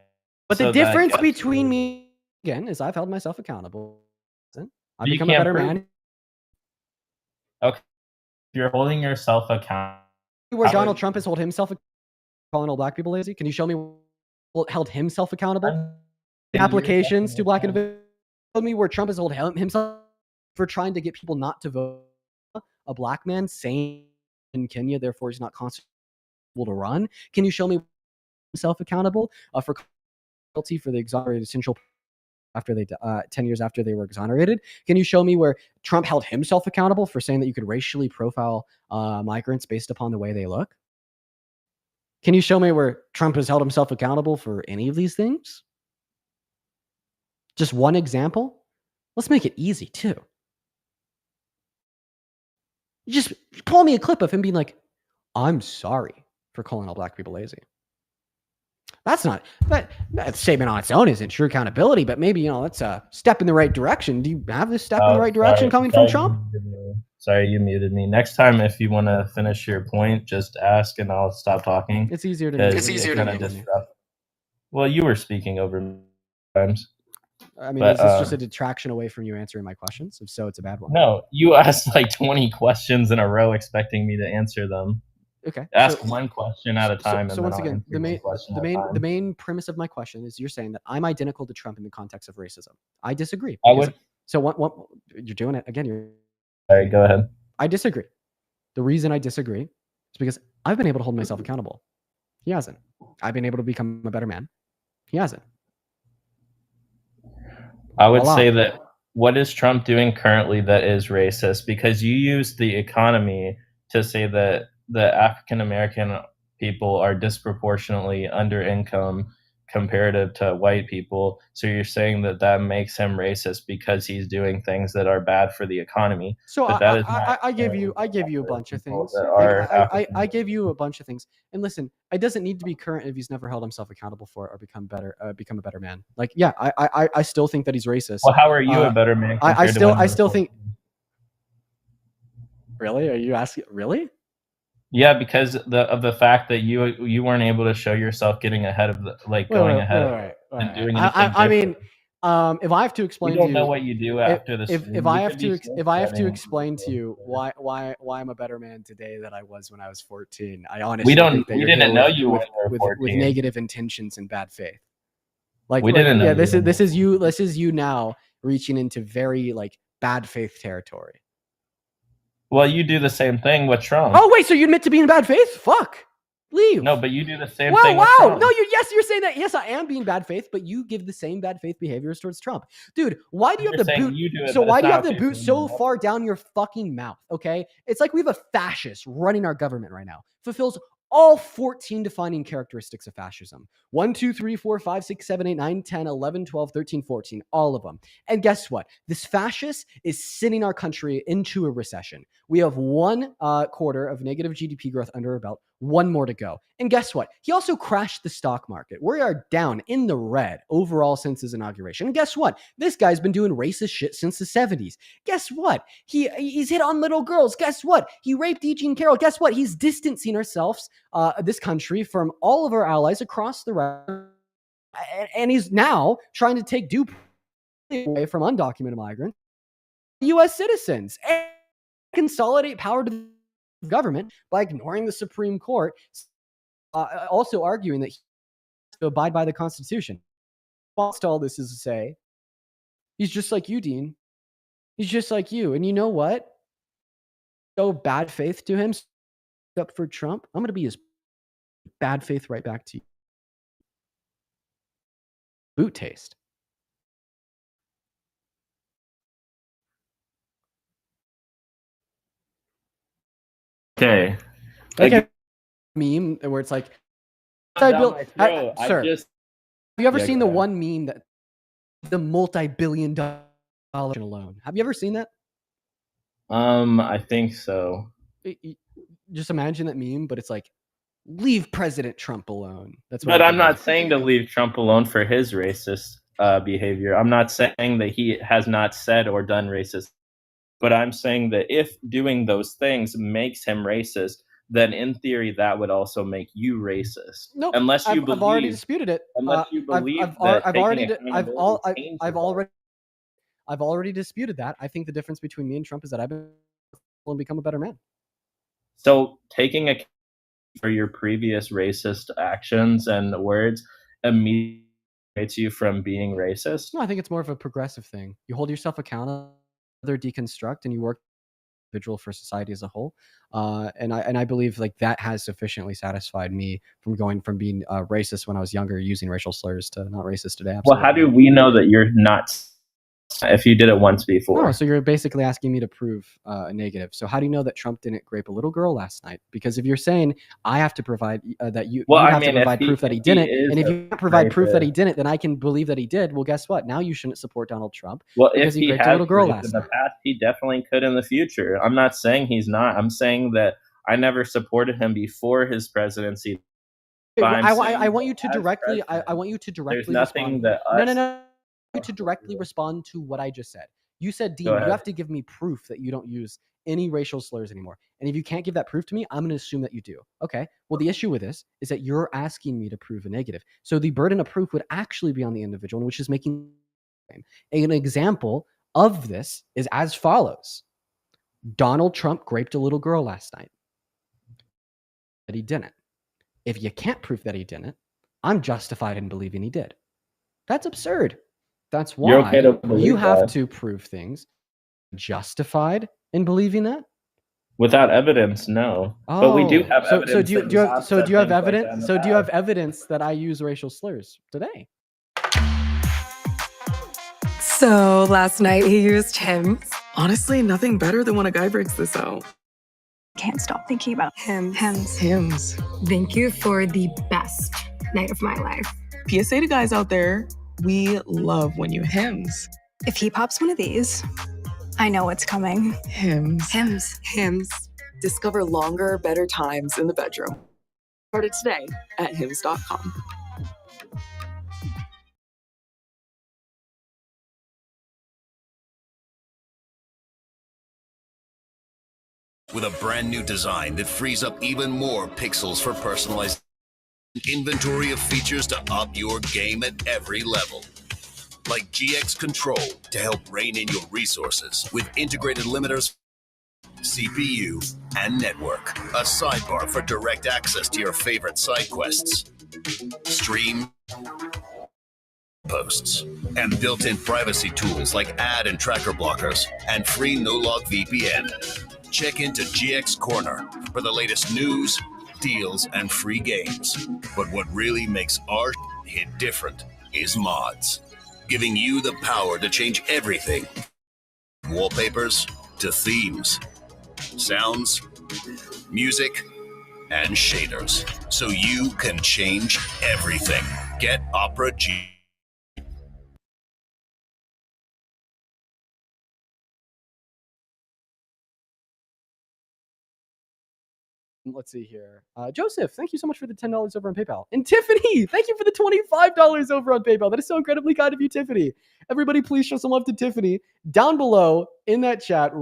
But the So that difference gets between you- me again is I've held myself accountable. I've You become a can't better prove- man. Okay, if you're holding yourself accountable. Where Donald Trump has held himself calling all black people lazy. Can you show me held himself accountable? Applications to black individuals. Tell me where Trump has held himself for trying to get people not to vote. A black man saying in Kenya, therefore he's not constitutional to run. Can you show me himself accountable for penalty for the exonerated essential after they 10 years after they were exonerated? Can you show me where Trump held himself accountable for saying that you could racially profile migrants based upon the way they look? Can you show me where Trump has held himself accountable for any of these things? Just one example? Let's make it easy too. You just pull me a clip of him being like, I'm sorry for calling all black people lazy. That's not that statement on its own isn't true accountability, but maybe that's a step in the right direction. Do you have this step in the right direction coming from Trump? Sorry, you muted me. Next time, if you want to finish your point, just ask and I'll stop talking. It's easier to mute. Well, you were speaking over me times. I mean, is this just a detraction away from you answering my questions? If so, it's a bad one. No, you asked like 20 questions in a row expecting me to answer them. Okay. Ask one question at a time. So once again, the main premise of my question is you're saying that I'm identical to Trump in the context of racism. I disagree. I would. So what you're doing it again? All right, go ahead. I disagree. The reason I disagree is because I've been able to hold myself accountable. He hasn't. I've been able to become a better man. He hasn't. I would say that what is Trump doing currently that is racist? Because you use the economy to say that the African American people are disproportionately under income comparative to white people. So you're saying that makes him racist because he's doing things that are bad for the economy. So but that is not I give you a bunch of things. I give you a bunch of things. And listen, it doesn't need to be current if he's never held himself accountable for it or become a better man. Like, yeah, I still think that he's racist. Well, how are you a better man? I still think. Really? Are you asking? Really? Yeah, because of the fact that you weren't able to show yourself getting ahead of going ahead and doing anything. I mean, if I have to explain you don't know what you do after this. If I have to explain to you why I'm a better man today than I was when I was 14, I honestly think that we you're didn't know with, you with, were 14. with negative intentions and bad faith. Like we didn't know. Yeah, this is you now reaching into very bad faith territory. Well, you do the same thing with Trump. Oh wait, so you admit to being in bad faith? Fuck. Leave. No, but you do the same thing with Trump. No, you're saying that, yes, I am being bad faith, but you give the same bad faith behaviors towards Trump. Dude, why do you have the boot? So why do you have the boot so far down your fucking mouth, okay? It's like we have a fascist running our government right now. Fulfills all 14 defining characteristics of fascism. 1, 2, 3, 4, 5, 6, 7, 8, 9, 10, 11, 12, 13, 14. All of them. And guess what? This fascist is sending our country into a recession. We have 1 quarter of negative GDP growth under our belt. one more to go. And guess what? He also crashed the stock market. We are down in the red overall since his inauguration. And guess what? This guy's been doing racist shit since the 70s. Guess what? He's hit on little girls. Guess what? He raped Eugene Carroll. Guess what? He's distancing ourselves, this country, from all of our allies across the red. And he's now trying to take due away from undocumented migrants, U.S. citizens, and consolidate power to the government by ignoring the Supreme Court, also arguing that he has to abide by the Constitution. Response to all this is to say, he's just like you, Dean. He's just like you. And you know what? So bad faith to him, up for Trump. I'm going to be his bad faith right back to you. Boot taste. Okay. Like a meme where it's like, sir, have you ever seen the one meme that the multi-billion-dollar alone? Have you ever seen that? I think so. Just imagine that meme, but it's like, leave President Trump alone. That's what. But I'm not saying to leave Trump alone for his racist behavior. I'm not saying that he has not said or done racist. But I'm saying that if doing those things makes him racist, then in theory that would also make you racist. No, unless you I've already disputed it. Unless you believe I've already disputed that. I think the difference between me and Trump is that I've been able to become a better man. So taking a for your previous racist actions and words immediately makes you from being racist? No, I think it's more of a progressive thing. You hold yourself accountable, deconstruct, and you work individual for society as a whole. And I believe like that has sufficiently satisfied me from going from being racist when I was younger, using racial slurs, to not racist today. Absolutely. Well, how do we know that you're not if you did it once before? No, so you're basically asking me to prove a negative. So how do you know that Trump didn't rape a little girl last night? Because if you're saying I have to provide that you have to provide proof that he didn't, and if you can't provide proof that he didn't, then I can believe that he did. Well, guess what? Now you shouldn't support Donald Trump because he raped a little girl last night. Past, he definitely could in the future. I'm not saying he's not. I'm saying that I never supported him before his presidency. I want you to directly. I want you to directly. There's nothing respond. that No. To directly respond to what I just said. You said, Dean, you have to give me proof that you don't use any racial slurs anymore. And if you can't give that proof to me, I'm going to assume that you do. Okay. Well, the issue with this is that you're asking me to prove a negative. So the burden of proof would actually be on the individual, which is making an example of this is as follows. Donald Trump raped a little girl last night. That he didn't. If you can't prove that he didn't, I'm justified in believing he did. That's absurd. That's why you have to prove things. Justified in believing that? Without evidence, no. But we do have evidence. So do you have evidence? So do you have evidence that I use racial slurs today? So last night he used him. Honestly, nothing better than when a guy breaks this out. Can't stop thinking about him. Hims. Thank you for the best night of my life. PSA to guys out there, we love when you hims. If he pops one of these, I know what's coming. Hims. Discover longer, better times in the bedroom. Started today at hims.com. With a brand new design that frees up even more pixels for personalized inventory of features to up your game at every level. Like GX Control to help rein in your resources with integrated limiters, CPU, and network. A sidebar for direct access to your favorite side quests, stream, posts, and built-in privacy tools like ad and tracker blockers and free no-log VPN. Check into GX Corner for the latest news, deals, and free games. But what really makes our hit different is mods, giving you the power to change everything. Wallpapers to themes, sounds, music, and shaders, so you can change everything. Get Opera G. let's see here. Joseph, thank you so much for the $10 over on PayPal. And Tiffany, thank you for the $25 over on PayPal. That is so incredibly kind of you, Tiffany. Everybody, please show some love to Tiffany. Down below in that chat,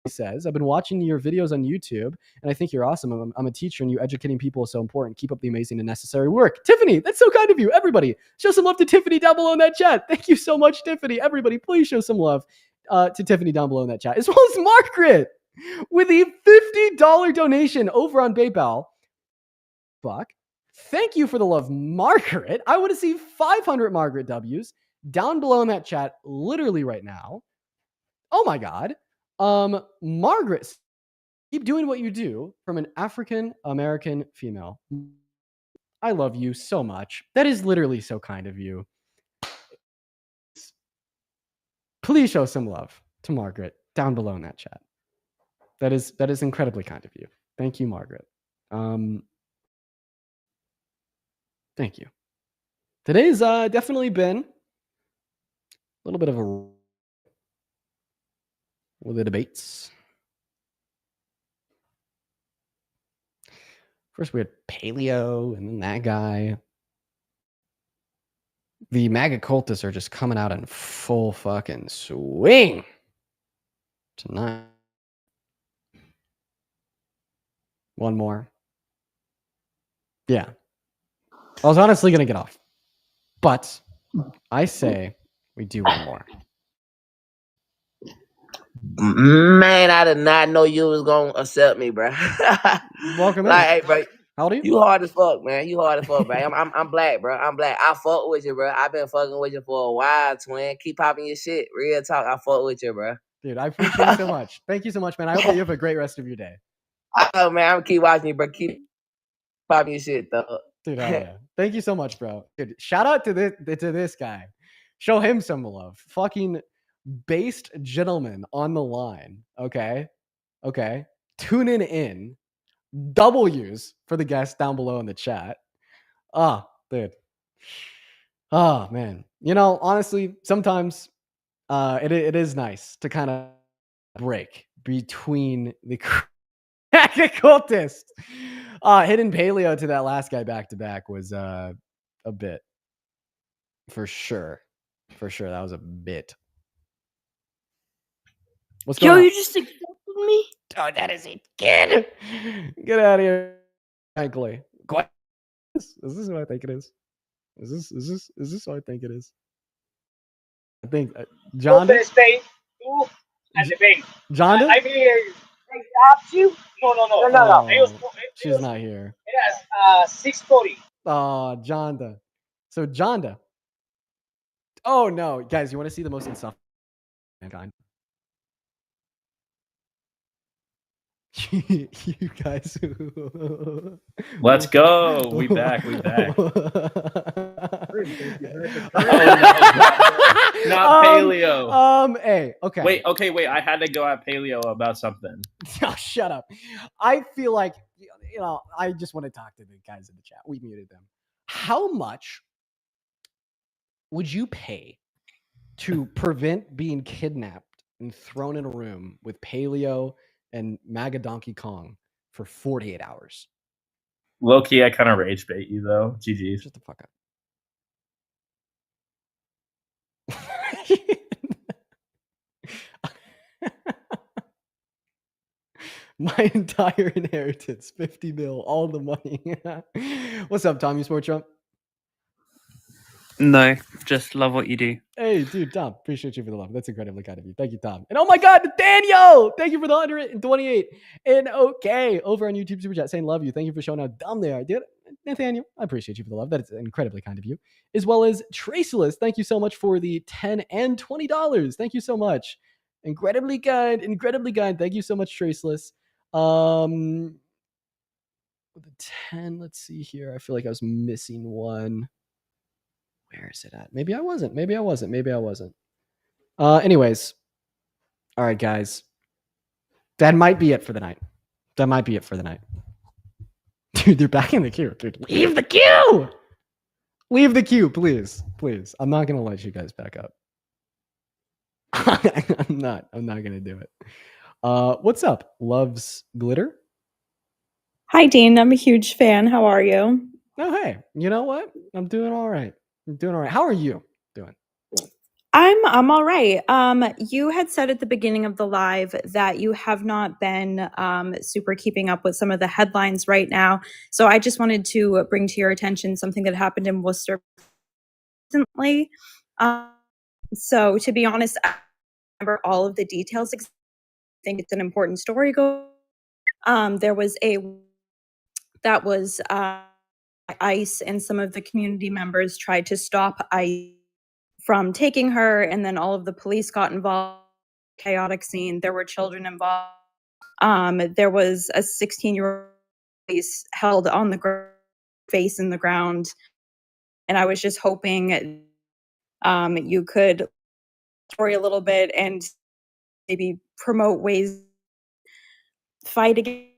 says, I've been watching your videos on YouTube, and I think you're awesome. I'm a teacher, and you educating people is so important. Keep up the amazing and necessary work. Tiffany, that's so kind of you. Everybody, show some love to Tiffany down below in that chat. Thank you so much, Tiffany. Everybody, please show some love to Tiffany down below in that chat, as well as Margaret with a $50 donation over on PayPal. Fuck. Thank you for the love, Margaret. I want to see 500 Margaret W's down below in that chat literally right now. Oh my God. Margaret, keep doing what you do from an African American female. I love you so much. That is literally so kind of you. Please show some love to Margaret down below in that chat. That is incredibly kind of you. Thank you, Margaret. Thank you. Today's definitely been a little bit of with the debates. First, we had Paleo, and then that guy. The MAGA cultists are just coming out in full fucking swing tonight. One more. Yeah. I was honestly going to get off, but I say we do one more. Man, I did not know you was gonna accept me, bro. Welcome in. Like, hey, bro. How old are you? You hard as fuck, man. You hard as fuck, man. I'm black, bro. I'm black. I fuck with you, bro. I've been fucking with you for a while, twin. Keep popping your shit. Real talk. I fuck with you, bro. Dude, I appreciate you so much. Thank you so much, man. I hope that you have a great rest of your day. Oh man, I'm gonna keep watching you, bro. Keep popping your shit, though. Dude, hell yeah. Thank you so much, bro. Dude, shout out to this guy. Show him some love. Fucking based gentleman on the line. Okay. Tuning in. W's for the guests down below in the chat. Dude. Oh, man. You know, honestly, sometimes it is nice to kind of break between the cultists. Hitting Paleo to that last guy back to back was a bit. For sure. That was a bit. What's going on? You just accepted me? Oh, that is a kid. Get out of here. Frankly. Is this what I think it is? Is this what I think it is? I think John. John? I mean, they stopped you? No. She's not here. Yes, 640. Oh, Jonda. So Jonda. Oh no, guys, you want to see the most insufferable mankind? You guys. Let's go. We back. Not Paleo. Hey, okay. Wait. I had to go at Paleo about something. Oh, shut up. I feel like, I just want to talk to the guys in the chat. We muted them. How much would you pay to prevent being kidnapped and thrown in a room with Paleo and MAGA Donkey Kong for 48 hours? Low key, I kind of rage bait you though. GG. Shut the fuck up. My entire inheritance, 50 mil, all the money. What's up, Tom? You support Trump? No, just love what you do. Hey, dude, Tom, appreciate you for the love. That's incredibly kind of you. Thank you, Tom. And oh my God, Nathaniel! Thank you for the 128. And okay, over on YouTube Super Chat saying love you. Thank you for showing how dumb they are, dude. Nathaniel, I appreciate you for the love. That is incredibly kind of you. As well as Traceless, thank you so much for the $10 and $20. Thank you so much. Incredibly kind. Thank you so much, Traceless. The 10, let's see here. I feel like I was missing one. Where is it at? Maybe I wasn't. Anyways. All right, guys. That might be it for the night. Dude, they're back in the queue. Dude, leave the queue! Leave the queue, please. Please. I'm not going to let you guys back up. I'm not going to do it. What's up? Loves glitter? Hi, Dean. I'm a huge fan. How are you? Oh, hey, you know what? I'm doing all right. How are you doing? I'm all right. You had said at the beginning of the live that you have not been super keeping up with some of the headlines right now. So I just wanted to bring to your attention something that happened in Worcester recently. So to be honest, I don't remember all of the details. I think it's an important story. There was that was ICE, and some of the community members tried to stop ICE from taking her, and then all of the police got involved. Chaotic scene. There were children involved. There was a 16-year-old police held on the face in the ground, and I was just hoping you could story a little bit and maybe promote ways fight against.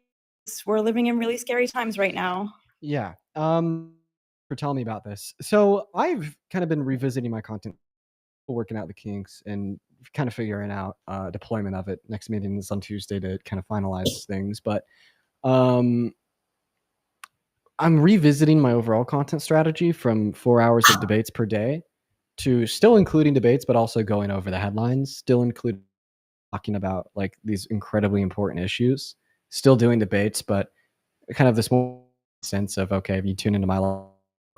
We're living in really scary times right now. Yeah. For telling me about this. So I've kind of been revisiting my content, working out the kinks, and kind of figuring out deployment of it. Next meeting is on Tuesday to kind of finalize things, but I'm revisiting my overall content strategy from 4 hours of debates per day to still including debates, but also going over the headlines, still including talking about like these incredibly important issues, still doing debates, but kind of this more sense of, okay, if you tune into my live,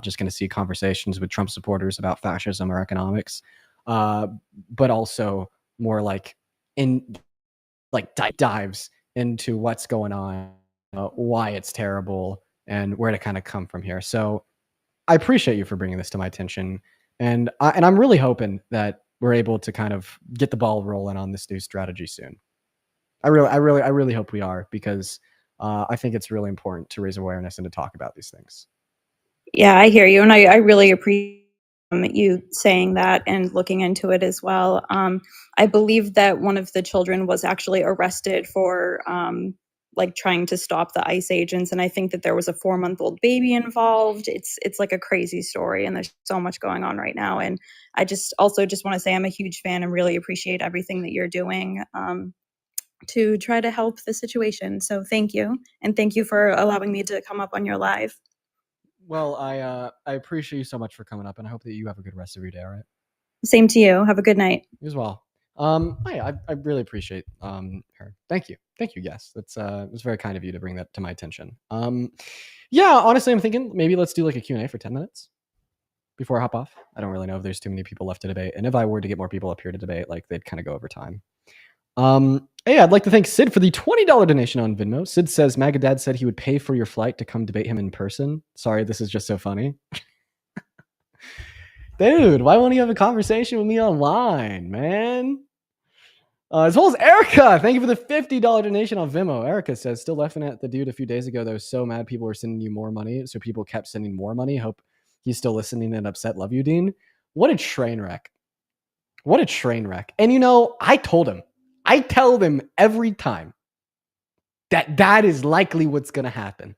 just going to see conversations with Trump supporters about fascism or economics, but also more like dives into what's going on, why it's terrible, and where to kind of come from here. So I appreciate you for bringing this to my attention, and I'm really hoping that we're able to kind of get the ball rolling on this new strategy soon. I really hope we are, because I think it's really important to raise awareness and to talk about these things. Yeah, I hear you, and I really appreciate you saying that and looking into it as well. I believe that one of the children was actually arrested for like trying to stop the ICE agents, and I think that there was a 4-month-old baby involved. It's like a crazy story, and there's so much going on right now. And I just want to say I'm a huge fan and really appreciate everything that you're doing to try to help the situation. So thank you, and thank you for allowing me to come up on your live. Well, I appreciate you so much for coming up, and I hope that you have a good rest of your day. All right. Same to you. Have a good night. You as well. I really appreciate her. Thank you. Yes, that's it was very kind of you to bring that to my attention. Yeah, honestly, I'm thinking maybe let's do like a Q&A for 10 minutes before I hop off. I don't really know if there's too many people left to debate, and if I were to get more people up here to debate, like they'd kind of go over time. Hey, I'd like to thank Sid for the $20 donation on Venmo. Sid says MAGA Dad said he would pay for your flight to come debate him in person. Sorry, this is just so funny. Dude, why won't you have a conversation with me online, man? As well as Erica, thank you for the $50 donation on Venmo. Erica says, still laughing at the dude a few days ago that was so mad people were sending you more money, so people kept sending more money. Hope he's still listening and upset. Love you, Dean. What a train wreck. What a train wreck. And you know, I told him, I tell them every time that is likely what's going to happen.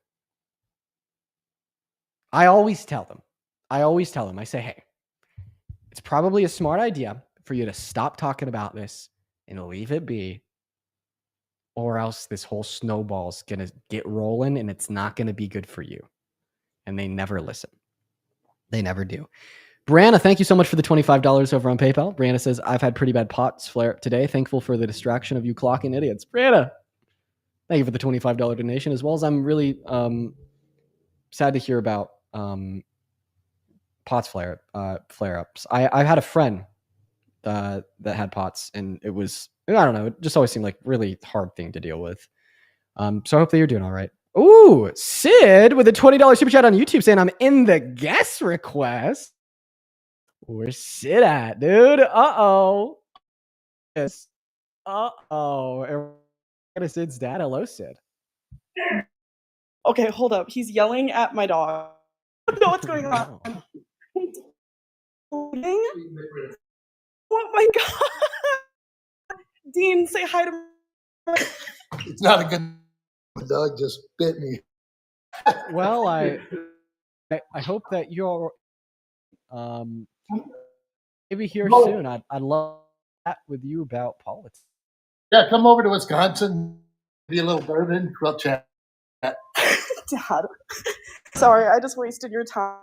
I always tell them. I say, hey, it's probably a smart idea for you to stop talking about this and leave it be, or else this whole snowball's going to get rolling and it's not going to be good for you. And they never listen. They never do. Brianna, thank you so much for the $25 over on PayPal. Brianna says, I've had pretty bad pots flare up today. Thankful for the distraction of you clocking idiots. Brianna, thank you for the $25 donation, as well as I'm really sad to hear about pots flare-ups. I had a friend that had pots, and it was, I don't know, it just always seemed like really hard thing to deal with. So I hope that you're doing all right. Ooh, Sid with a $20 super chat on YouTube saying I'm in the guest request. Where's Sid at, dude? Uh-oh. Yes. Uh-oh. Sid's dad. Hello, Sid. Okay, hold up. He's yelling at my dog. I don't know what's going on. Oh my god. Dean, say hi to me. It's not a good. The dog just bit me. Well, I hope that you're maybe here soon. I'd love to chat with you about politics. Yeah, come over to Wisconsin. Be a little bourbon. We'll chat. Dad. Sorry, I just wasted your time.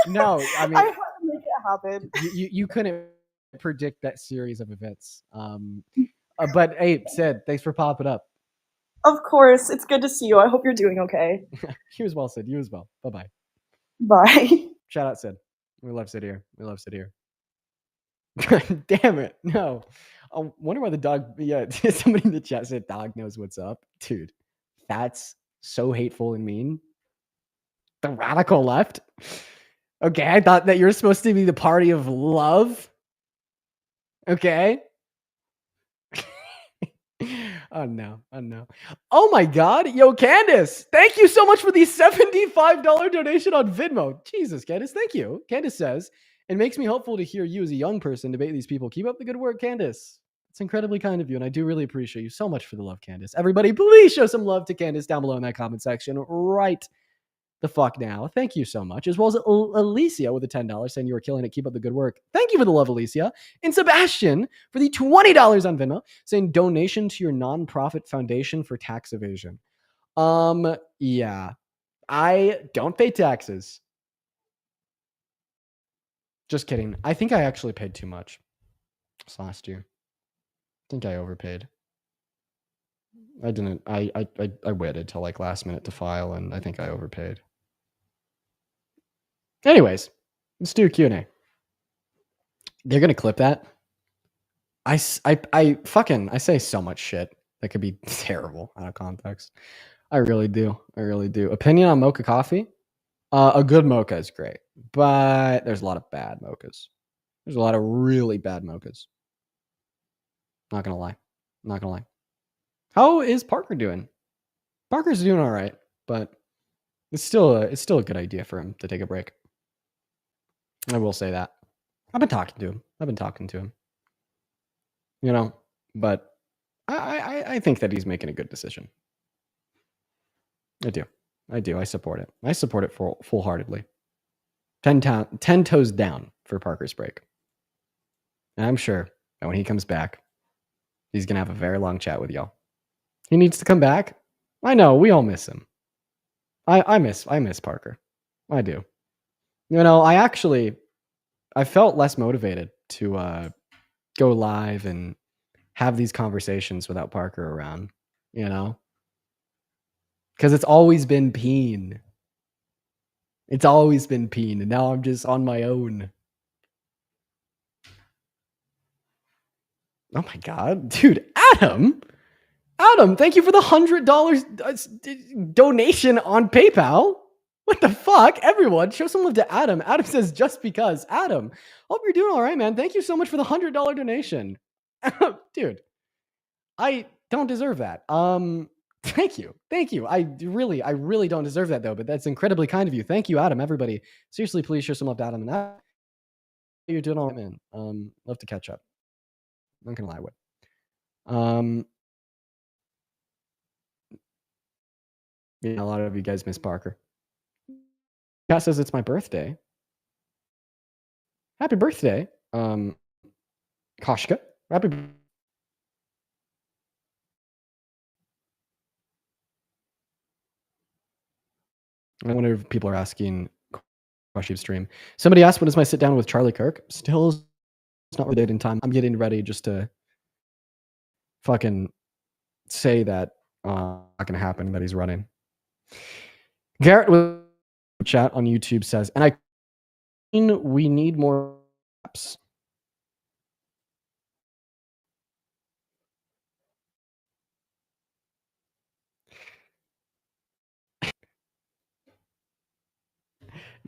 No, I mean, I had to make it happen. you couldn't predict that series of events. But hey, Sid, thanks for popping up. Of course, it's good to see you. I hope you're doing okay. You as well, Sid. You as well. Bye-bye. Bye. Shout out, Sid. We love Sid here. We love Sid here. Damn it. No. I wonder why the dog. Yeah, somebody in the chat said dog knows what's up. Dude, that's so hateful and mean. The radical left. Okay, I thought that you're supposed to be the party of love. Okay. Oh no. Oh my god. Yo, Candace, thank you so much for the $75 donation on Venmo. Jesus, Candace, thank you. Candace says, it makes me hopeful to hear you as a young person debate these people. Keep up the good work, Candace. It's incredibly kind of you, and I do really appreciate you so much for the love, Candace. Everybody, please show some love to Candace down below in that comment section right the fuck now. Thank you so much. As well as Alicia with the $10 saying you were killing it. Keep up the good work. Thank you for the love, Alicia. And Sebastian for the $20 on Venmo saying donation to your nonprofit foundation for tax evasion. Yeah. I don't pay taxes. Just kidding. I think I actually paid too much this last year. I think I overpaid. I didn't. I waited till like last minute to file, and I think I overpaid. Anyways, let's do a Q&A. They're gonna clip that. I say so much shit that could be terrible out of context. I really do. Opinion on mocha coffee? A good mocha is great, but there's a lot of bad mochas. There's a lot of really bad mochas. Not gonna lie. How is Parker doing? Parker's doing all right, but it's still a good idea for him to take a break. I will say that. I've been talking to him. You know, but I think that he's making a good decision. I do. I support it. I support it full-heartedly. 10 toes down for Parker's break. And I'm sure that when he comes back, he's gonna have a very long chat with y'all. He needs to come back. I know, we all miss him. I miss Parker. I do. You know, I felt less motivated to go live and have these conversations without Parker around, you know? Because it's always been Peen. And now I'm just on my own. Oh my god, dude, Adam, thank you for the $100 donation on PayPal. What the fuck? Everyone, show some love to Adam. Adam says, just because. Adam, hope you're doing all right, man. Thank you so much for the $100 donation. Dude, I don't deserve that. Thank you. I really don't deserve that, though, but that's incredibly kind of you. Thank you, Adam. Everybody, seriously, please show some love to Adam. And that you're doing all right, man. Love to catch up. I'm not gonna lie, yeah, a lot of you guys miss Parker. Kat says it's my birthday. Happy birthday, Koshka. Happy. I wonder if people are asking question stream. Somebody asked, when is my sit down with Charlie Kirk? Still, it's not really in time. I'm getting ready just to fucking say that not gonna happen, that he's running. Garrett with chat on YouTube says, and I mean, we need more apps.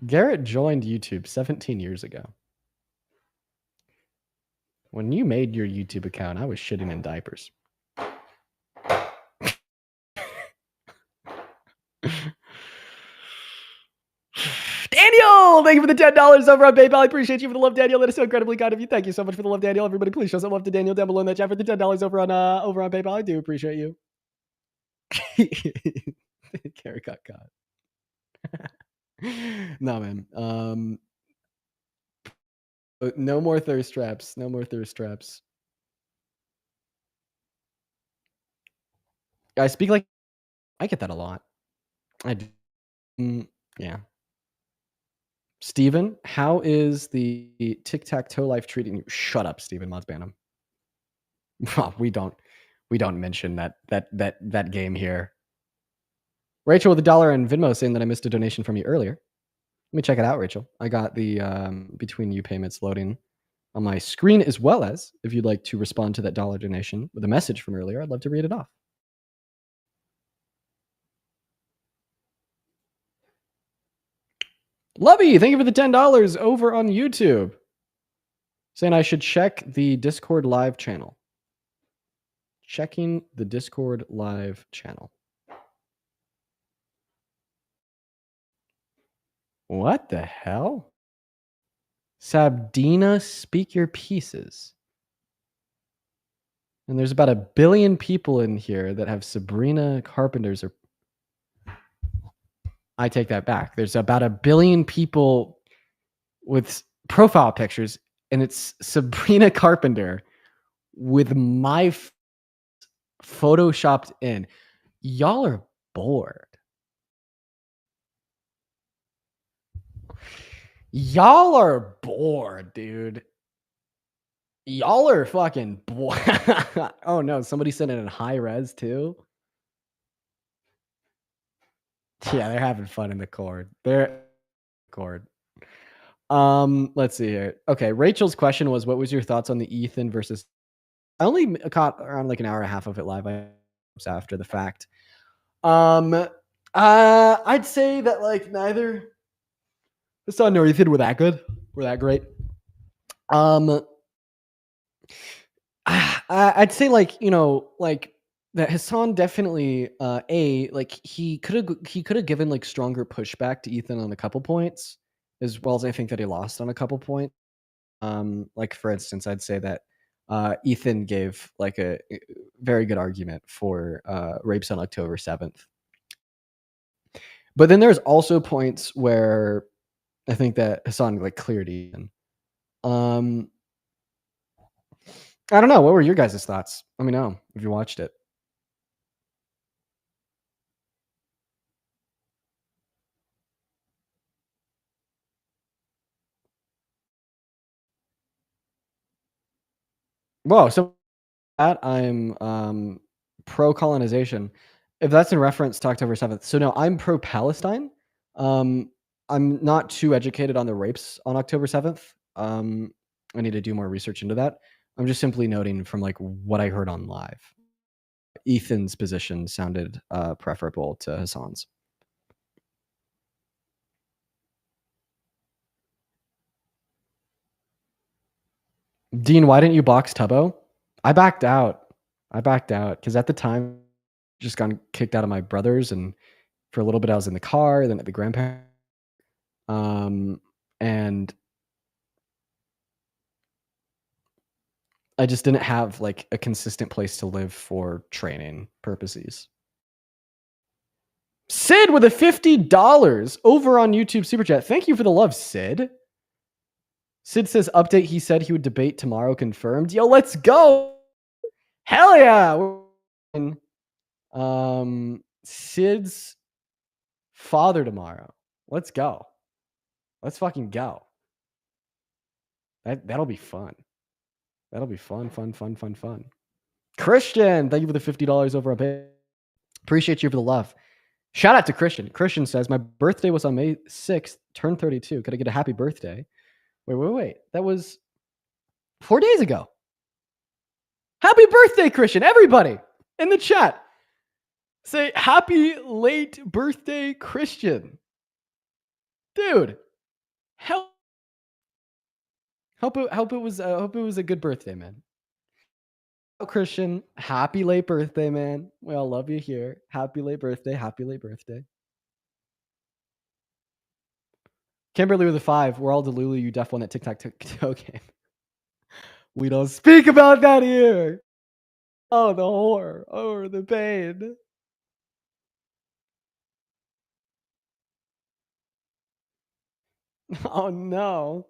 Garrett joined YouTube 17 years ago. When you made your YouTube account, I was shitting in diapers. Daniel, thank you for the $10 over on PayPal. I appreciate you for the love, Daniel. That is so incredibly kind of you. Thank you so much for the love, Daniel. Everybody, please show some love to Daniel down below in that chat for the $10 over on PayPal. I do appreciate you. Carrot got caught. No, man. No more thirst traps. No more thirst traps. I speak like I get that a lot. I do. Yeah. Steven, how is the tic-tac-toe life treating you? Shut up, Steven. Let's ban him. Well, we don't mention that game here. Rachel with $1 and Venmo saying that I missed a donation from you earlier. Let me check it out, Rachel. I got the between you payments loading on my screen, as well as if you'd like to respond to that dollar donation with a message from earlier, I'd love to read it off. Lovey, thank you for the $10 over on YouTube. Saying I should check the Discord live channel. Checking the Discord live channel. What the hell? Sabdina, speak your pieces. And there's about 1 billion people in here that have Sabrina Carpenter's. I take that back. There's about 1 billion people with profile pictures, and it's Sabrina Carpenter with my photoshopped in. Y'all are bored. Y'all are bored, dude. Y'all are fucking bored. Oh no, somebody sent it in high res too. Yeah, they're having fun in the cord. Let's see here. Okay, Rachel's question was, what was your thoughts on the Ethan versus? I only caught around like an hour and a half of it live after the fact. I'd say that like neither Hassan nor Ethan were that good. Were that great. I'd say like, like that Hassan definitely like he could have given like stronger pushback to Ethan on a couple points, as well as I think that he lost on a couple points. Like for instance, I'd say that Ethan gave like a very good argument for rapes on October 7th. But then there's also points where I think that Hassan like cleared Ethan. I don't know. What were your guys' thoughts? Let me know if you watched it. Whoa, so that I'm pro-colonization. If that's in reference to October 7th. So no, I'm pro-Palestine. I'm not too educated on the rapes on October 7th. I need to do more research into that. I'm just simply noting from like what I heard on live. Ethan's position sounded preferable to Hassan's. Dean, why didn't you box Tubbo? I backed out because at the time just got kicked out of my brother's, and for a little bit I was in the car, then at the grandparents. And I just didn't have like a consistent place to live for training purposes. Sid with a $50 over on YouTube Super Chat. Thank you for the love, Sid. Sid says, update, he said he would debate tomorrow, confirmed. Yo, let's go. Hell yeah. Sid's father tomorrow. Let's go. Let's fucking go. That'll be fun. That'll be fun. Christian, thank you for the $50 over on Pay. Appreciate you for the love. Shout out to Christian. Christian says, my birthday was on May 6th, turned 32. Could I get a happy birthday? Wait. That was 4 days ago. Happy birthday, Christian. Everybody in the chat, say happy late birthday, Christian. Dude, hope it was a good birthday, man. Oh, Christian, happy late birthday, man. We all love you here. Happy late birthday. Kimberly with a 5. We're all Delulu. You def won that tic-tac-toe game. We don't speak about that here. Oh, the horror. Oh, the pain. Oh no.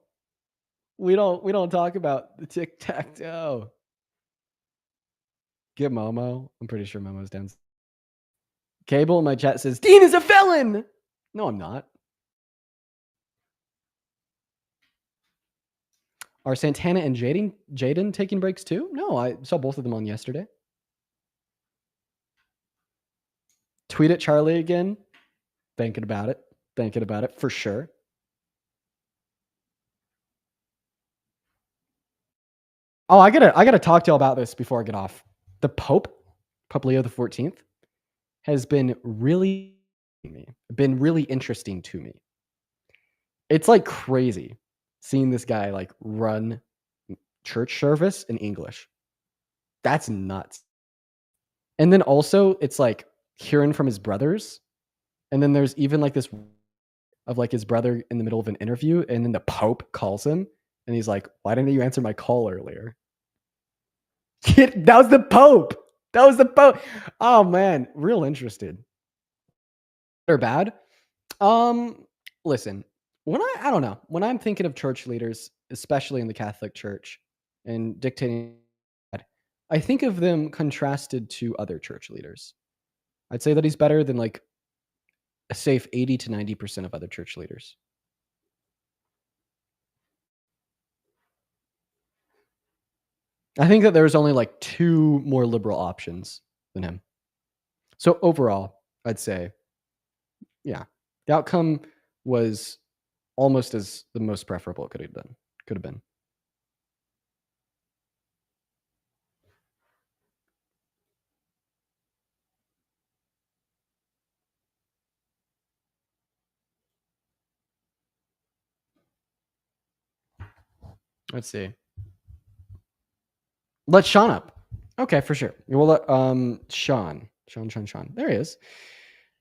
We don't talk about the tic-tac-toe. Get Momo. I'm pretty sure Momo's down. Cable in my chat says, Dean is a felon. No, I'm not. Are Santana and Jaden taking breaks too? No, I saw both of them on yesterday. Tweet at Charlie again. Thinking about it for sure. Oh, I gotta talk to you about this before I get off. The Pope Leo the 14th, has been really interesting to me. It's like crazy seeing this guy like run church service in English. That's nuts. And then also it's like hearing from his brothers. And then there's even like this of like his brother in the middle of an interview, and then the Pope calls him and he's like, "Why didn't you answer my call earlier?" That was the Pope. Oh man, real interested. Or bad? Listen, I don't know. When I'm thinking of church leaders, especially in the Catholic Church and dictating, I think of them contrasted to other church leaders. I'd say that he's better than like a safe 80 to 90% of other church leaders. I think that there's only like 2 more liberal options than him. So overall, I'd say, yeah, the outcome was almost as the most preferable it could have been. Let's see. Let Sean up. Okay, for sure. We'll let Sean. There he is.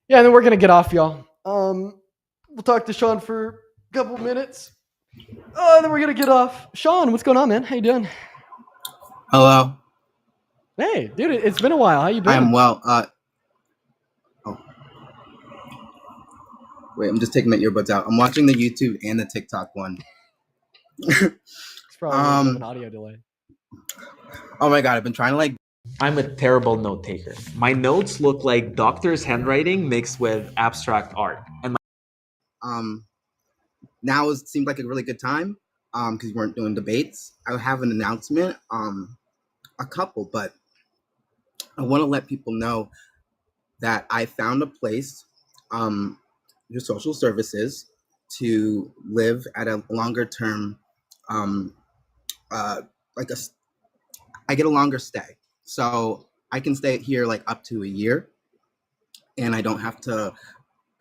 Yeah, and then we're gonna get off, y'all. We'll talk to Sean for a couple minutes. And then we're gonna get off. Sean, what's going on, man? How you doing? Hello. Hey, dude, it's been a while. How you been? I'm well. Wait, I'm just taking my earbuds out. I'm watching the YouTube and the TikTok one. It's probably a little bit of an audio delay. Oh my god, I've been trying to like. I'm a terrible note taker. My notes look like doctor's handwriting mixed with abstract art. And Now it seemed like a really good time because you weren't doing debates. I have an announcement, a couple, but I want to let people know that I found a place, your social services, to live at a longer term, I get a longer stay. So I can stay here like up to a year and I don't have to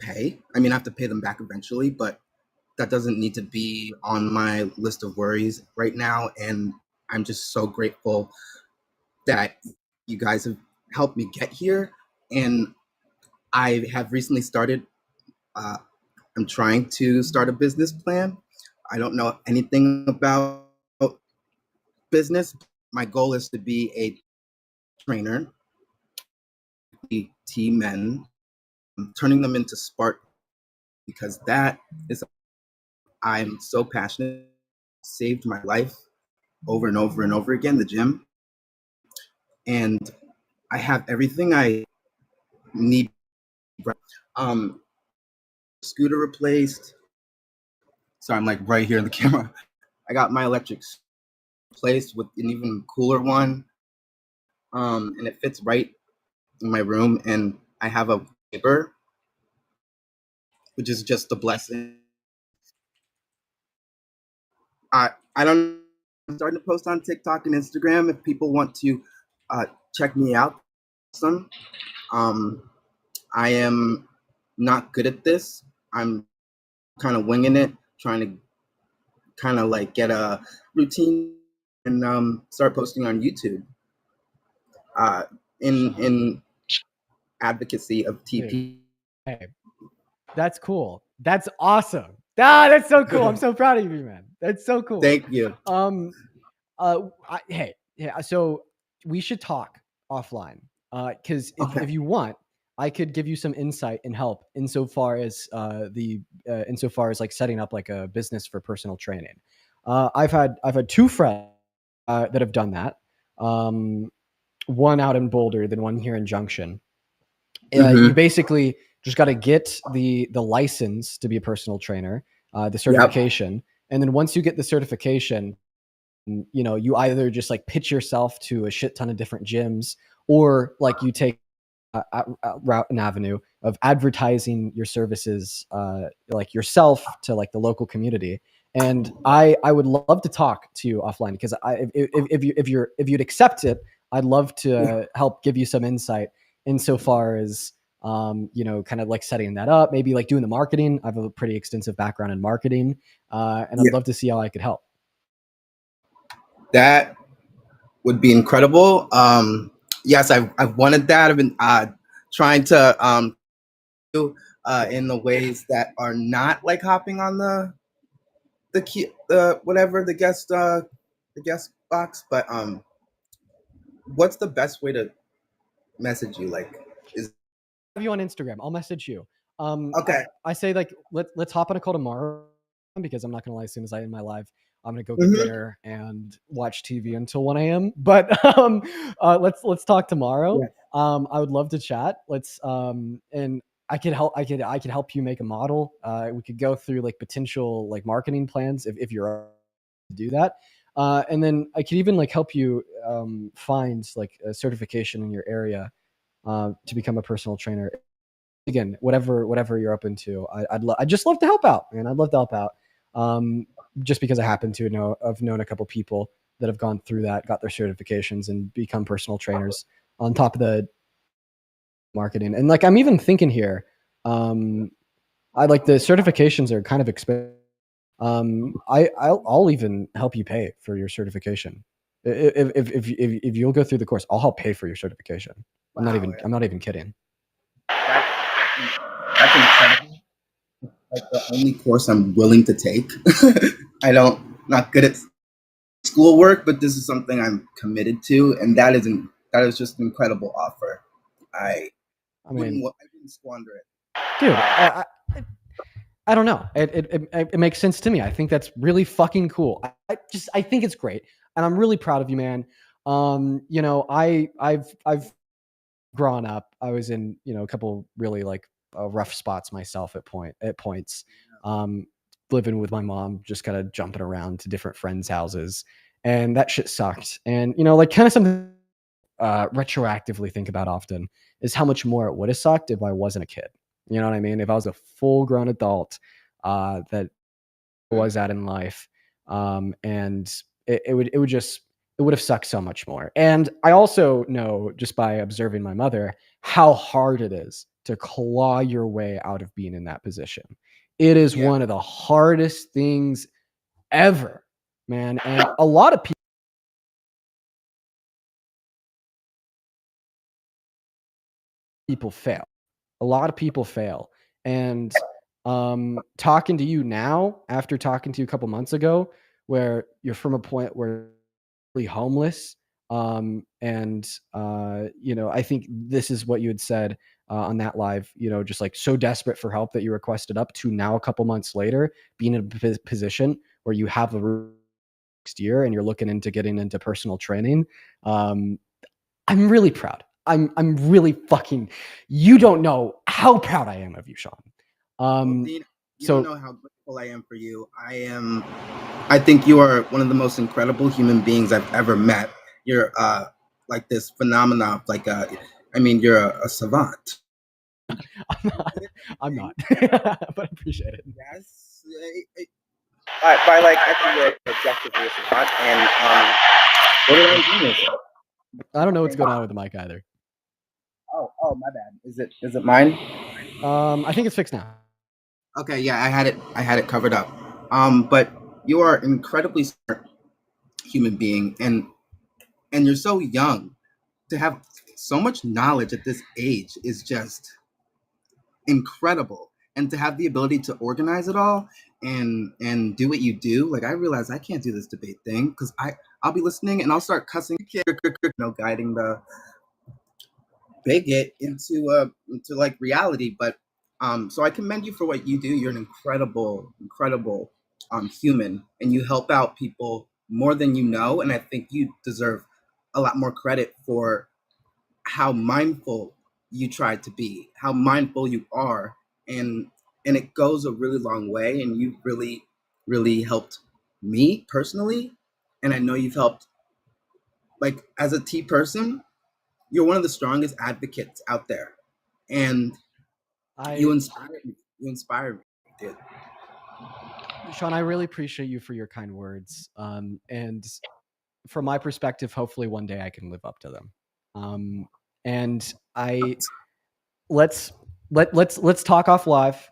pay. I mean, I have to pay them back eventually, but that doesn't need to be on my list of worries right now. And I'm just so grateful that you guys have helped me get here. And I have recently started, I'm trying to start a business plan. I don't know anything about business. My goal is to be a trainer, team men, turning them into spark, because that is, I'm so passionate, saved my life over and over and over again, the gym. And I have everything I need. Scooter replaced. So I'm like right here in the camera. I got my electric replaced with an even cooler one. And it fits right in my room. And I have a neighbor, which is just a blessing. I don't. I'm starting to post on TikTok and Instagram if people want to check me out. I am not good at this. I'm kind of winging it, trying to kind of like get a routine and start posting on YouTube. In advocacy of TP. Hey, that's cool. That's awesome. That's so cool. I'm so proud of you, man. That's so cool. Thank you. So we should talk offline. Because if you want, I could give you some insight and help insofar as like setting up like a business for personal training. I've had 2 friends that have done that. One out in Boulder, then one here in Junction. You basically just got to get the license to be a personal trainer, the certification, and then once you get the certification, you know, you either just like pitch yourself to a shit ton of different gyms, or like you take a route, an avenue of advertising your services, like yourself, to like the local community. And I would love to talk to you offline, because if you'd accept it, I'd love to help give you some insight insofar as you know, kind of like setting that up, maybe like doing the marketing. I have a pretty extensive background in marketing, and I'd love to see how I could help. That would be incredible. Yes, I've wanted that. I've been trying to do in the ways that are not like hopping on the whatever the guest box. But what's the best way to message you? Like, is Have you on Instagram? I'll message you. Okay. I say like let's hop on a call tomorrow, because I'm not gonna lie, as soon as I end my live, I'm gonna go get dinner and watch TV until 1 a.m. But let's talk tomorrow. I would love to chat. Let's and I could help you make a model. We could go through like potential like marketing plans if you're to do that. And then I could even like help you find like a certification in your area to become a personal trainer. Again, whatever you're open to, I'd just love to help out, man. I'd love to help out. Just because I happen to I've known a couple people that have gone through that, got their certifications, and become personal trainers on top of the marketing. And like, I'm even thinking here, I like the certifications are kind of expensive. I'll even help you pay for your certification. If you'll go through the course, I'll help pay for your certification. I'm not even kidding. That's incredible. Like the only course I'm willing to take. Not good at schoolwork, but this is something I'm committed to, and that is just an incredible offer. I wouldn't squander it. Dude, I don't know. It makes sense to me. I think that's really fucking cool. I think it's great, and I'm really proud of you, man. You know, I've grown up. I was in, you know, a couple really like rough spots myself at points. Living with my mom, just kind of jumping around to different friends' houses, and that shit sucked. And you know, like kind of something retroactively think about often is how much more it would have sucked if I wasn't a kid. You know what I mean? If I was a full-grown adult that was at in life, and it would have sucked so much more. And I also know, just by observing my mother, how hard it is to claw your way out of being in that position. It is one of the hardest things ever, man. And a lot of people fail. A lot of people fail. And talking to you now, after talking to you a couple months ago, where you're from a point where you're really homeless, and you know, I think this is what you had said on that live, you know, just like so desperate for help that you requested, up to now a couple months later being in a position where you have a next year and you're looking into getting into personal training. I'm really proud. I'm really fucking, you don't know how proud I am of you, Sean. Dean, you don't know how grateful I am for you. I think you are one of the most incredible human beings I've ever met. You're like this phenomenon, like I mean, you're a savant. I'm not, but I appreciate it. Yes. By like, I think you're objectively a savant, and what did I do? I don't know what's going on with the mic either. Oh, my bad. Is it mine? I think it's fixed now. Okay, yeah, I had it covered up. But you are an incredibly smart human being, and you're so young. To have so much knowledge at this age is just incredible. And to have the ability to organize it all and do what you do, like I realize I can't do this debate thing because I'll be listening and I'll start cussing, guiding the bigot into like reality. But so I commend you for what you do. You're an incredible human, and you help out people more than you know. And I think you deserve a lot more credit for how mindful you try to be, how mindful you are, and it goes a really long way. And you've really helped me personally, and I know you've helped, like, as a tea person, you're one of the strongest advocates out there, and you inspire me. You inspire me, dude. Sean, I really appreciate you for your kind words. And from my perspective, hopefully one day I can live up to them. And let's talk off live.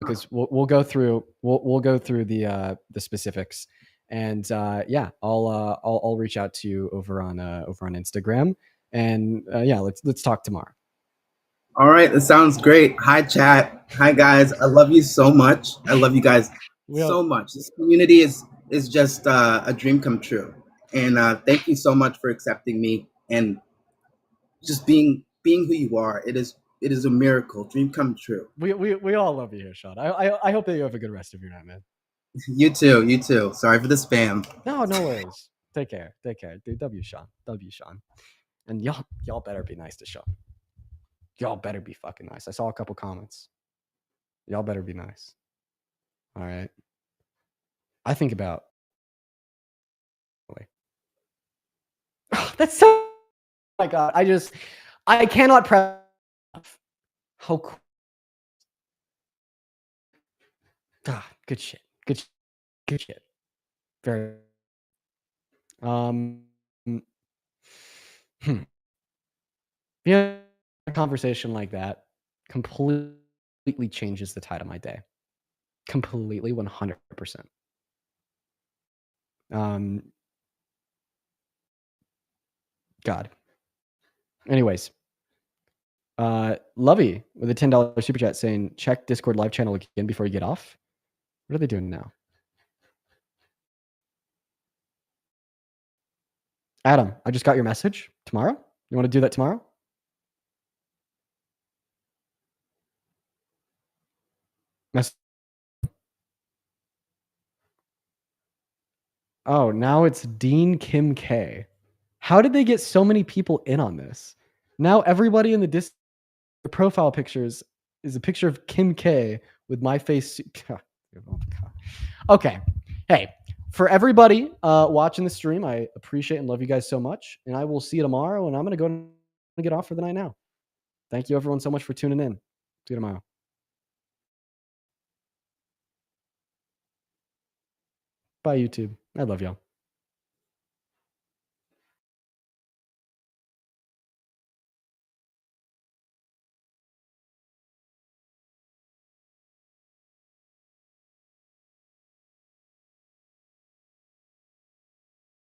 Because we'll go through the specifics, and I'll reach out to you over on Instagram, and let's talk tomorrow. All right, that sounds great. Hi, chat. Hi, guys. I love you so much. I love you guys so much. This community is just a dream come true. And thank you so much for accepting me and just being who you are. It is a miracle. Dream come true. We all love you here, Sean. I hope that you have a good rest of your night, man. You too. You too. Sorry for the spam. No worries. Take care. Dude, W, Sean. And y'all better be nice to Sean. Y'all better be fucking nice. I saw a couple comments. Y'all better be nice. All right. I think about. That's so. Oh my God. I cannot press. How cool. Good shit. Good shit. Very. Yeah, a conversation like that completely changes the tide of my day. Completely, 100%. God. Anyways, Lovey with a $10 super chat saying, check Discord live channel again before you get off. What are they doing now? Adam, I just got your message. Tomorrow? You want to do that tomorrow? Oh, now it's Dean Kim K. How did they get so many people in on this? Now everybody in the profile pictures is a picture of Kim K with my face. Okay. Hey, for everybody watching the stream, I appreciate and love you guys so much. And I will see you tomorrow. And I'm going to go and get off for the night now. Thank you, everyone, so much for tuning in. See you tomorrow. Bye, YouTube. I love y'all.